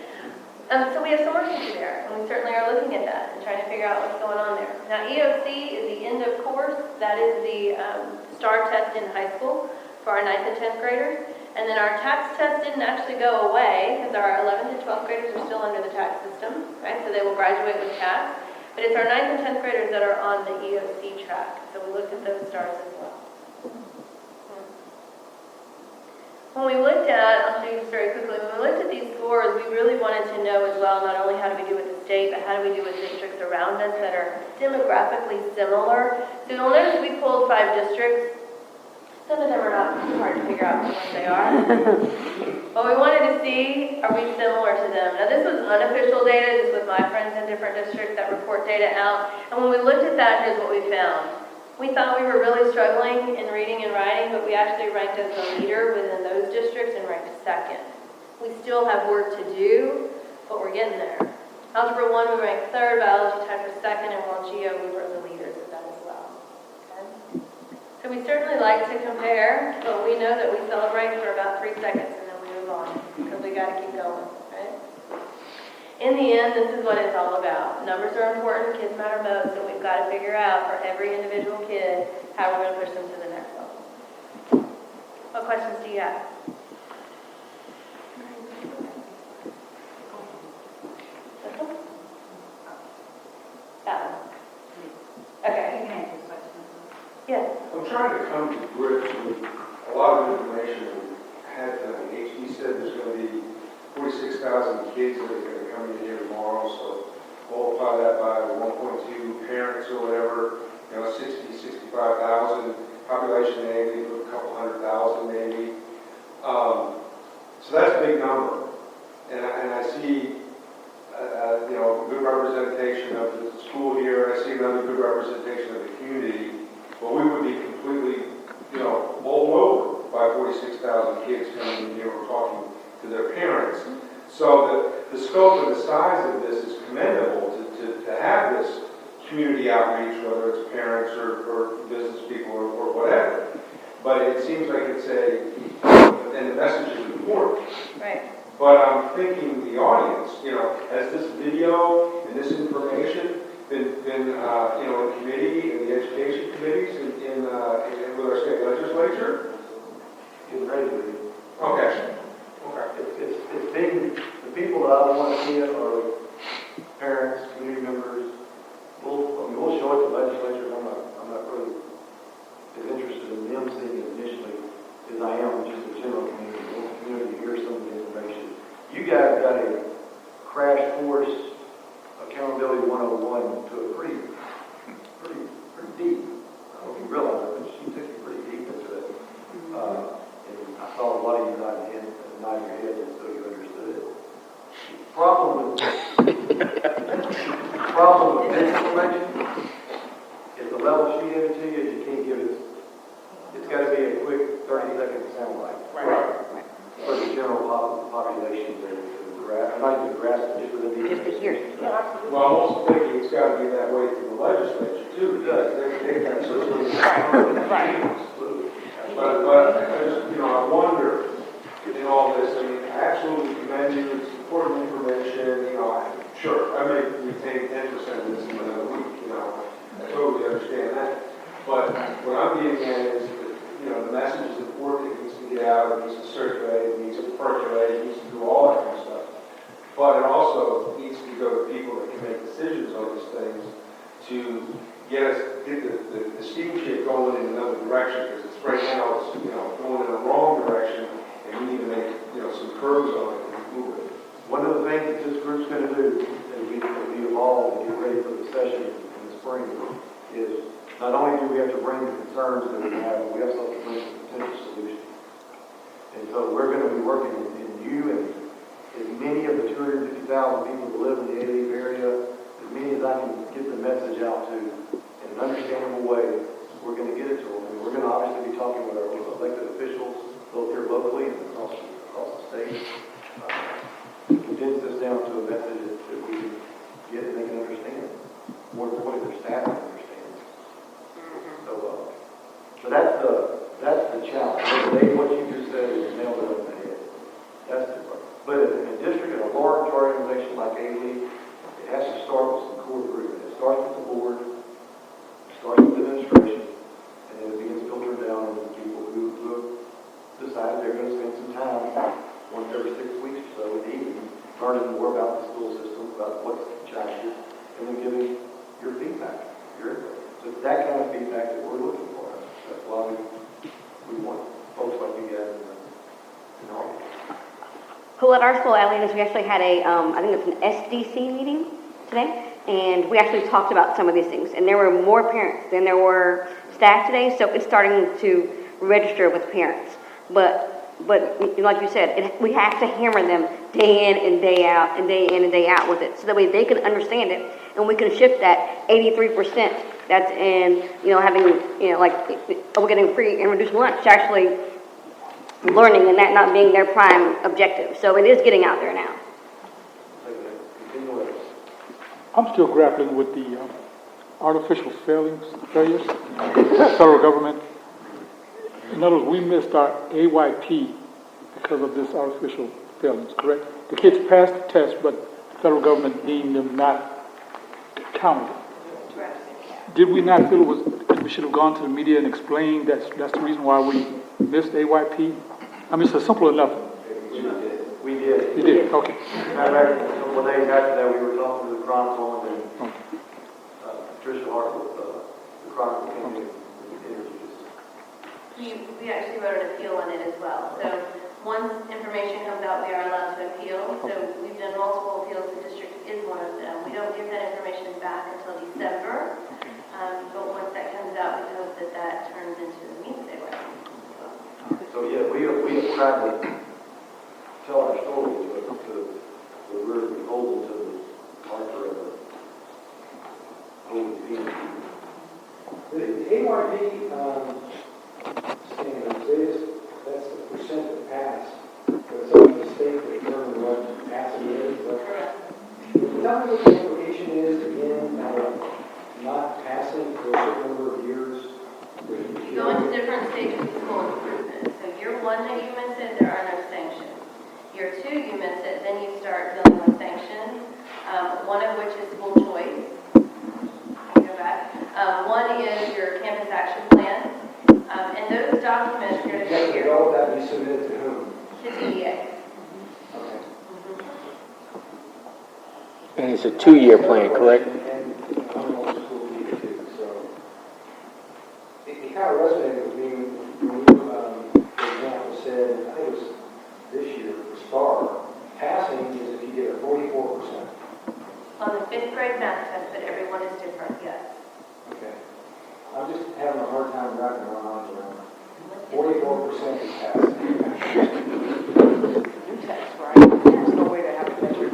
So we have some work to do there, and we certainly are looking at that and trying to figure out what's going on there. Now, EOC is the end of course. That is the STAR test in high school for our 9th and 10th graders. And then our tax test didn't actually go away because our 11th and 12th graders are still under the tax system, right? So they will graduate with tax. But it's our 9th and 10th graders that are on the EOC track. So we looked at those stars as well. When we looked at, I'll show you this very quickly, when we looked at these scores, we really wanted to know as well, not only how do we do with the state, but how do we do with districts around us that are demographically similar. So you'll notice we pulled 5 districts. Some of them are not too hard to figure out what they are. But we wanted to see, are we similar to them? Now this was unofficial data, just with my friends in different districts that report data out. And when we looked at that, here's what we found. We thought we were really struggling in reading and writing, but we actually ranked as the leader within those districts and ranked 2nd. We still have work to do, but we're getting there. Algebra 1, we ranked 3rd, biology tied for 2nd, and while Geo, we were the leaders of that as well. Okay? So we certainly like to compare, but we know that we celebrate for about 3 seconds and then we move on, because we got to keep going. in the end, this is what it's all about. Numbers are important, kids matter most, and we've got to figure out for every individual kid how we're going to push them to the next level. What questions do you have? That one. Okay. You can answer this question. Yes. I'm trying to come to grips with a lot of information that we had tonight. HD said there's going to be 46,000 kids that are going to come in here tomorrow, so multiply that by 1.2 parents or whatever, 65,000, population maybe, a couple 100,000 maybe. So that's a big number. And I see, good representation of the school here, I see another good representation of the community, but we would be completely, bowled over by 46,000 kids coming in here or talking to their parents. So the scope and the size of this is commendable to have this community outreach, whether it's parents or business people or whatever. But it seems like it's and the message is important. Right. But I'm thinking the audience, has this video and this information been in committee, in the education committees, with our state legislature? Getting ready to be. Okay. It's big, the people that I want to see it are parents, community members. We'll show it to legislators. I'm not really as interested in them seeing it initially as I am just the general community. I want the community to hear some of the information. You guys got a crash course, accountability 101 to a pretty deep. I don't know if you realize it, but she took you pretty deep into it. And I saw a lot of you nodding your head as though you understood it. Problem with this information is the level she gave it to you, you can't give it. It's got to be a quick 30-second soundbite. Right. For the general population, I'm not even grasping just for the Just to hear. Well, I'm also thinking it's got to be that way to the legislature too, because they got certainly. Right. But I just, I wonder in all this, I absolutely commend you, it's important information, sure, I may retain 10% of this in another week, I totally understand that. But what I'm getting at is that, the message is important, it needs to get out, it needs to circulate, it needs to percolate, it needs to do all that kind of stuff. But it also needs to go to people that can make decisions on these things to get the steamship going in another direction, because it's right now it's going in the wrong direction, and we need to make some curves on it and move it. One of the things that this group's going to do as we evolve and get ready for the session in the spring is not only do we have to bring the concerns that we have, but we also have to bring some potential solutions. And so we're going to be working in you and as many of the 250,000 people that live in the Alief area, as many as I can get the message out to in an understandable way, we're going to get it to them. And we're going to obviously be talking with our elected officials, both here locally and across the state, to condense this down to a message that we can get and they can understand. More importantly, their staff can understand. So that's the challenge. Dave, what you just said is nailed it on the head. That's the part. But in a district, in a large organization like Alief, it has to start with some core group. It starts with the board, it starts with the administration, and then it begins filtering down into people who decided they're going to spend some time, once every 6 weeks or so, in the evening, learning more about the school system, about what's challenges, and then giving your feedback, your input. So it's that kind of feedback that we're looking for. That's why we want folks like you guys in the audience. Well, at our school, Alief, we actually had I think it's an SDC meeting today, and we actually talked about some of these things. And there were more parents than there were staff today, so it's starting to register with parents. But like you said, we have to hammer them day in and day out and day in and day out with it, so that way they can understand it, and we can shift that 83% that's in, having, we're getting free and reduced lunch, actually learning and that not being their prime objective. So it is getting out there now. I'm still grappling with the artificial failures of the federal government. In other words, we missed our AYP because of this artificial failings, correct? The kids passed the test, but federal government deemed them not counted. Did we not feel it was, we should have gone to the media and explained that's the reason why we missed AYP? I mean, it's simple enough. We did. You did, okay. Matter of fact, a couple of days after that, we were talking to the Chronicle, and then Patricia Hart with the Chronicle came in and interviewed us. We actually wrote an appeal on it as well. So once information comes out, we are allowed to appeal. So we've done multiple appeals. The district is one of them. We don't give that information back until December. But once that comes out, we hope that that turns into the means they were. So yeah, we have tried to tell our story, but we're beholden to the author of the whole field. The AYP standards, that's the percent that pass, but it's up to the state to determine what passing is. Correct. Tell me what the implication is, again, not passing for a certain number of years. You go into different stages of school improvement. So year one that you miss it, there are no sanctions. Year two, you miss it, then you start dealing with sanctions, one of which is school choice. Go back. One is your campus action plan. And those documents you're going to take here. All of that be submitted to whom? To TDA. Okay. And it's a 2-year plan, correct? And I'm also school teacher too, so it kind of resonated with me when you, for example, said, I think it was this year, for STAR, passing is if you get a 44%. On the 5th grade math test, but everyone is different, yes. Okay. I'm just having a hard time wrapping my mind around 44% is passing. New test, right? There's no way to have a measure.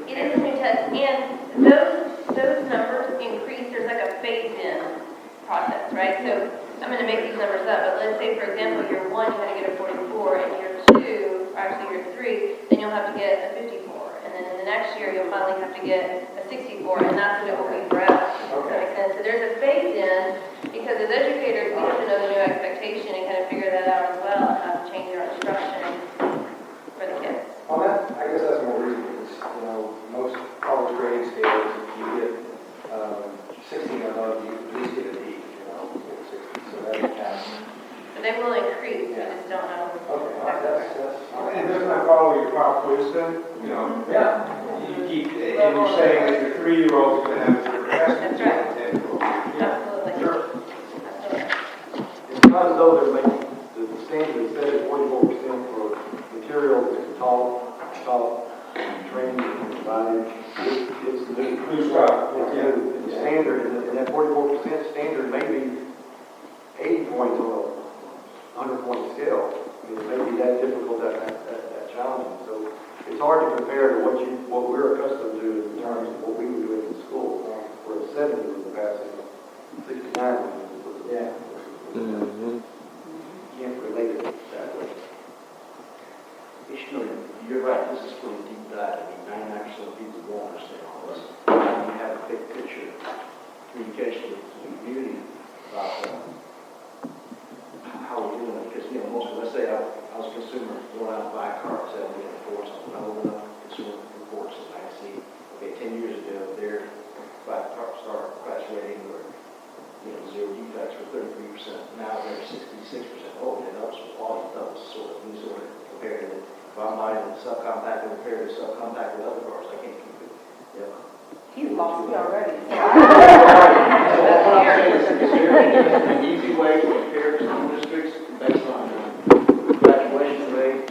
It is a new test, and those numbers increase. There's like a phased-in process, right? So I'm going to make these numbers up, but let's say, for example, year one, you had to get a 44, and year two, or actually year three, then you'll have to get a 54. And then in the next year, you'll finally have to get a 64, and that's what it will be for us. Does that make sense? So there's a phase-in, because as educators, we have to know the new expectation and kind of figure that out as well, and how to change our instruction for the kids. Well, I guess that's more reasonable. Most college grading scales, if you get 16 or above, you at least get a D, get a 60, so that would pass. But they will increase, we just don't know. Okay, that's. And doesn't that follow your pop quiz then? Yeah. You keep, and you're saying that your 3-year-old's going to have a different test. That's right. Absolutely. Sure. It's not as though they're making the standard is set at 44% for materials that taught, training, and provided. It's the new. It's standard, and that 44% standard may be 80 points on a 100-point scale. I mean, it may be that difficult, that challenging. So it's hard to compare to what we're accustomed to in terms of what we were doing in school. Where 70 was the passing, 69 was the Yeah. You can't relate it that way. You're right, this is pretty deep dive. I mean, 99% of people won't understand all this. You have a big picture communication with the community about how we're doing it. Because, most of us say, I was a consumer, going out and buy a car, say, I'm getting reports. I open up consumer reports and I see, okay, 10 years ago, their start crash rating or, zero defects were 33%. Now they're 66%. Oh, it helps with quality, doubles, sort of, compared to if I'm buying a subcompact and compared to subcompact with other cars, I can't keep it. He's lost me already. That's what I'm saying. It's an easy way to compare school districts based on graduation rate,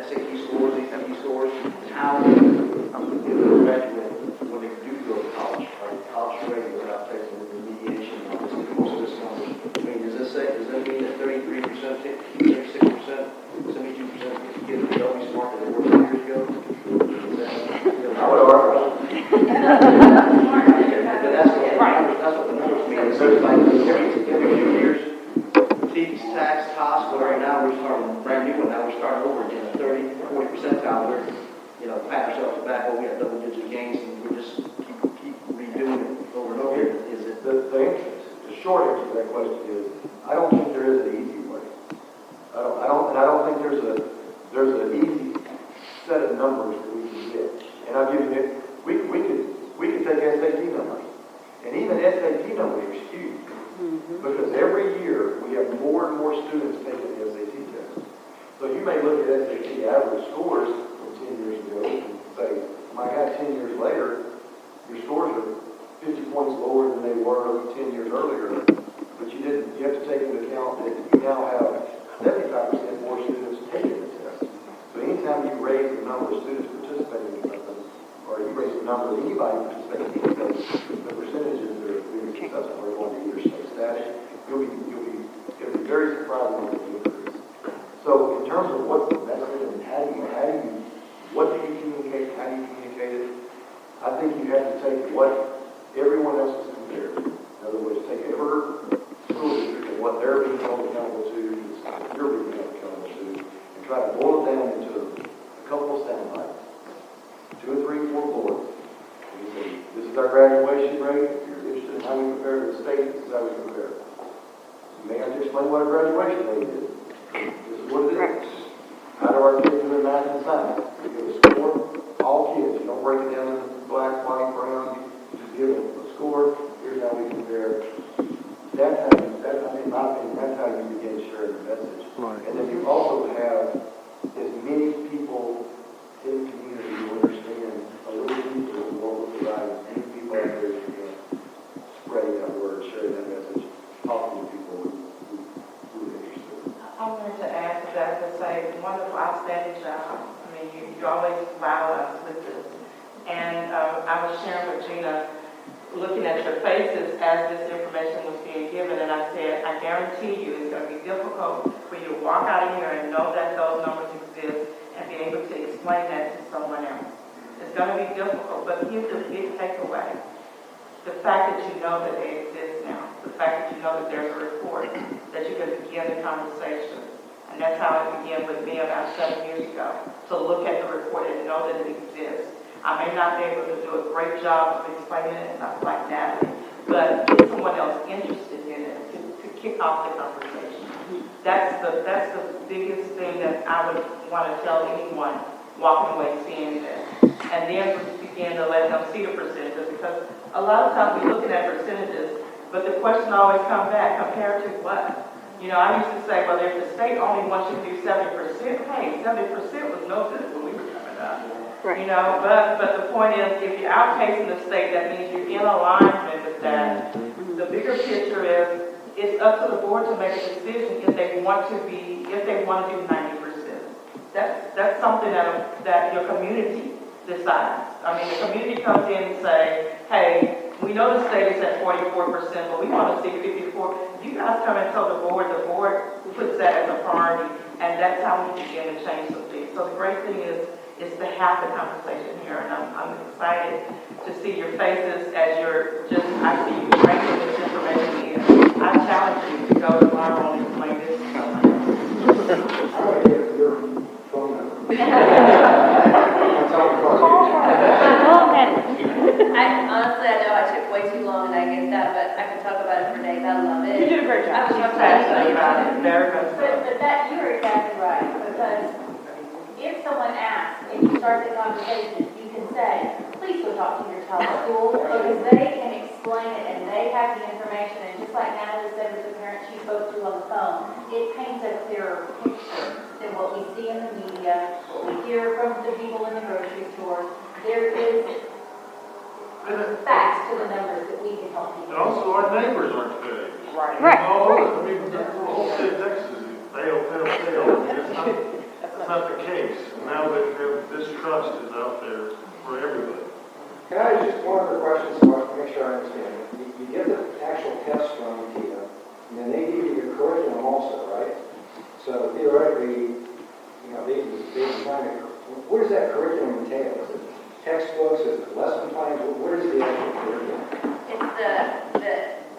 SAT scores, ACT scores, how people graduate when they do go to college, or college ready without taking the remediation and all this, most of this numbers. I mean, does that mean that 33%, 36%, 72% kids are always smart that they were 2 years ago? I would argue. But that's what the numbers mean. So it's like every few years, fees, tax, costs, whatever. Now we're starting a brand new one. Now we're starting over again, 30, 40% time. We're, pat ourselves on the back. Oh, we had double-digit gains, and we just keep redoing it over and over. Is it The short answer to that question is, I don't think there is an easy way. I don't think there's an easy set of numbers that we can And I'll give you, we could take SAT numbers, and even SAT numbers are skewed. Because every year, we have more and more students taking the SAT test. So you may look at SAT average scores from 10 years ago and say, my God, 10 years later, your scores are 50 points lower than they were 10 years earlier. But you have to take into account that you now have 75% more students taking the test. So anytime you raise the number of students participating in something, or you raise the number of anybody participating in anything, the percentages that are being successful are going to either stay static. It'll be very surprising when it increase. So in terms of what's the method and what do you communicate, how do you communicate it, I think you have to take what everyone else is compared to. In other words, take every school district and what they're being held accountable to, what you're being held accountable to, and try to boil it down into a couple of sound bites. 2 or 3, 4 bullets. And you say, this is our graduation rate. If you're interested in how we compare to the state, this is how we compare. You may have to explain what a graduation rate is. This is what it is. How do our kids do in math and science? You give a score, all kids. You don't break it down into black, white, brown. You just give them a score. Here's how we compare. In my opinion, that's how you begin sharing the message. Right. And then you also have as many people in the community who understand a little deeper what we're providing. Many people out there who can spreading that word, sharing that message, talking to people who are interested. I wanted to add to that to say, wonderful, outstanding job. I mean, you always wow us with this. And I was sharing with Gina, looking at your faces as this information was being given, and I said, I guarantee you it's going to be difficult for you to walk out of here and know that those numbers exist and be able to explain that to someone else. It's going to be difficult, but here's the big takeaway. The fact that you know that they exist now, the fact that you know that there's a report, that you can begin the conversation. And that's how it began with me about 7 years ago, to look at the report and know that it exists. I may not be able to do a great job of explaining it, like Natalie, but get someone else interested in it to kick off the conversation. That's the biggest thing that I would want to tell anyone walking away seeing this. And then begin to let them see the percentages, because a lot of times we're looking at percentages, but the question always comes back, compared to what? You know, I used to say, well, if the state only wants you to do 70%, hey, 70% was no good when we were coming up. Right. You know, but the point is, if you're outpacing the state, that means you're in alignment with that. The bigger picture is, it's up to the board to make a decision if they want to do 90%. That's something that your community decides. I mean, the community comes in and say, hey, we know the state is at 44%, but we want to see 54%. You guys come and tell the board puts that as a priority, and that's how we begin to change some things. So the great thing is to have the conversation here, and I'm excited to see your faces as I see you bringing this information in. I challenge you to go tomorrow and explain this to someone else. I want to get your phone number. Honestly, I know I took way too long, and I get that, but I can talk about it for days. I love it. You did a great job. I was talking to anybody about it. Very good. But that, you're exactly right, because if someone asks and you start the conversation, you can say, please go talk to your child's school, because they can explain it and they have the information. And just like Natalie said with the parent she spoke to on the phone, it paints a clearer picture than what we see in the media, what we hear from the people in the grocery stores. There is facts to the numbers that we can help people. And also our neighbors aren't good. Right. I mean, the whole state of Texas is fail. That's not the case. And now that this trust is out there for everybody. Can I ask just one other question so I can make sure I understand? You get the actual test from TIA, and then they give you your curriculum also, right? So theoretically, they design it. What does that curriculum entail? Is it textbooks? Is it lesson plans? What is the actual curriculum? It's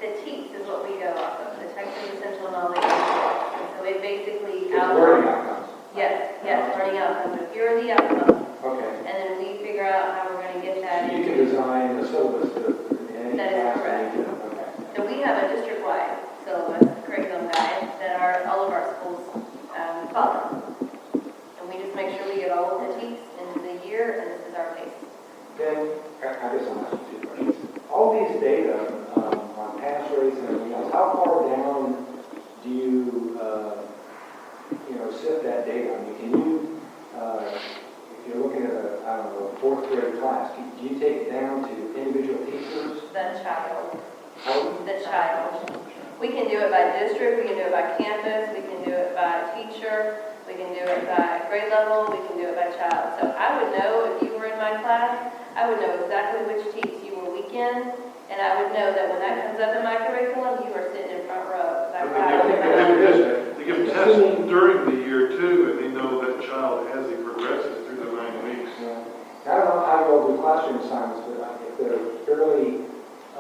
the TEAPS is what we go off of, the Texas Essential Knowledge. And so it basically learning outcomes. Yes, learning outcomes. But here are the outcomes. Okay. And then we figure out how we're going to get that. So you can design the syllabus in any That is class. correct. Okay. So we have a district-wide syllabus curriculum guide that all of our schools follow. And we just make sure we get all of the TEAPS in the year, and this is our pace. guess I'll ask you two questions. All these data on pass rates and everything else, how far down do you, sift that data? I mean, can you, if you're looking at I don't know, a fourth grade class, do you take it down to individual teachers? The child. Pardon? The child. We can do it by district, we can do it by campus, we can do it by teacher, we can do it by grade level, we can do it by child. So I would know if you were in my class, I would know exactly which teams you were weak in, and I would know that when that comes up in my curriculum, you are sitting in front row. They give tests during the year too, and they know that child as he progresses through the 9 weeks. I don't know how you all do classroom assignments, but if they're fairly,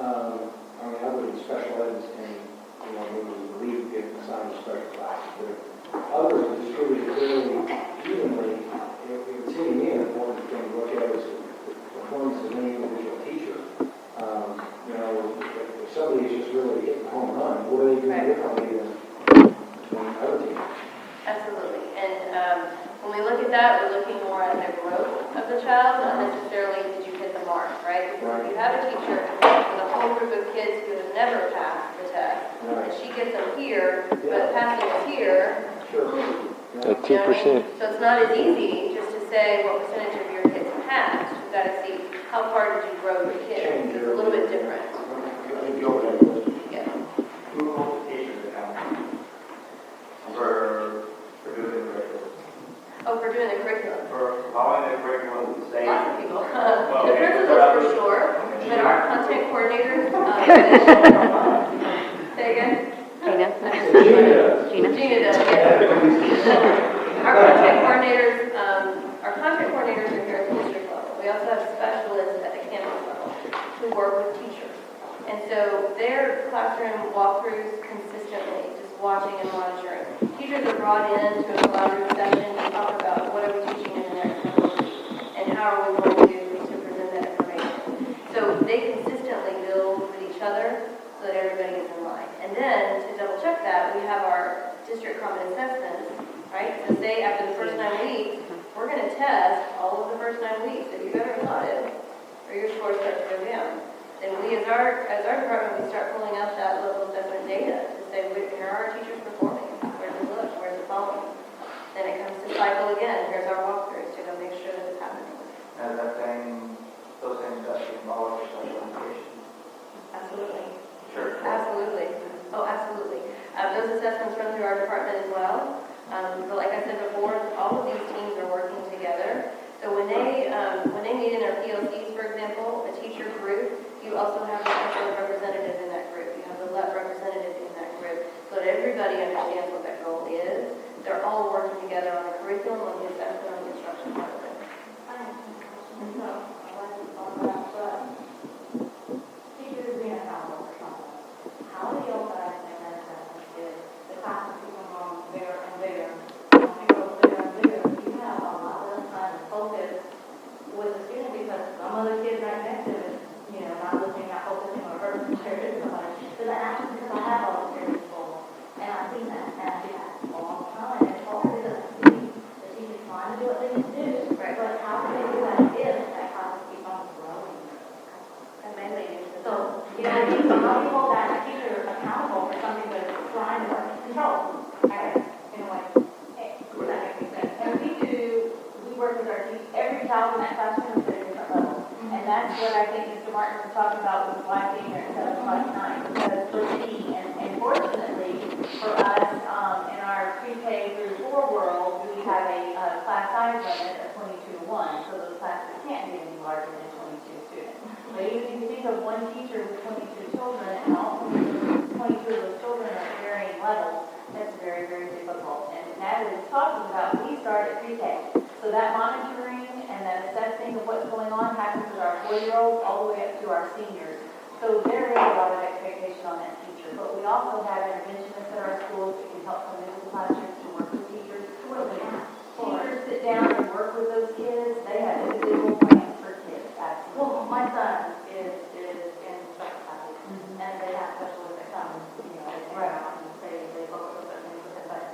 I would special ed and, maybe leave get assigned to special classes, but if others are distributed fairly evenly, it would seem to me an important thing to look at is the performance of any individual teacher. If somebody is just really hitting home run, what are they doing differently than other teachers? Absolutely. And when we look at that, we're looking more at the growth of the child, not necessarily did you hit the mark, right? Because if you have a teacher with a whole group of kids who have never passed the test, and she gets them here, but passing is here, At 2%. so it's not as easy just to say what percentage of your kids passed. You've got to see how far did you grow your kids. It's a little bit different. Yeah. Who holds the teachers accountable for doing the curriculum? Oh, for doing the curriculum. For following the curriculum, say. Lots of people. Well, The principals for sure, but our content coordinators. Say again? Gina? Gina does, yes. Our content coordinators are here at the district level. We also have specialists at the campus level who work with teachers. And so their classroom walkthroughs consistently, just watching and monitoring. Teachers are brought in to a collaborative session to talk about what are we teaching in the next number of weeks and how are we going to present that information. So they consistently build with each other so that everybody is in line. And then to double check that, we have our district common assessments, right? So say after the first 9 weeks, we're going to test all of the first 9 weeks that you've ever plotted, or your scores start to go down. Then we, as our department, we start pulling out that local assessment data to say, here are our teachers performing, where's the look, where's the following. Then it comes to cycle again, here's our walkthroughs to go make sure that it's happening. And those same steps involve special education. Absolutely. Sure. Absolutely. Oh, absolutely. Those assessments run through our department as well. But like I said before, all of these teams are working together. So when they meet in their PLCs, for example, a teacher group, you also have a special representative in that group. You have the LEP representative in that group, so that everybody understands what that goal is. They're all working together on the curriculum, on the assessment, on the instruction part of it. Teachers being accountable for something. How do you guys make that assessment if the class is going on there and there? You have a lot less time to focus with the student because some other kids right next to it, not listening, not focusing, or hurting their somebody. So that actually, because I have all the parents full, and I've seen that, and I've seen that all the time. It's hard because the teachers trying to do what they need to do, Right. but how can they do that if that class keeps on growing? And mainly, So, so how do you hold that teacher accountable for something that is trying to control? I guess, in a way. Does that make sense? And we work with our teachers, every child in that classroom is at a different level. And that's what I think Mr. Martin was talking about with why being here at 7 o'clock at night, because for me, and fortunately for us, in our pre-K through 4 world, we have a class size limit of 22 to 1, so those classes can't be any larger than 22 students. But even if you think of one teacher with 22 children, and all 22 of those children are at varying levels, that's very, very difficult. And Natalie was talking about, we start at pre-K. So that monitoring and that assessing of what's going on happens with our 4-year-olds all the way up to our seniors. So there is a lot of expectation on that teacher. But we also have interventionists at our schools that can help come into the classrooms to work with teachers. Teachers sit down and work with those kids. They have individual plans for kids. Absolutely. Well, my son is in special classes, and they have specialists that come, and they focus on certain things with them. But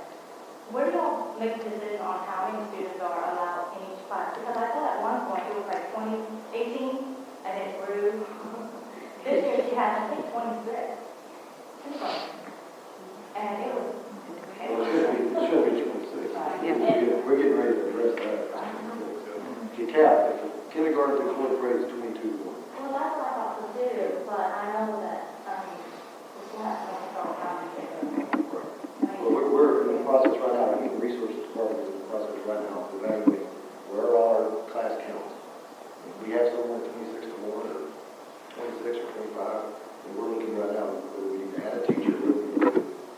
where do y'all make a decision on how many students are allowed in each class? Because I thought at one point it was like 18 and it grew. This year she had, I think, 26. And it was, Well, it should be 26. We're getting ready to address that. You cap, kindergarten through fourth grade is 22 to 1. well, that's what I thought to do, but I know that, we still have to control how we get them. Well, we're in the process right now, the Human Resources Department is in the process right now of evaluating where are our class counts. If we have someone at 26 to 1 or 26 or 25, and we're looking right now whether we need to add a teacher.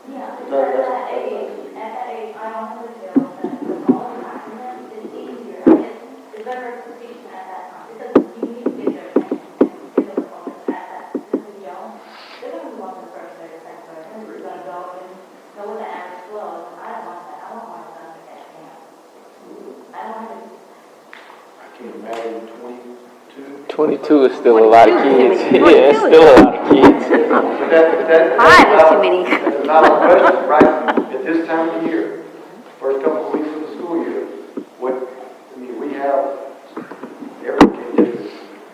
Yeah, because at that age, I also feel that with all the acronyms, it's easier. It's better for teaching at that time, because you need to get their attention and get them focused at that. Because if you don't, they're going to move on to the first grade or second grade, and they're going to go with the average flow. I don't want that. I don't want to done at camp. I don't want to. I can't imagine 22. 22 is still a lot of kids. Yeah, it's still a lot of kids. Five is too many. That's not a question, right? At this time of the year, first couple of weeks of the school year, we have every kid.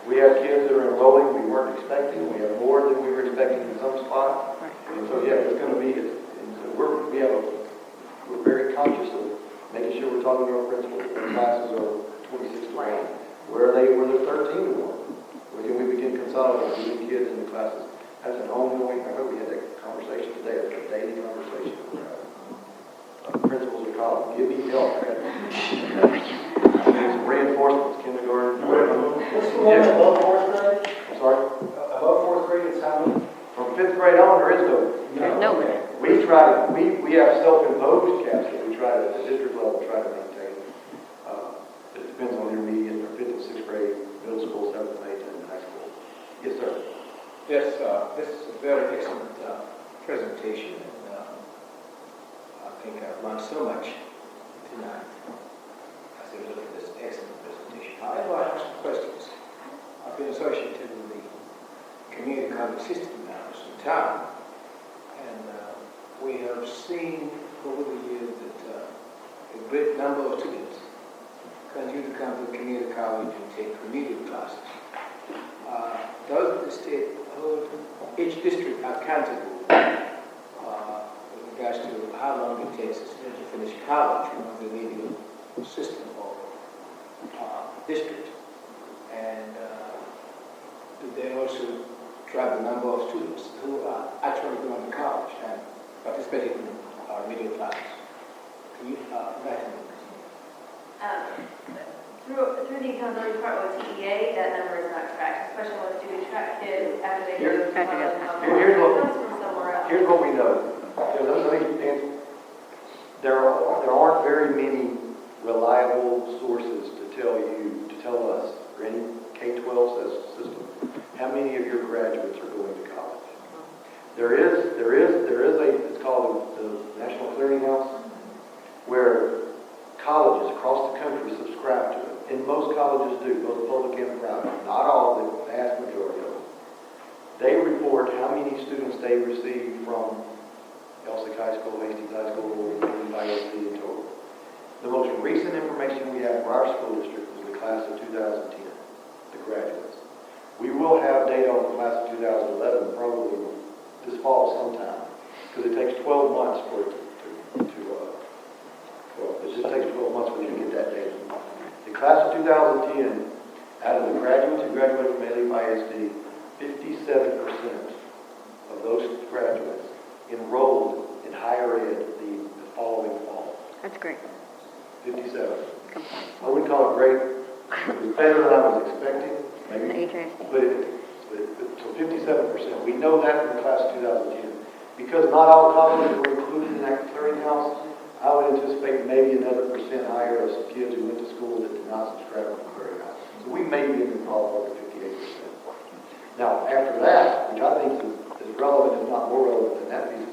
We have kids that are enrolling we weren't expecting. We have more than we were expecting in some spots. And so, yeah, it's going to be, we're very conscious of making sure we're talking to our principals. Their classes are 26 to 1. Where they're 13 to 1. Where can we begin consolidating the kids in the classes? That's an ongoing, I remember we had that conversation today, it's a daily conversation. Principals are calling, give me help. Some reinforcements, kindergarten. What's the one above fourth grade? I'm sorry? Above fourth grade, it's how many? From 5th grade on, there is no. There's no. We have self-imposed caps that we try to, at the district level, try to maintain. It depends on your median, or 5th and 6th grade, middle school, 7th and 8th, and high school. Yes, sir. Yes, this is a very excellent presentation, and I think I've learned so much tonight as I look at this excellent presentation. However, I have some questions. I've been associated with the community college system now for some time, and we have seen over the years that a great number of students continue to come to community college and take remedial classes. Does the state hold each district accountable with regards to how long it takes a student to finish college in the remedial system or district? And do they also track the number of students who are actually going to college and participating in remedial classes? Can you enlighten me? Through the accountability department with TEA, that number is not tracked, especially when students track kids after they go to college. Here's what we know. There aren't very many reliable sources to tell us, or any K-12 system, how many of your graduates are going to college. There is it's called the National Clearinghouse, where colleges across the country subscribe to it. And most colleges do, both public and private. Not all, the vast majority of them. They report how many students they receive from Elsick High School, Hastings High School, and ISD in total. The most recent information we have for our school district was the class of 2010, the graduates. We will have data on the class of 2011 probably this fall sometime, because it takes 12 months for it it just takes 12 months for you to get that data. The class of 2010, out of the graduates who graduated from Alief ISD, 57% of those graduates enrolled in higher ed the following fall. That's great. 57. I wouldn't call it great. It was better than I was expecting, maybe. So 57%. We know that from the class of 2010. Because not all colleges were included in that clearinghouse, I would anticipate maybe another % higher of some kids who went to school that did not subscribe to the clearinghouse. So we may be in the ballpark of 58%. Now, after that, which I think is relevant, if not more relevant than that piece,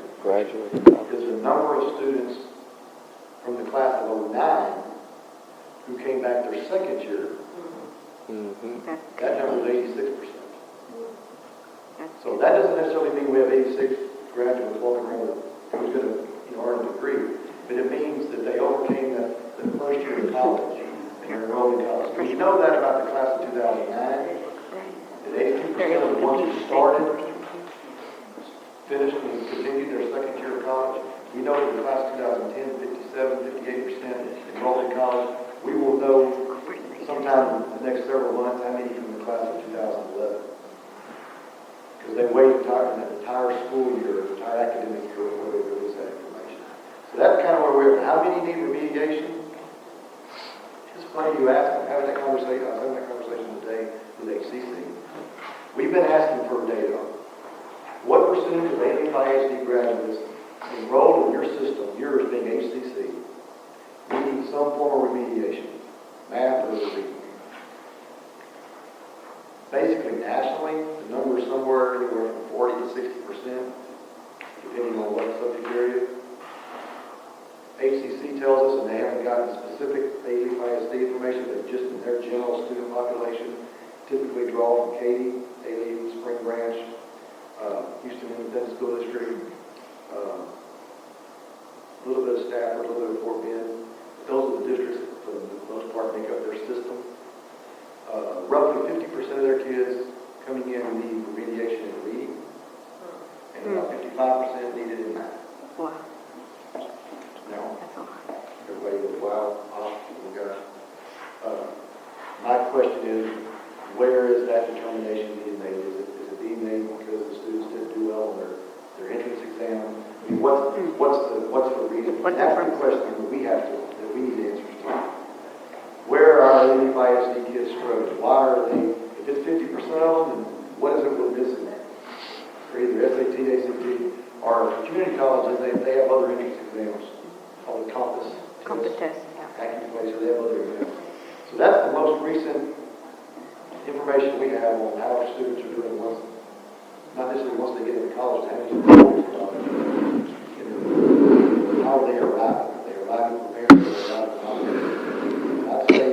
is the number of students from the class of 09 who came back their second year. That number is 86%. So that doesn't necessarily mean we have 86 graduates walking around who's going to earn a degree, but it means that they overcame the first year of college and they're enrolled in college. We know that about the class of 2009. 82% of the ones who started, finished and continued their second year of college. We know in the class 2010, 57, 58% enrolled in college. We will know sometime in the next several months how many from the class of 2011. Because they wait an entire school year, entire academic year before they release that information. So that's kind of where we're at. How many need remediation? It's funny you ask. I'm having that conversation. I was having that conversation today with HCC. We've been asking for data. What percentage of Alief ISD graduates enrolled in your system, yours being HCC, need some form of remediation, math or reading? Basically, nationally, the number is somewhere anywhere from 40 to 60%, depending on what subject area. HCC tells us, and they haven't gotten specific Alief ISD information, but just in their general student population, typically draw from Katy, Alief, Spring Branch, Houston Independent School District, a little bit of Stafford, a little bit of Fort Bend. Those are the districts that, for the most part, make up their system. Roughly 50% of their kids coming in need remediation in reading, and about 55% needed in math. Wow. Now, That's a lot. everybody goes, wow, we got it. My question is, where is that determination being made? Is it being made because the students didn't do well on their entrance exam? I mean, what's the reason? That's the question that we need answers to. Where are our Alief ISD kids struggling? Why are they? If it's 50% of them, then what is it we're missing? For either SAT, ACT, or community colleges, they have other entrance exams called the Compass test. Active place, so they have other exams. So that's the most recent information we have on how our students are doing once, not necessarily once they get into college, how many how they arrive. They arrive prepared, they arrive confident. I'd say,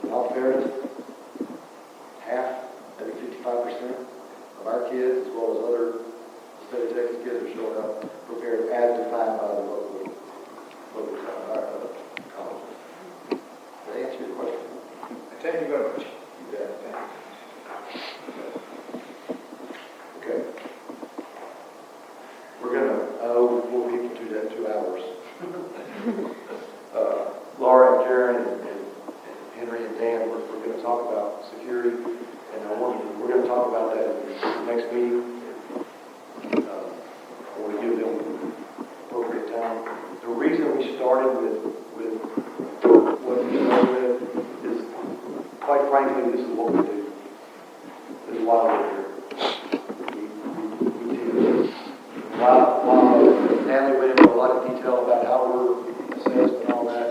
in all fairness, half, maybe 55% of our kids, as well as other state of Texas kids, are showing up prepared as defined by the local colleges. Did I answer your question? Thank you very much. You bet. Okay. We're going to we'll keep it to that 2 hours. Laura and Jaron and Henry and Dan, we're going to talk about security, and we're going to talk about that in the next meeting. When we give them appropriate time. The reason we started with what we started with is, quite frankly, this is what we do. This is why we're here. We teach. While Natalie went into a lot of detail about how we're assessed and all that,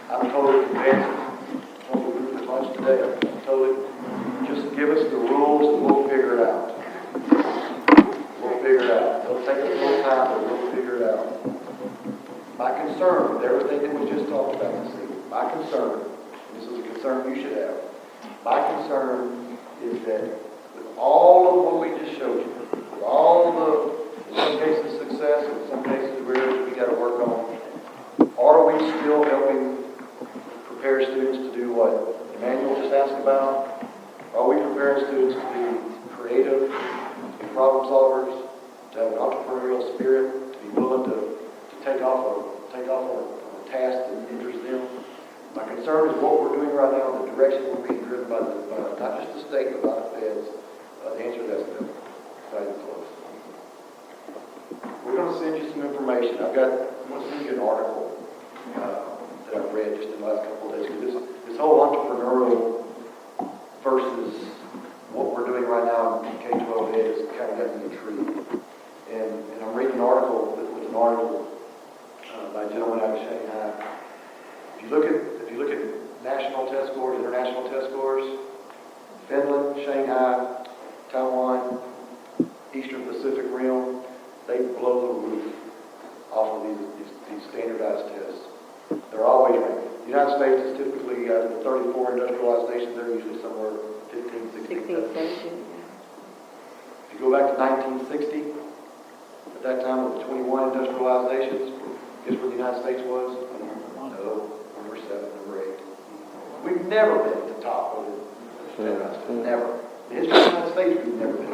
I'm totally convinced. When we group at lunch today, I'm totally, just give us the rules and we'll figure it out. We'll figure it out. It'll take us a little time, but we'll figure it out. My concern with everything that we just talked about this evening, my concern, and this is a concern you should have, my concern is that with all of what we just showed you, with all the, in some cases, success, in some cases, where we got to work on, are we still helping prepare students to do what Emmanuel just asked about? Are we preparing students to be creative, to be problem solvers, to have an entrepreneurial spirit, to be willing to take off on a task that interests them? My concern is what we're doing right now, the direction we're being driven by not just the state, but by the feds. The answer to that's not even close. We're going to send you some information. I'm going to send you an article that I've read just in the last couple of days. This whole entrepreneurial versus what we're doing right now in K-12 ed is kind of got me intrigued. And I'm reading an article with an article by a gentleman out of Shanghai. If you look at national test scores, international test scores, Finland, Shanghai, Taiwan, Eastern Pacific Rim, they blow the roof off of these standardized tests. They're always ranked. The United States is typically out of the 34 industrialized nations, they're usually somewhere 15, 16, 17. If you go back to 1960, at that time with 21 industrialized nations, guess where the United States was? No, number 7, number 8. We've never been at the top of Never. In the history of the United States, we've never been.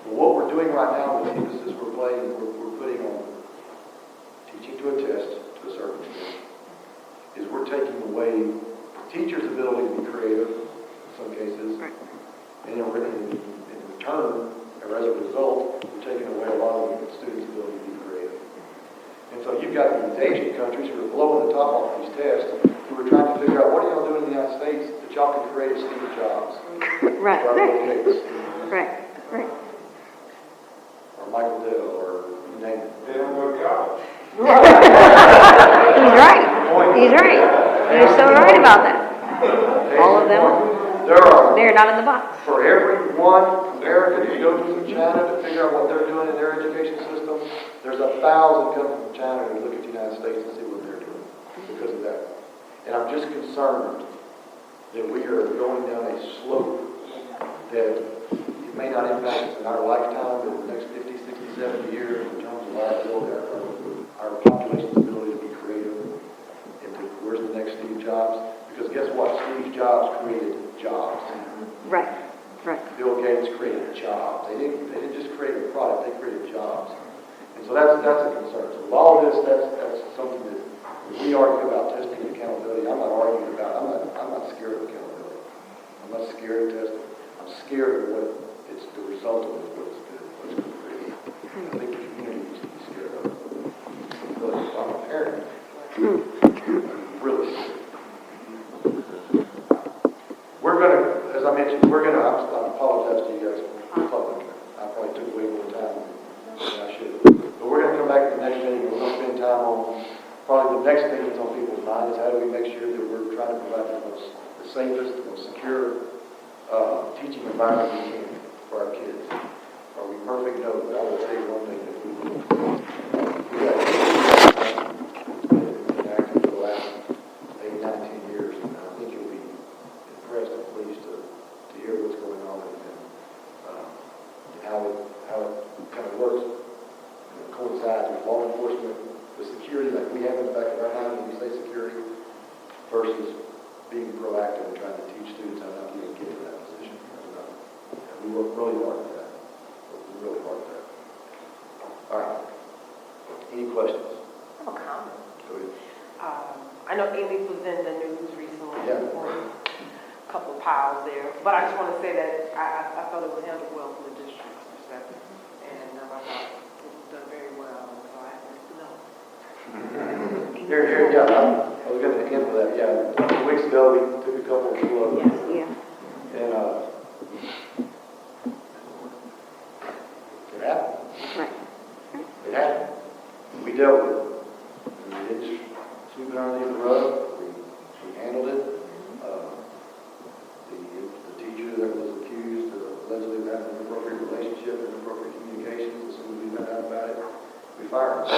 Well, what we're doing right now, the emphasis we're putting on teaching to a test, to a certain extent, is we're taking away the teacher's ability to be creative, in some cases, and in return, or as a result, we're taking away a lot of the students' ability to be creative. And so you've got these Asian countries who are blowing the top off these tests, who are trying to figure out, what are y'all doing in the United States that y'all can create Steve Jobs? Right, or right. Bill Gates, Right. or Michael Dell, or you name it. They don't go to college. He's right. He's right. You're so right about that. All of them, they're not in the box. For every one American who goes to China to figure out what they're doing in their education system, there's 1,000 coming from China who look at the United States and see what they're doing because of that. And I'm just concerned that we are going down a slope that it may not impact us in our lifetime, but in the next 50, 60, 70 years in terms of our ability, our population's ability to be creative, and to, where's the next Steve Jobs? Because guess what? Steve Jobs created jobs. Right. Bill Gates created jobs. They didn't just create a product, they created jobs. And so that's a concern. So with all this, that's something that we argue about testing and accountability. I'm not arguing about, I'm not scared of accountability. I'm not scared of testing. I'm scared of what it's the result of what it's going to create. I think the community needs to be scared of it. Because I'm a parent. I'm really scared. We're going to, as I mentioned, I apologize to you guys for public. I probably took way more time than I should. But we're going to come back to the next meeting. We're going to spend time on, probably the next thing that's on people's mind is how do we make sure that we're trying to provide the safest, the most secure teaching environment we can for our kids. Are we perfect? No, but I will tell you one thing that we got been active for the last 8, 9, 10 years, and I think you'll be impressed and pleased to hear what's going on and how it kind of works and it coincides with law enforcement, the security like we have in the back of our mind when we say security, versus being proactive and trying to teach students how not to even get into that position. And we work really hard at that. Really hard at that. All right. Any questions? I have a comment. Go ahead. I know Alief was in the news recently. Yeah. A couple of piles there. But I just want to say that I felt it was handled well from the district's perspective. And I thought it was done very well. So I have to know. Here, yeah, I was going to end with that. Yeah, a couple weeks ago, we took a couple of blows. Yeah. And it happened. Right. It happened. We dealt with it. We didn't just sweep it underneath the rug. We handled it. The teacher that was accused allegedly of having an inappropriate relationship and inappropriate communications, as soon as we found out about it, we fired him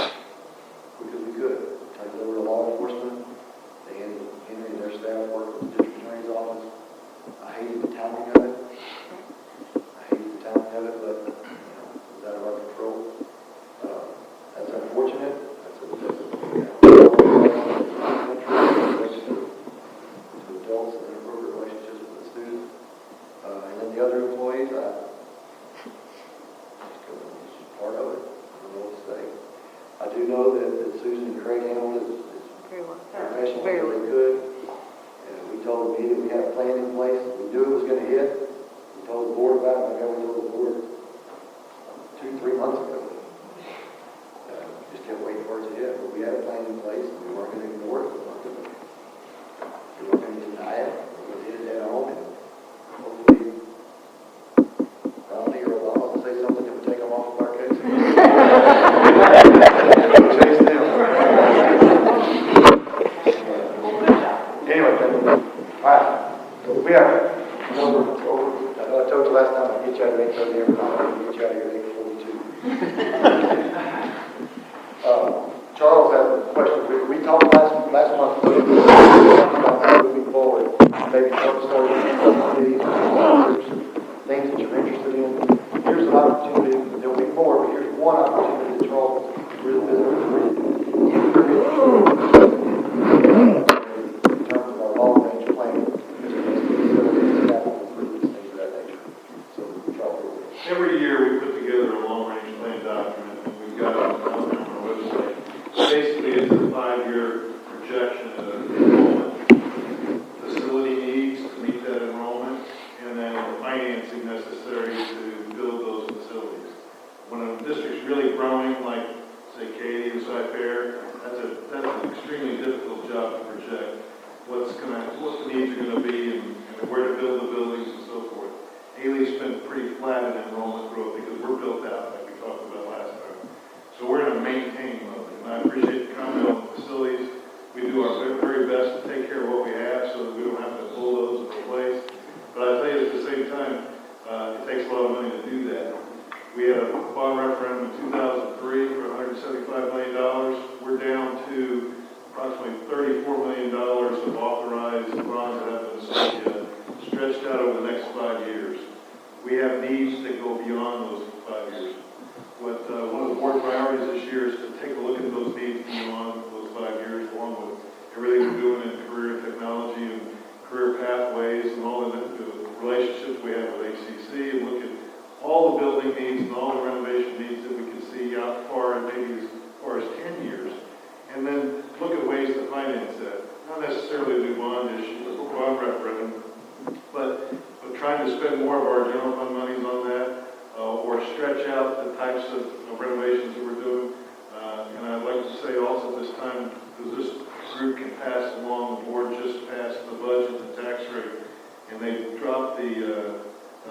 because we could. Turned it over to law enforcement. They and Henry and their staff worked with the district attorney's office. I hated the timing of it. But it was out of our control. That's unfortunate. That's to adults and inappropriate relationships with the students. And then the other employees, it's part of it. I don't know what to say. I do know that Susan and Craig handled it professionally, very good. And we told me that we had a plan in place. We knew it was going to hit. We told the board about it. Like we told the board 2-3 months ago. Just kept waiting for it to hit. But we had a plan in place, and we weren't going to ignore it. We weren't going to deny it. We were going to hit it head on. And hopefully, Romney or Obama will say something that would take them off of our case. Chase them. Anyway, all right. We have over. I told you last time I'd get you out of 8:30 every night. I'm going to get you out of here at 8:42. Charles has a question. We talked last month about moving forward. Maybe start things that you're interested in. Here's an opportunity. There will be more, but here's one opportunity that Charles is really busy in terms of our long-range plan. basically it's a 5-year projection of enrollment, facility needs to meet that enrollment, and then the financing necessary to build those facilities. When a district's really growing, like, say, Katy or Cy-Fair, that's an extremely difficult job to project what the needs are gonna be and where to build the buildings and so forth. Alief's been pretty flat in enrollment growth because we're built out, like we talked about last time. So we're in a maintain mode, and I appreciate the comment on the facilities. We do our very best to take care of what we have so that we don't have to bulldoze and replace. But I tell you, at the same time, it takes a lot of money to do that. We had a bond referendum in 2003 for $175 million. We're down to approximately $34 million of authorized bonds that haven't been sold yet, stretched out over the next 5 years. We have needs that go beyond those 5 years. One of the board priorities this year is to take a look at those needs beyond those 5 years, along with everything we're doing in career technology and career pathways and all the relationships we have with ACC, and look at all the building needs and all the renovation needs that we can see out far, and maybe as far as 10 years. And then look at ways to finance that. Not necessarily a new bond issue, or bond referendum, but trying to spend more of our general fund monies on that, or stretch out the types of renovations that we're doing. And I'd like to say also this time, because this group can pass along, the board just passed the budget, the tax rate, and they dropped the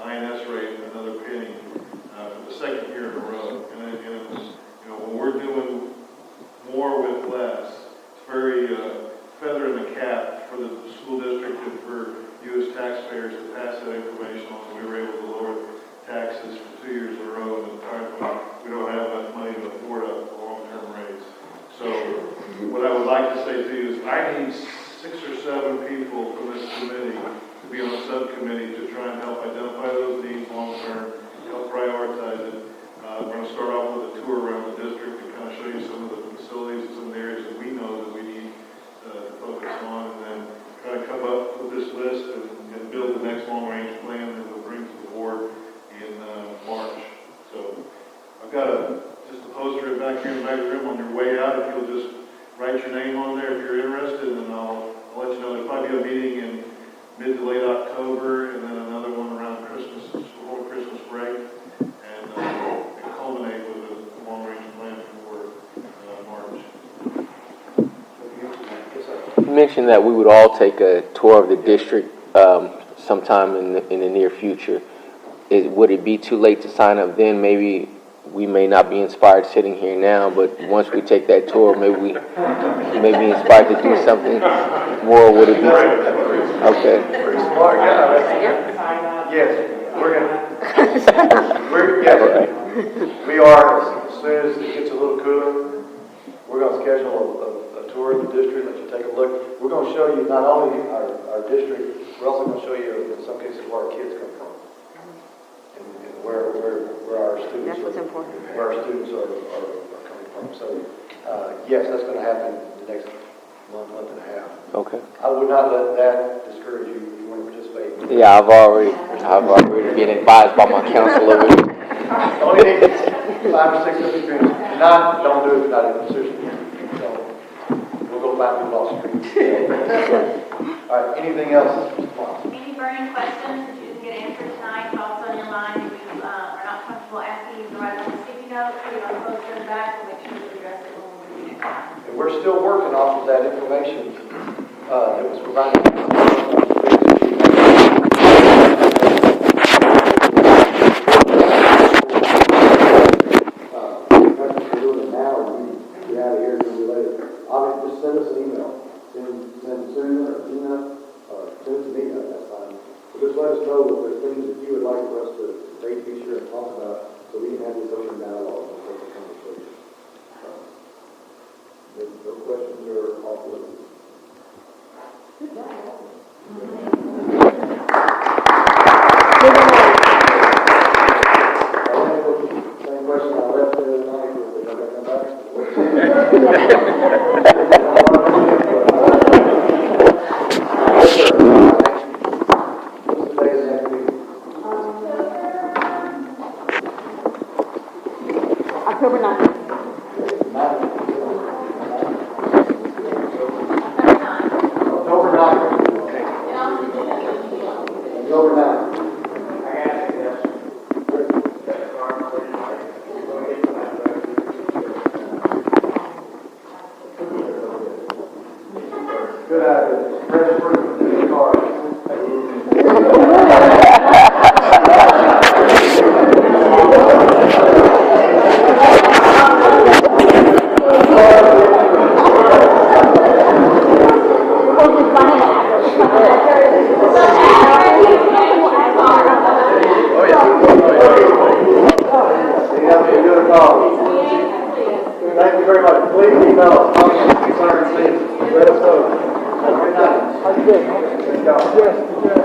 INS rate another penny for the second year in a row. And when we're doing more with less, it's very feather in the cap for the school district and for you as taxpayers to pass that information on. We were able to lower taxes for 2 years in a row at a time when we don't have enough money to afford a long-term raise. So what I would like to say to you is I need 6 or 7 people from this committee to be on a subcommittee to try and help identify those needs long-term, help prioritize it. We're going to start off with a tour around the district and kind of show you some of the facilities and some of the areas that we know that we need to focus on, and then try to come up with this list and build the next long-range plan that we'll bring to the board in March. So I've got just a poster back here in the back of the room on your way out. If you'll just write your name on there if you're interested, and then I'll let you know. There'll probably be a meeting in mid to late October, and then another one around Christmas, before Christmas break, and culminate with a long-range plan for March. You mentioned that we would all take a tour of the district sometime in the near future. Would it be too late to sign up then? Maybe we may not be inspired sitting here now, but once we take that tour, maybe we may be inspired to do something more. Would it be? Okay. Pretty smart guy. Yes, we are, as soon as it gets a little cooler, we're going to schedule a tour of the district, let you take a look. We're going to show you not only our district, we're also going to show you, in some cases, where our kids come from. And where our students That's what's important. Where our students are coming from. So, yes, that's going to happen in the next month and a half. Okay. I would not let that discourage you if you want to participate. Yeah, I've already been advised by my counselor. Only need 5 or 6 of you. If not, don't do it if you're not in a position. So, we'll go back to Wall Street. All right, anything else? Any burning questions that you didn't get answered tonight, thoughts on your mind, if you are not comfortable asking, you can write on a sticky note, put it on the poster in the back, we'll make sure to address it when we review next time. And we're still working off of that information that was provided. Just send us an email. Send Susan or Gina or send it to me, that's fine. But just let us know if there's things that you would like for us to be sure and talk about so we can have this open dialogue and open conversation. No questions or off limits. Same question I left the other night, if they're going to come October 9th. Good idea. Press proof, good card. Thank you very much. Please email us. Let us know. Have a good night. How you doing? Let's go. Yes, yes.